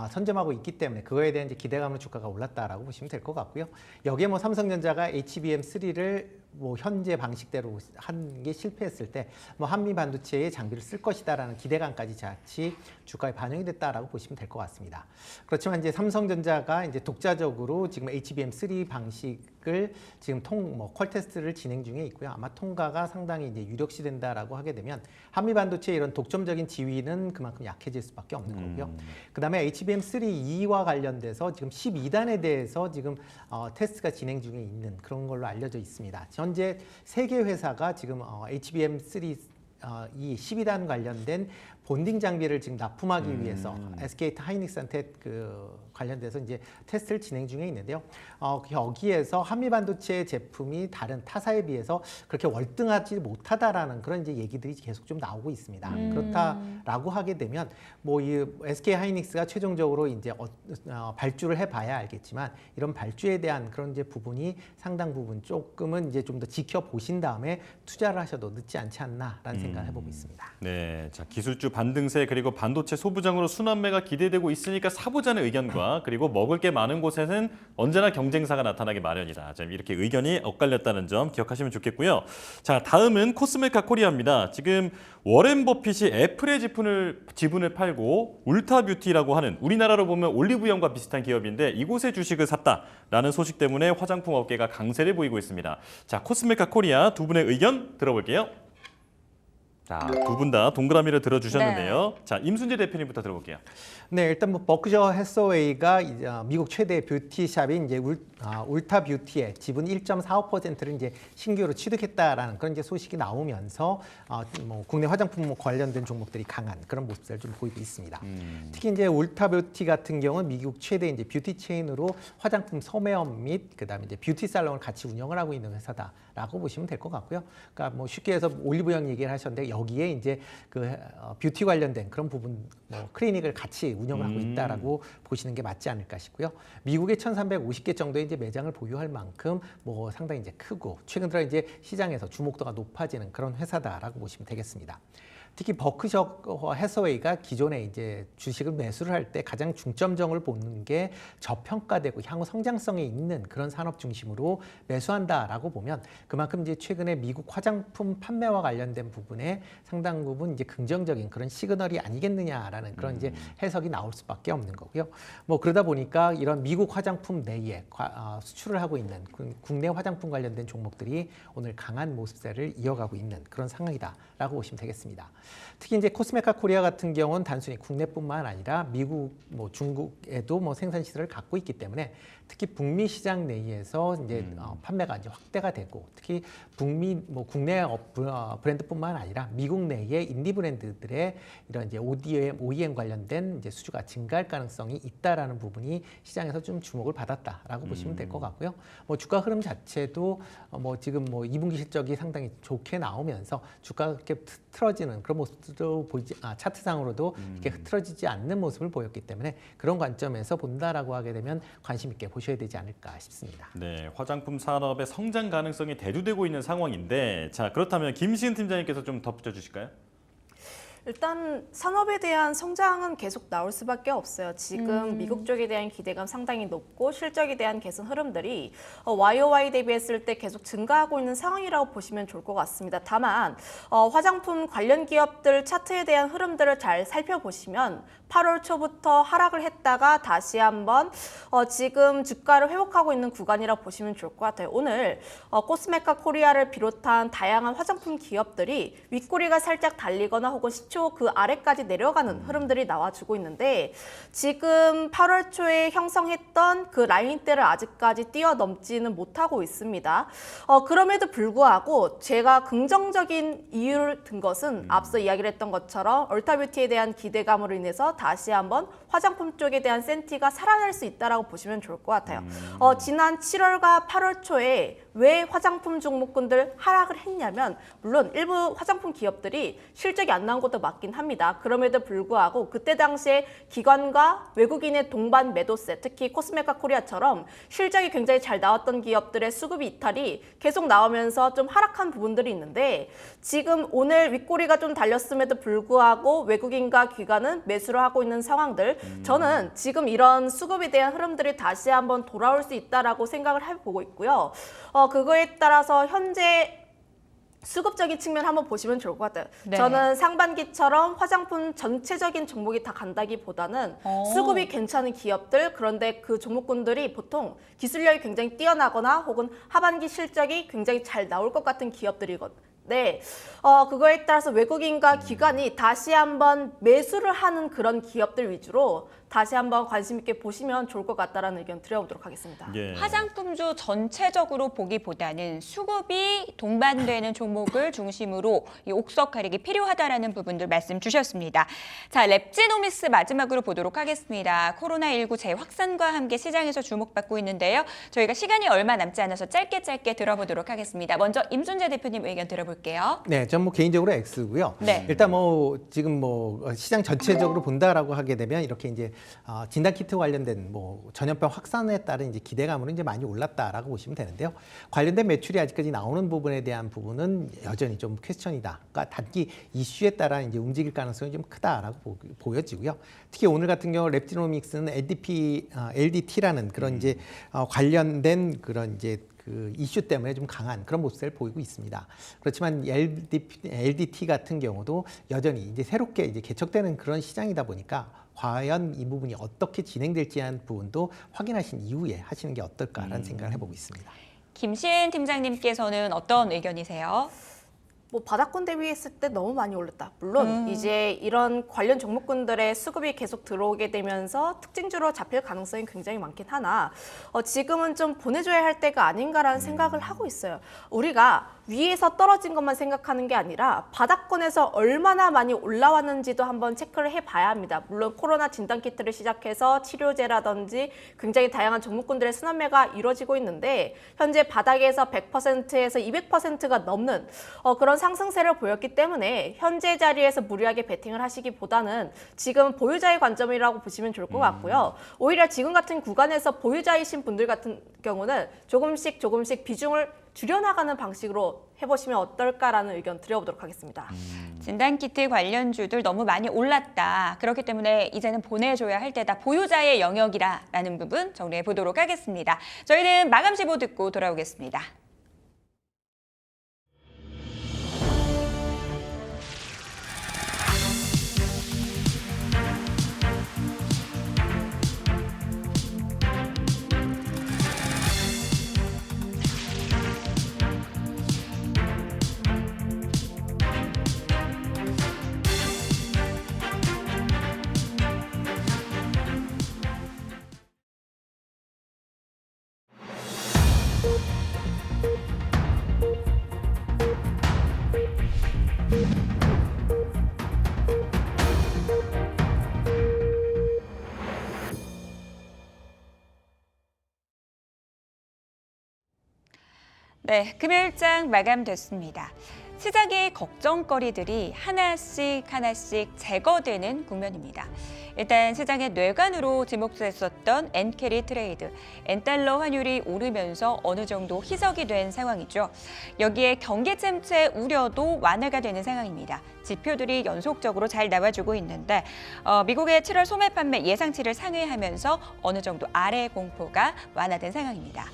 H: 선점하고 있기 때문에 그거에 대한 이제 기대감으로 주가가 올랐다라고 보시면 될 것 같고요. 여기에 뭐 삼성전자가 HBM3를 뭐 현재 방식대로 한 게 실패했을 때 뭐 한미 반도체의 장비를 쓸 것이다라는 기대감까지 같이 주가에 반영이 됐다라고 보시면 될 것 같습니다. 그렇지만 이제 삼성전자가 이제 독자적으로 지금 HBM3 방식을 지금 퀄 테스트를 진행 중에 있고요. 아마 통과가 상당히 이제 유력시 된다라고 하게 되면 한미 반도체의 이런 독점적인 지위는 그만큼 약해질 수밖에 없는 거고요. 그다음에 HBM3E와 관련돼서 지금 12단에 대해서 지금 테스트가 진행 중에 있는 그런 걸로 알려져 있습니다. 현재 세 개 회사가 지금 HBM3 이 12단 관련된 본딩 장비를 지금 납품하기 위해서 SK 하이닉스한테 관련돼서 이제 테스트를 진행 중에 있는데요. 여기에서 한미 반도체 제품이 다른 타사에 비해서 그렇게 월등하지 못하다라는 그런 이제 얘기들이 계속 좀 나오고 있습니다. 그렇다라고 하게 되면 뭐 이 SK 하이닉스가 최종적으로 이제 발주를 해봐야 알겠지만 이런 발주에 대한 그런 이제 부분이 상당 부분 조금은 이제 좀 더 지켜보신 다음에 투자를 하셔도 늦지 않지 않나라는 생각을 해보고 있습니다.
B: 네, 자 기술주 반등세 그리고 반도체 소부장으로 순환매가 기대되고 있으니까 사보자는 의견과 그리고 먹을 게 많은 곳에는 언제나 경쟁사가 나타나기 마련이다. 자, 이렇게 의견이 엇갈렸다는 점 기억하시면 좋겠고요. 자, 다음은 코스메카 코리아입니다. 지금 워렌 버핏이 애플의 지분을 팔고 울타뷰티라고 하는 우리나라로 보면 올리브영과 비슷한 기업인데 이곳의 주식을 샀다라는 소식 때문에 화장품 업계가 강세를 보이고 있습니다. 자, 코스메카 코리아 두 분의 의견 들어볼게요. 자, 두 분 다 동그라미를 들어주셨는데요. 자, 임순재 대표님부터 들어볼게요.
H: 네, 일단 뭐 버크셔 해서웨이가 미국 최대 뷰티샵인 이제 울타 뷰티의 지분 1.45%를 이제 신규로 취득했다라는 그런 이제 소식이 나오면서 뭐 국내 화장품 관련된 종목들이 강한 그런 모습을 좀 보이고 있습니다. 특히 이제 울타 뷰티 같은 경우는 미국 최대 이제 뷰티 체인으로 화장품 소매업 및 그다음에 이제 뷰티 살롱을 같이 운영을 하고 있는 회사다라고 보시면 될 것 같고요. 그러니까 뭐 쉽게 해서 올리브영 얘기를 하셨는데 여기에 이제 그 뷰티 관련된 그런 부분 뭐 클리닉을 같이 운영을 하고 있다라고 보시는 게 맞지 않을까 싶고요. 미국에 1,350개 정도의 이제 매장을 보유할 만큼 뭐 상당히 이제 크고 최근 들어 이제 시장에서 주목도가 높아지는 그런 회사다라고 보시면 되겠습니다. 특히 버크셔 해서웨이가 기존에 이제 주식을 매수를 할 때 가장 중점적으로 보는 게 저평가되고 향후 성장성이 있는 그런 산업 중심으로 매수한다라고 보면 그만큼 이제 최근에 미국 화장품 판매와 관련된 부분에 상당 부분 이제 긍정적인 그런 시그널이 아니겠느냐라는 그런 이제 해석이 나올 수밖에 없는 거고요. 뭐 그러다 보니까 이런 미국 화장품 내에 수출을 하고 있는 국내 화장품 관련된 종목들이 오늘 강한 모습세를 이어가고 있는 그런 상황이다라고 보시면 되겠습니다. 특히 이제 코스메카 코리아 같은 경우는 단순히 국내뿐만 아니라 미국, 뭐 중국에도 뭐 생산 시설을 갖고 있기 때문에 특히 북미 시장 내에서 이제 판매가 이제 확대가 되고 특히 북미 뭐 국내 브랜드뿐만 아니라 미국 내의 인디 브랜드들의 이런 이제 OEM 관련된 이제 수주가 증가할 가능성이 있다라는 부분이 시장에서 좀 주목을 받았다라고 보시면 될 것 같고요. 뭐 주가 흐름 자체도 뭐 지금 뭐 2분기 실적이 상당히 좋게 나오면서 주가가 그렇게 틀어지는 그런 모습도 보이지 차트상으로도 이렇게 흐트러지지 않는 모습을 보였기 때문에 그런 관점에서 본다라고 하게 되면 관심 있게 보셔야 되지 않을까 싶습니다.
B: 네, 화장품 산업의 성장 가능성이 대두되고 있는 상황인데 자 그렇다면 김시은 팀장님께서 좀 덧붙여 주실까요?
I: 일단 산업에 대한 성장은 계속 나올 수밖에 없어요. 지금 미국 쪽에 대한 기대감 상당히 높고 실적에 대한 개선 흐름들이 YOY 대비했을 때 계속 증가하고 있는 상황이라고 보시면 좋을 것 같습니다. 다만 화장품 관련 기업들 차트에 대한 흐름들을 잘 살펴보시면 8월 초부터 하락을 했다가 다시 한번 지금 주가를 회복하고 있는 구간이라고 보시면 좋을 것 같아요. 오늘 코스메카 코리아를 비롯한 다양한 화장품 기업들이 윗꼬리가 살짝 달리거나 혹은 시초 그 아래까지 내려가는 흐름들이 나와주고 있는데 지금 8월 초에 형성했던 그 라인대를 아직까지 뛰어넘지는 못하고 있습니다. 그럼에도 불구하고 제가 긍정적인 이유를 든 것은 앞서 이야기를 했던 것처럼 얼타뷰티에 대한 기대감으로 인해서 다시 한번 화장품 쪽에 대한 센티가 살아날 수 있다라고 보시면 좋을 것 같아요. 지난 7월과 8월 초에 왜 화장품 종목군들 하락을 했냐면 물론 일부 화장품 기업들이 실적이 안 나온 것도 맞긴 합니다. 그럼에도 불구하고 그때 당시에 기관과 외국인의 동반 매도세, 특히 코스메카 코리아처럼 실적이 굉장히 잘 나왔던 기업들의 수급 이탈이 계속 나오면서 좀 하락한 부분들이 있는데 지금 오늘 윗꼬리가 좀 달렸음에도 불구하고 외국인과 기관은 매수를 하고 있는 상황들, 저는 지금 이런 수급에 대한 흐름들이 다시 한번 돌아올 수 있다라고 생각을 해보고 있고요. 그거에 따라서 현재 수급적인 측면 한번 보시면 좋을 것 같아요.
A: 네.
I: 저는 상반기처럼 화장품 전체적인 종목이 다 간다기보다는 수급이 괜찮은 기업들, 그런데 그 종목군들이 보통 기술력이 굉장히 뛰어나거나 혹은 하반기 실적이 굉장히 잘 나올 것 같은 기업들이거든요. 네, 그거에 따라서 외국인과 기관이 다시 한번 매수를 하는 그런 기업들 위주로 다시 한번 관심 있게 보시면 좋을 것 같다라는 의견 드려보도록 하겠습니다.
B: 예.
A: 화장품주 전체적으로 보기보다는 수급이 동반되는 종목을 중심으로 이 옥석 가리기 필요하다라는 부분들 말씀 주셨습니다. 자, 랩지노믹스 마지막으로 보도록 하겠습니다. 코로나19 재확산과 함께 시장에서 주목받고 있는데요. 저희가 시간이 얼마 남지 않아서 짧게 들어보도록 하겠습니다. 먼저 임순재 대표님 의견 들어볼게요.
H: 네, 전 뭐 개인적으로 X고요.
A: 네.
H: 일단 뭐 지금 뭐 시장 전체적으로 본다라고 하게 되면 이렇게 이제 진단 키트 관련된 뭐 전염병 확산에 따른 이제 기대감으로 이제 많이 올랐다라고 보시면 되는데요. 관련된 매출이 아직까지 나오는 부분에 대한 부분은 여전히 좀 퀘스천이다. 그러니까 단기 이슈에 따라 이제 움직일 가능성이 좀 크다라고 보여지고요. 특히 오늘 같은 경우 랩지노믹스는 LDT라는 그런 이제 관련된 그런 이제 그 이슈 때문에 좀 강한 그런 모습을 보이고 있습니다. 그렇지만 LDT 같은 경우도 여전히 이제 새롭게 이제 개척되는 그런 시장이다 보니까 과연 이 부분이 어떻게 진행될지 하는 부분도 확인하신 이후에 하시는 게 어떨까라는 생각을 해보고 있습니다.
A: 김시은 팀장님께서는 어떤 의견이세요?
I: 뭐 바닥권 대비했을 때 너무 많이 올랐다. 물론 이제 이런 관련 종목군들의 수급이 계속 들어오게 되면서 특징주로 잡힐 가능성이 굉장히 많긴 하나 지금은 좀 보내줘야 할 때가 아닌가라는 생각을 하고 있어요. 우리가 위에서 떨어진 것만 생각하는 게 아니라 바닥권에서 얼마나 많이 올라왔는지도 한번 체크를 해봐야 합니다. 물론 코로나 진단키트를 시작해서 치료제라든지 굉장히 다양한 종목군들의 순환매가 이루어지고 있는데 현재 바닥에서 100%에서 200%가 넘는 그런 상승세를 보였기 때문에 현재 자리에서 무리하게 베팅을 하시기보다는 지금 보유자의 관점이라고 보시면 좋을 것 같고요. 오히려 지금 같은 구간에서 보유자이신 분들 같은 경우는 조금씩 비중을 줄여나가는 방식으로 해보시면 어떨까라는 의견 드려보도록 하겠습니다.
A: 진단키트 관련주들 너무 많이 올랐다. 그렇기 때문에 이제는 보내줘야 할 때다. 보유자의 영역이라는 부분 정리해 보도록 하겠습니다. 저희는 마감 시보 듣고 돌아오겠습니다. 네, 금요일장 마감됐습니다. 시장의 걱정거리들이 하나씩 제거되는 국면입니다. 일단 시장의 뇌관으로 지목됐었던 엔캐리 트레이드, 엔달러 환율이 오르면서 어느 정도 희석이 된 상황이죠. 여기에 경기 침체 우려도 완화가 되는 상황입니다. 지표들이 연속적으로 잘 나와주고 있는데 미국의 7월 소매 판매 예상치를 상회하면서 어느 정도 아래 공포가 완화된 상황입니다.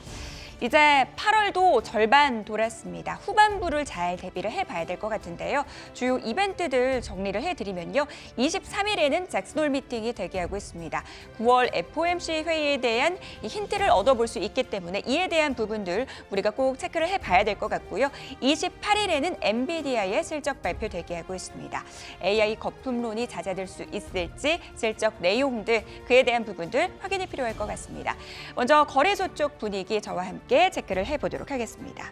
A: 이제 8월도 절반 돌았습니다. 후반부를 잘 대비를 해봐야 될 것 같은데요. 주요 이벤트들 정리를 해드리면요. 23일에는 잭슨홀 미팅이 대기하고 있습니다. 9월 FOMC 회의에 대한 이 힌트를 얻어볼 수 있기 때문에 이에 대한 부분들 우리가 꼭 체크를 해봐야 될 것 같고요. 28일에는 엔비디아의 실적 발표 대기하고 있습니다. AI 거품론이 잦아들 수 있을지 실적 내용들 그에 대한 부분들 확인이 필요할 것 같습니다. 먼저 거래소 쪽 분위기 저와 함께 체크를 해보도록 하겠습니다.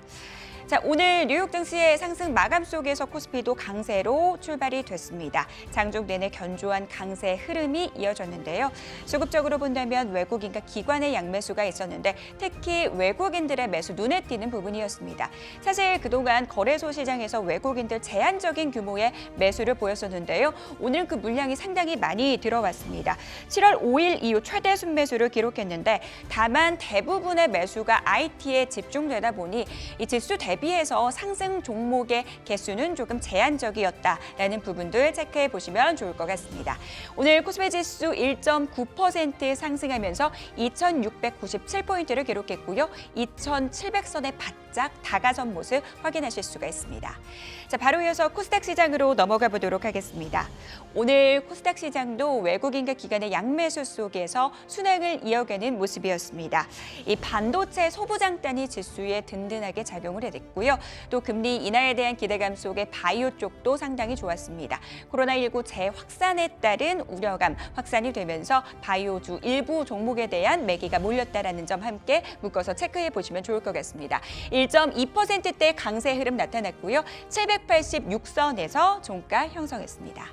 A: 자, 오늘 뉴욕 증시의 상승 마감 속에서 코스피도 강세로 출발이 됐습니다. 장중 내내 견조한 강세 흐름이 이어졌는데요. 수급적으로 본다면 외국인과 기관의 양매수가 있었는데 특히 외국인들의 매수 눈에 띄는 부분이었습니다. 사실 그동안 거래소 시장에서 외국인들 제한적인 규모의 매수를 보였었는데요. 오늘 그 물량이 상당히 많이 들어왔습니다. 7월 5일 이후 최대 순매수를 기록했는데 다만 대부분의 매수가 IT에 집중되다 보니 이 지수 대비해서 상승 종목의 개수는 조금 제한적이었다라는 부분들 체크해 보시면 좋을 것 같습니다. 오늘 코스피 지수 1.9% 상승하면서 2,697포인트를 기록했고요. 2,700선에 바짝 다가선 모습 확인하실 수가 있습니다. 자, 바로 이어서 코스닥 시장으로 넘어가 보도록 하겠습니다. 오늘 코스닥 시장도 외국인과 기관의 양매수 속에서 순항을 이어가는 모습이었습니다. 이 반도체 소부장단이 지수에 든든하게 작용을 했고요. 또 금리 인하에 대한 기대감 속에 바이오 쪽도 상당히 좋았습니다. 코로나19 재확산에 따른 우려감 확산이 되면서 바이오주 일부 종목에 대한 매기가 몰렸다라는 점 함께 묶어서 체크해 보시면 좋을 것 같습니다. 1.2%대 강세 흐름 나타났고요. 786선에서 종가 형성했습니다.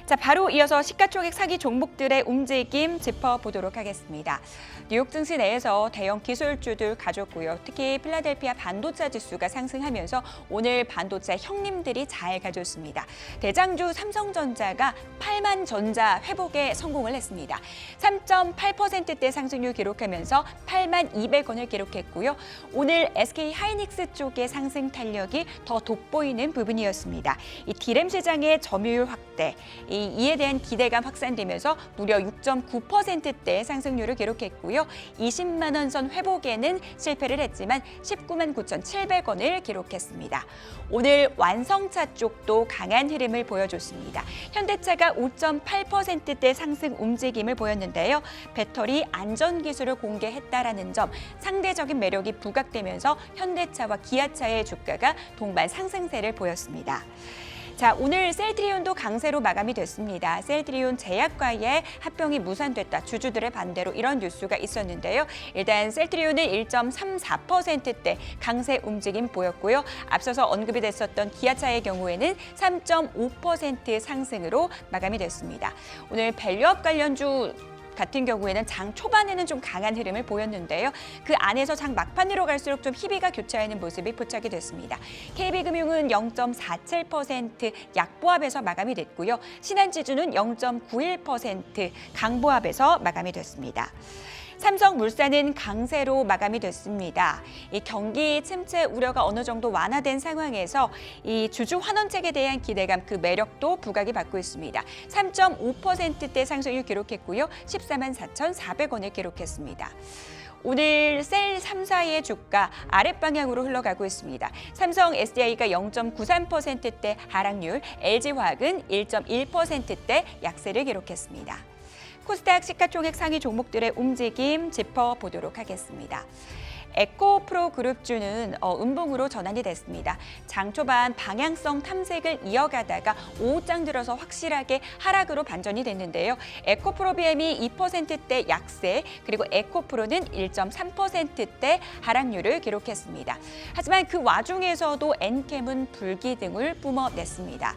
A: 자, 바로 이어서 시가총액 상위 종목들의 움직임 짚어보도록 하겠습니다. 뉴욕 증시 내에서 대형 기술주들 가졌고요. 특히 필라델피아 반도체 지수가 상승하면서 오늘 반도체 형님들이 잘 가졌습니다. 대장주 삼성전자가 8만 전자 회복에 성공을 했습니다. 3.8%대 상승률 기록하면서 8만 200원을 기록했고요. 오늘 SK 하이닉스 쪽의 상승 탄력이 더 돋보이는 부분이었습니다. 이 D램 시장의 점유율 확대, 이에 대한 기대감 확산되면서 무려 6.9%대 상승률을 기록했고요. 20만 원 선 회복에는 실패를 했지만 19만 9,700원을 기록했습니다. 오늘 완성차 쪽도 강한 흐름을 보여줬습니다. 현대차가 5.8%대 상승 움직임을 보였는데요. 배터리 안전 기술을 공개했다라는 점 상대적인 매력이 부각되면서 현대차와 기아차의 주가가 동반 상승세를 보였습니다. 자, 오늘 셀트리온도 강세로 마감이 됐습니다. 셀트리온 제약과의 합병이 무산됐다. 주주들의 반대로 이런 뉴스가 있었는데요. 일단 셀트리온은 1.34%대 강세 움직임 보였고요. 앞서서 언급이 됐었던 기아차의 경우에는 3.5% 상승으로 마감이 됐습니다. 오늘 밸류업 관련주 같은 경우에는 장 초반에는 좀 강한 흐름을 보였는데요. 그 안에서 장 막판으로 갈수록 좀 희비가 교차하는 모습이 포착이 됐습니다. KB금융은 0.47% 약보합에서 마감이 됐고요. 신한지주는 0.91% 강보합에서 마감이 됐습니다. 삼성물산은 강세로 마감이 됐습니다. 이 경기 침체 우려가 어느 정도 완화된 상황에서 이 주주 환원책에 대한 기대감, 그 매력도 부각이 받고 있습니다. 3.5%대 상승률 기록했고요. 14만 4,400원을 기록했습니다. 오늘 셀 3사의 주가 아랫방향으로 흘러가고 있습니다. 삼성 SDI가 0.93%대 하락률, LG화학은 1.1%대 약세를 기록했습니다. 코스닥 시가총액 상위 종목들의 움직임 짚어보도록 하겠습니다. 에코프로 그룹주는 음봉으로 전환이 됐습니다. 장 초반 방향성 탐색을 이어가다가 오후장 들어서 확실하게 하락으로 반전이 됐는데요. 에코프로비엠이 2%대 약세, 그리고 에코프로는 1.3%대 하락률을 기록했습니다. 하지만 그 와중에서도 엔캠은 불기등을 뿜어냈습니다.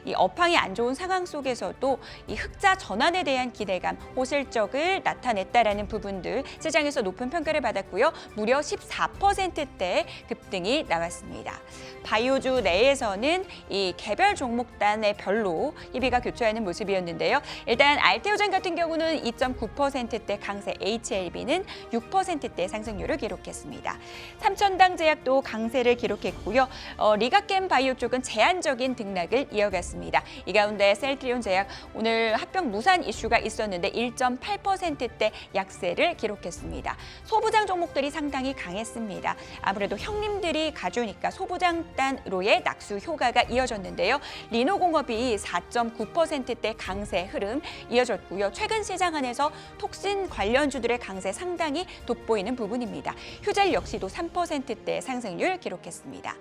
A: 이 업황이 안 좋은 상황 속에서도 이 흑자 전환에 대한 기대감, 호실적을 나타냈다라는 부분들 시장에서 높은 평가를 받았고요. 무려 14%대 급등이 나왔습니다. 바이오주 내에서는 이 개별 종목단의 별로 희비가 교차하는 모습이었는데요. 일단 알테오젠 같은 경우는 2.9%대 강세, HLB는 6%대 상승률을 기록했습니다. 삼천당 제약도 강세를 기록했고요. 리가겜 바이오 쪽은 제한적인 등락을 이어갔습니다. 이 가운데 셀트리온 제약 오늘 합병 무산 이슈가 있었는데 1.8%대 약세를 기록했습니다. 소부장 종목들이 상당히 강했습니다. 아무래도 형님들이 가주니까 소부장단으로의 낙수 효과가 이어졌는데요. 리노공업이 4.9%대 강세 흐름 이어졌고요. 최근 시장 안에서 톡신 관련주들의 강세 상당히 돋보이는 부분입니다. 휴젤 역시도 3%대 상승률 기록했습니다.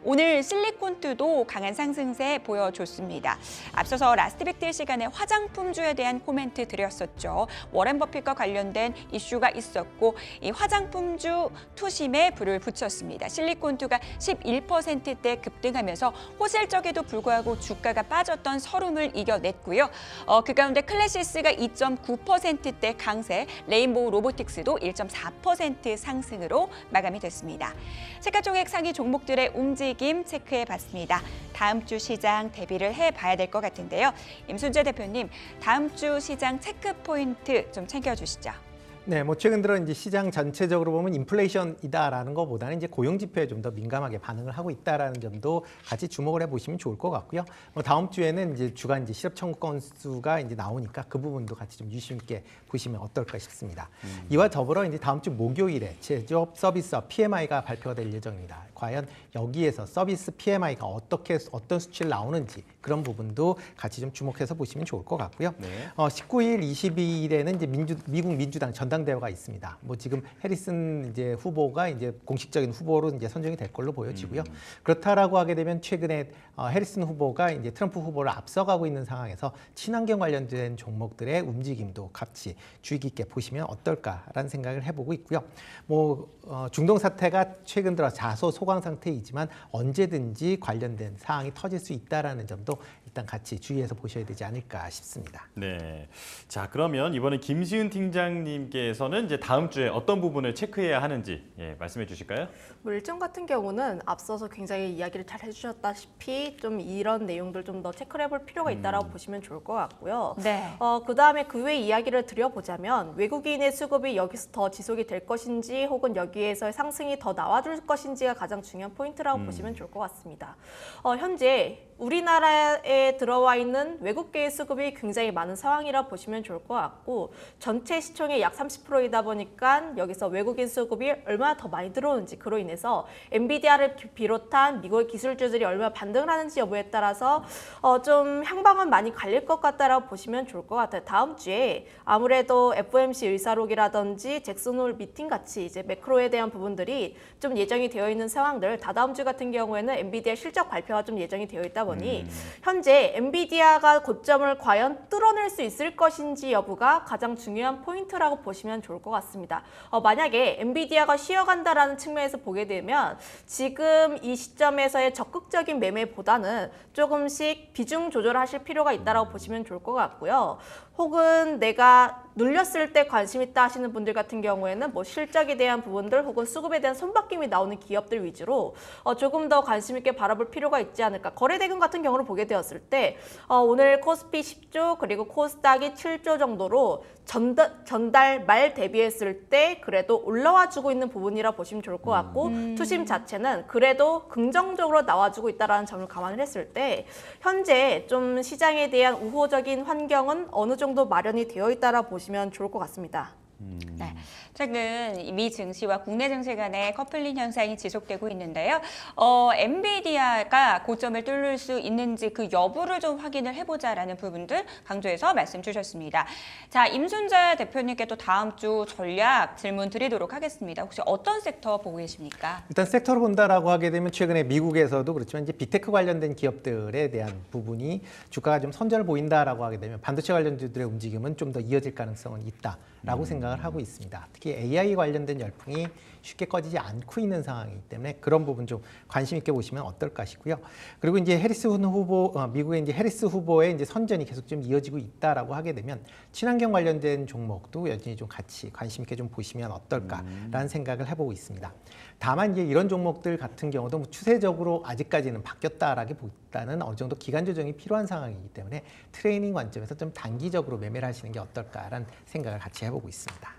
A: 오늘 실리콘투도 강한 상승세 보여줬습니다. 좋습니다. 앞서서 라스트 빅딜 시간에 화장품주에 대한 코멘트 드렸었죠. 워렌 버핏과 관련된 이슈가 있었고 이 화장품주 투심에 불을 붙였습니다. 실리콘투가 11%대 급등하면서 호실적에도 불구하고 주가가 빠졌던 서름을 이겨냈고요. 그 가운데 클래시스가 2.9%대 강세, 레인보우 로보틱스도 1.4% 상승으로 마감이 됐습니다. 시가총액 상위 종목들의 움직임 체크해봤습니다. 다음 주 시장 대비를 해봐야 될 것 같은데요. 임순재 대표님, 다음 주 시장 체크 포인트 좀 챙겨주시죠.
H: 네, 뭐 최근 들어 이제 시장 전체적으로 보면 인플레이션이다라는 것보다는 이제 고용 지표에 좀 더 민감하게 반응을 하고 있다라는 점도 같이 주목을 해보시면 좋을 것 같고요. 뭐 다음 주에는 이제 주간 이제 실업 청구 건수가 이제 나오니까 그 부분도 같이 좀 유심 있게 보시면 어떨까 싶습니다. 이와 더불어 이제 다음 주 목요일에 제조업 서비스업 PMI가 발표가 될 예정입니다. 과연 여기에서 서비스 PMI가 어떤 수치를 나오는지 그런 부분도 같이 좀 주목해서 보시면 좋을 것 같고요.
B: 네.
H: 19일, 22일에는 이제 미국 민주당 전당대회가 있습니다. 뭐 지금 해리슨 이제 후보가 이제 공식적인 후보로 이제 선정이 될 걸로 보여지고요. 그렇다라고 하게 되면 최근에 해리슨 후보가 이제 트럼프 후보를 앞서가고 있는 상황에서 친환경 관련된 종목들의 움직임도 같이 주의 깊게 보시면 어떨까라는 생각을 해보고 있고요. 뭐 중동 사태가 최근 들어 자소 소강 상태이지만 언제든지 관련된 사항이 터질 수 있다라는 점도 일단 같이 주의해서 보셔야 되지 않을까 싶습니다.
B: 네. 자, 그러면 이번에 김시은 팀장님께서는 이제 다음 주에 어떤 부분을 체크해야 하는지 말씀해 주실까요?
I: 뭐 일정 같은 경우는 앞서서 굉장히 이야기를 잘 해주셨다시피 좀 이런 내용들 좀 더 체크를 해볼 필요가 있다라고 보시면 좋을 것 같고요.
A: 네.
I: 그다음에 그 외 이야기를 드려보자면 외국인의 수급이 여기서 더 지속이 될 것인지 혹은 여기에서의 상승이 더 나와줄 것인지가 가장 중요한 포인트라고 보시면 좋을 것 같습니다. 현재 우리나라에 들어와 있는 외국계의 수급이 굉장히 많은 상황이라 보시면 좋을 것 같고 전체 시총의 약 30%이다 보니까 여기서 외국인 수급이 얼마나 더 많이 들어오는지 그로 인해서 엔비디아를 비롯한 미국의 기술주들이 얼마나 반등을 하는지 여부에 따라서 좀 향방은 많이 갈릴 것 같다라고 보시면 좋을 것 같아요. 다음 주에 아무래도 FOMC 의사록이라든지 잭슨 홀 미팅 같이 이제 매크로에 대한 부분들이 좀 예정이 되어 있는 상황들, 다다음 주 같은 경우에는 엔비디아 실적 발표가 좀 예정이 되어 있다 보니 현재 엔비디아가 고점을 과연 뚫어낼 수 있을 것인지 여부가 가장 중요한 포인트라고 보시면 좋을 것 같습니다. 만약에 엔비디아가 쉬어간다라는 측면에서 보게 되면 지금 이 시점에서의 적극적인 매매보다는 조금씩 비중 조절하실 필요가 있다고 보시면 좋을 것 같고요. 혹은 내가 눌렸을 때 관심 있다 하시는 분들 같은 경우에는 뭐 실적에 대한 부분들 혹은 수급에 대한 손바뀜이 나오는 기업들 위주로 조금 더 관심 있게 바라볼 필요가 있지 않을까. 거래대금 같은 경우를 보게 되었을 때 오늘 코스피 10조 그리고 코스닥이 7조 정도로 전달 말 대비했을 때 그래도 올라와 주고 있는 부분이라 보시면 좋을 것 같고 투심 자체는 그래도 긍정적으로 나와주고 있다는 점을 감안을 했을 때 현재 좀 시장에 대한 우호적인 환경은 어느 정도 마련이 되어 있다라 보시면 좋을 것 같습니다.
A: 네. 최근 미 증시와 국내 증시 간의 커플링 현상이 지속되고 있는데요. 엔비디아가 고점을 뚫을 수 있는지 그 여부를 좀 확인을 해보자라는 부분들 강조해서 말씀 주셨습니다. 자, 임순재 대표님께 또 다음 주 전략 질문 드리도록 하겠습니다. 혹시 어떤 섹터 보고 계십니까?
H: 일단 섹터로 본다라고 하게 되면 최근에 미국에서도 그렇지만 이제 빅테크 관련된 기업들에 대한 부분이 주가가 좀 선전을 보인다라고 하게 되면 반도체 관련주들의 움직임은 좀 더 이어질 가능성은 있다라고 생각을 하고 있습니다. 특히 AI 관련된 열풍이 쉽게 꺼지지 않고 있는 상황이기 때문에 그런 부분 좀 관심 있게 보시면 어떨까 싶고요. 그리고 이제 해리스 후보, 미국의 이제 해리스 후보의 이제 선전이 계속 좀 이어지고 있다라고 하게 되면 친환경 관련된 종목도 여전히 좀 같이 관심 있게 좀 보시면 어떨까라는 생각을 해보고 있습니다. 다만 이제 이런 종목들 같은 경우도 뭐 추세적으로 아직까지는 바뀌었다라기보다는 어느 정도 기간 조정이 필요한 상황이기 때문에 트레이닝 관점에서 좀 단기적으로 매매를 하시는 게 어떨까라는 생각을 같이 해보고 있습니다.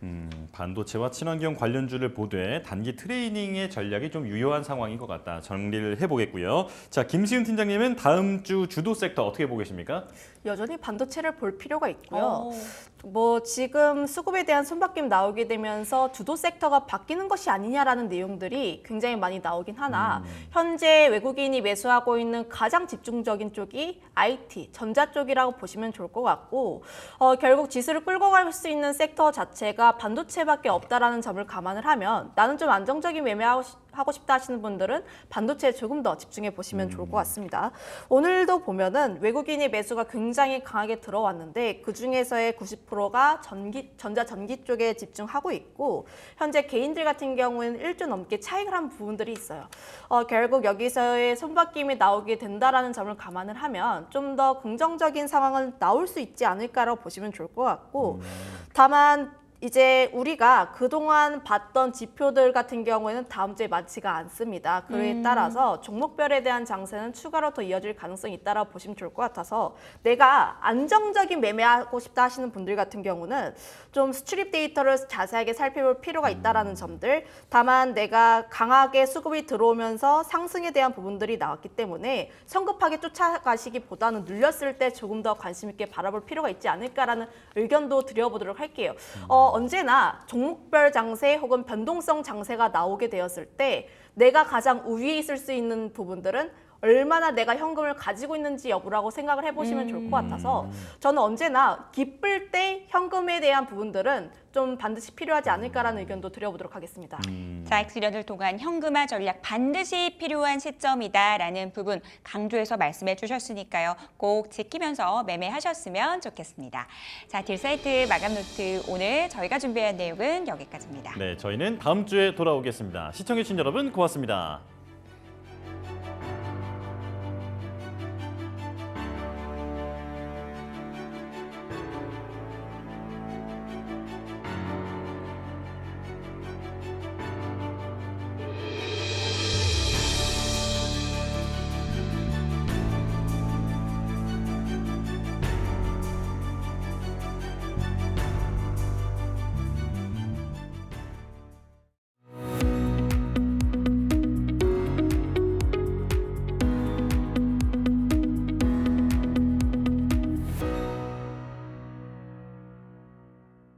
B: 반도체와 친환경 관련주를 보되 단기 트레이닝의 전략이 좀 유효한 상황인 것 같다. 정리를 해보겠고요. 자, 김시은 팀장님은 다음 주 주도 섹터 어떻게 보고 계십니까?
I: 여전히 반도체를 볼 필요가 있고요. 뭐 지금 수급에 대한 손바뀜 나오게 되면서 주도 섹터가 바뀌는 것이 아니냐라는 내용들이 굉장히 많이 나오긴 하나 현재 외국인이 매수하고 있는 가장 집중적인 쪽이 IT, 전자 쪽이라고 보시면 좋을 것 같고 결국 지수를 끌고 갈 수 있는 섹터 자체가 반도체밖에 없다라는 점을 감안을 하면 나는 좀 안정적인 매매하고 하고 싶다 하시는 분들은 반도체에 조금 더 집중해 보시면 좋을 것 같습니다. 오늘도 보면은 외국인의 매수가 굉장히 강하게 들어왔는데 그 중에서의 90%가 전자전기 쪽에 집중하고 있고 현재 개인들 같은 경우에는 1조 넘게 차익을 한 부분들이 있어요. 결국 여기서의 손바뀜이 나오게 된다라는 점을 감안을 하면 좀 더 긍정적인 상황은 나올 수 있지 않을까라고 보시면 좋을 것 같고 다만 이제 우리가 그동안 봤던 지표들 같은 경우에는 다음 주에 많지가 않습니다. 그에 따라서 종목별에 대한 장세는 추가로 더 이어질 가능성이 있다라고 보시면 좋을 것 같아서 내가 안정적인 매매하고 싶다 하시는 분들 같은 경우는 좀 수출입 데이터를 자세하게 살펴볼 필요가 있다라는 점들 다만 내가 강하게 수급이 들어오면서 상승에 대한 부분들이 나왔기 때문에 성급하게 쫓아가시기보다는 눌렸을 때 조금 더 관심 있게 바라볼 필요가 있지 않을까라는 의견도 드려보도록 할게요. 언제나 종목별 장세 혹은 변동성 장세가 나오게 되었을 때 내가 가장 우위에 있을 수 있는 부분들은 얼마나 내가 현금을 가지고 있는지 여부라고 생각을 해보시면 좋을 것 같아서 저는 언제나 기쁠 때 현금에 대한 부분들은 좀 반드시 필요하지 않을까라는 의견도 드려보도록 하겠습니다.
A: 자, 엑스련을 통한 현금화 전략 반드시 필요한 시점이다라는 부분 강조해서 말씀해 주셨으니까요. 꼭 지키면서 매매하셨으면 좋겠습니다. 자, 딜사이트 마감 노트 오늘 저희가 준비한 내용은 여기까지입니다.
B: 네, 저희는 다음 주에 돌아오겠습니다. 시청해주신 여러분 고맙습니다.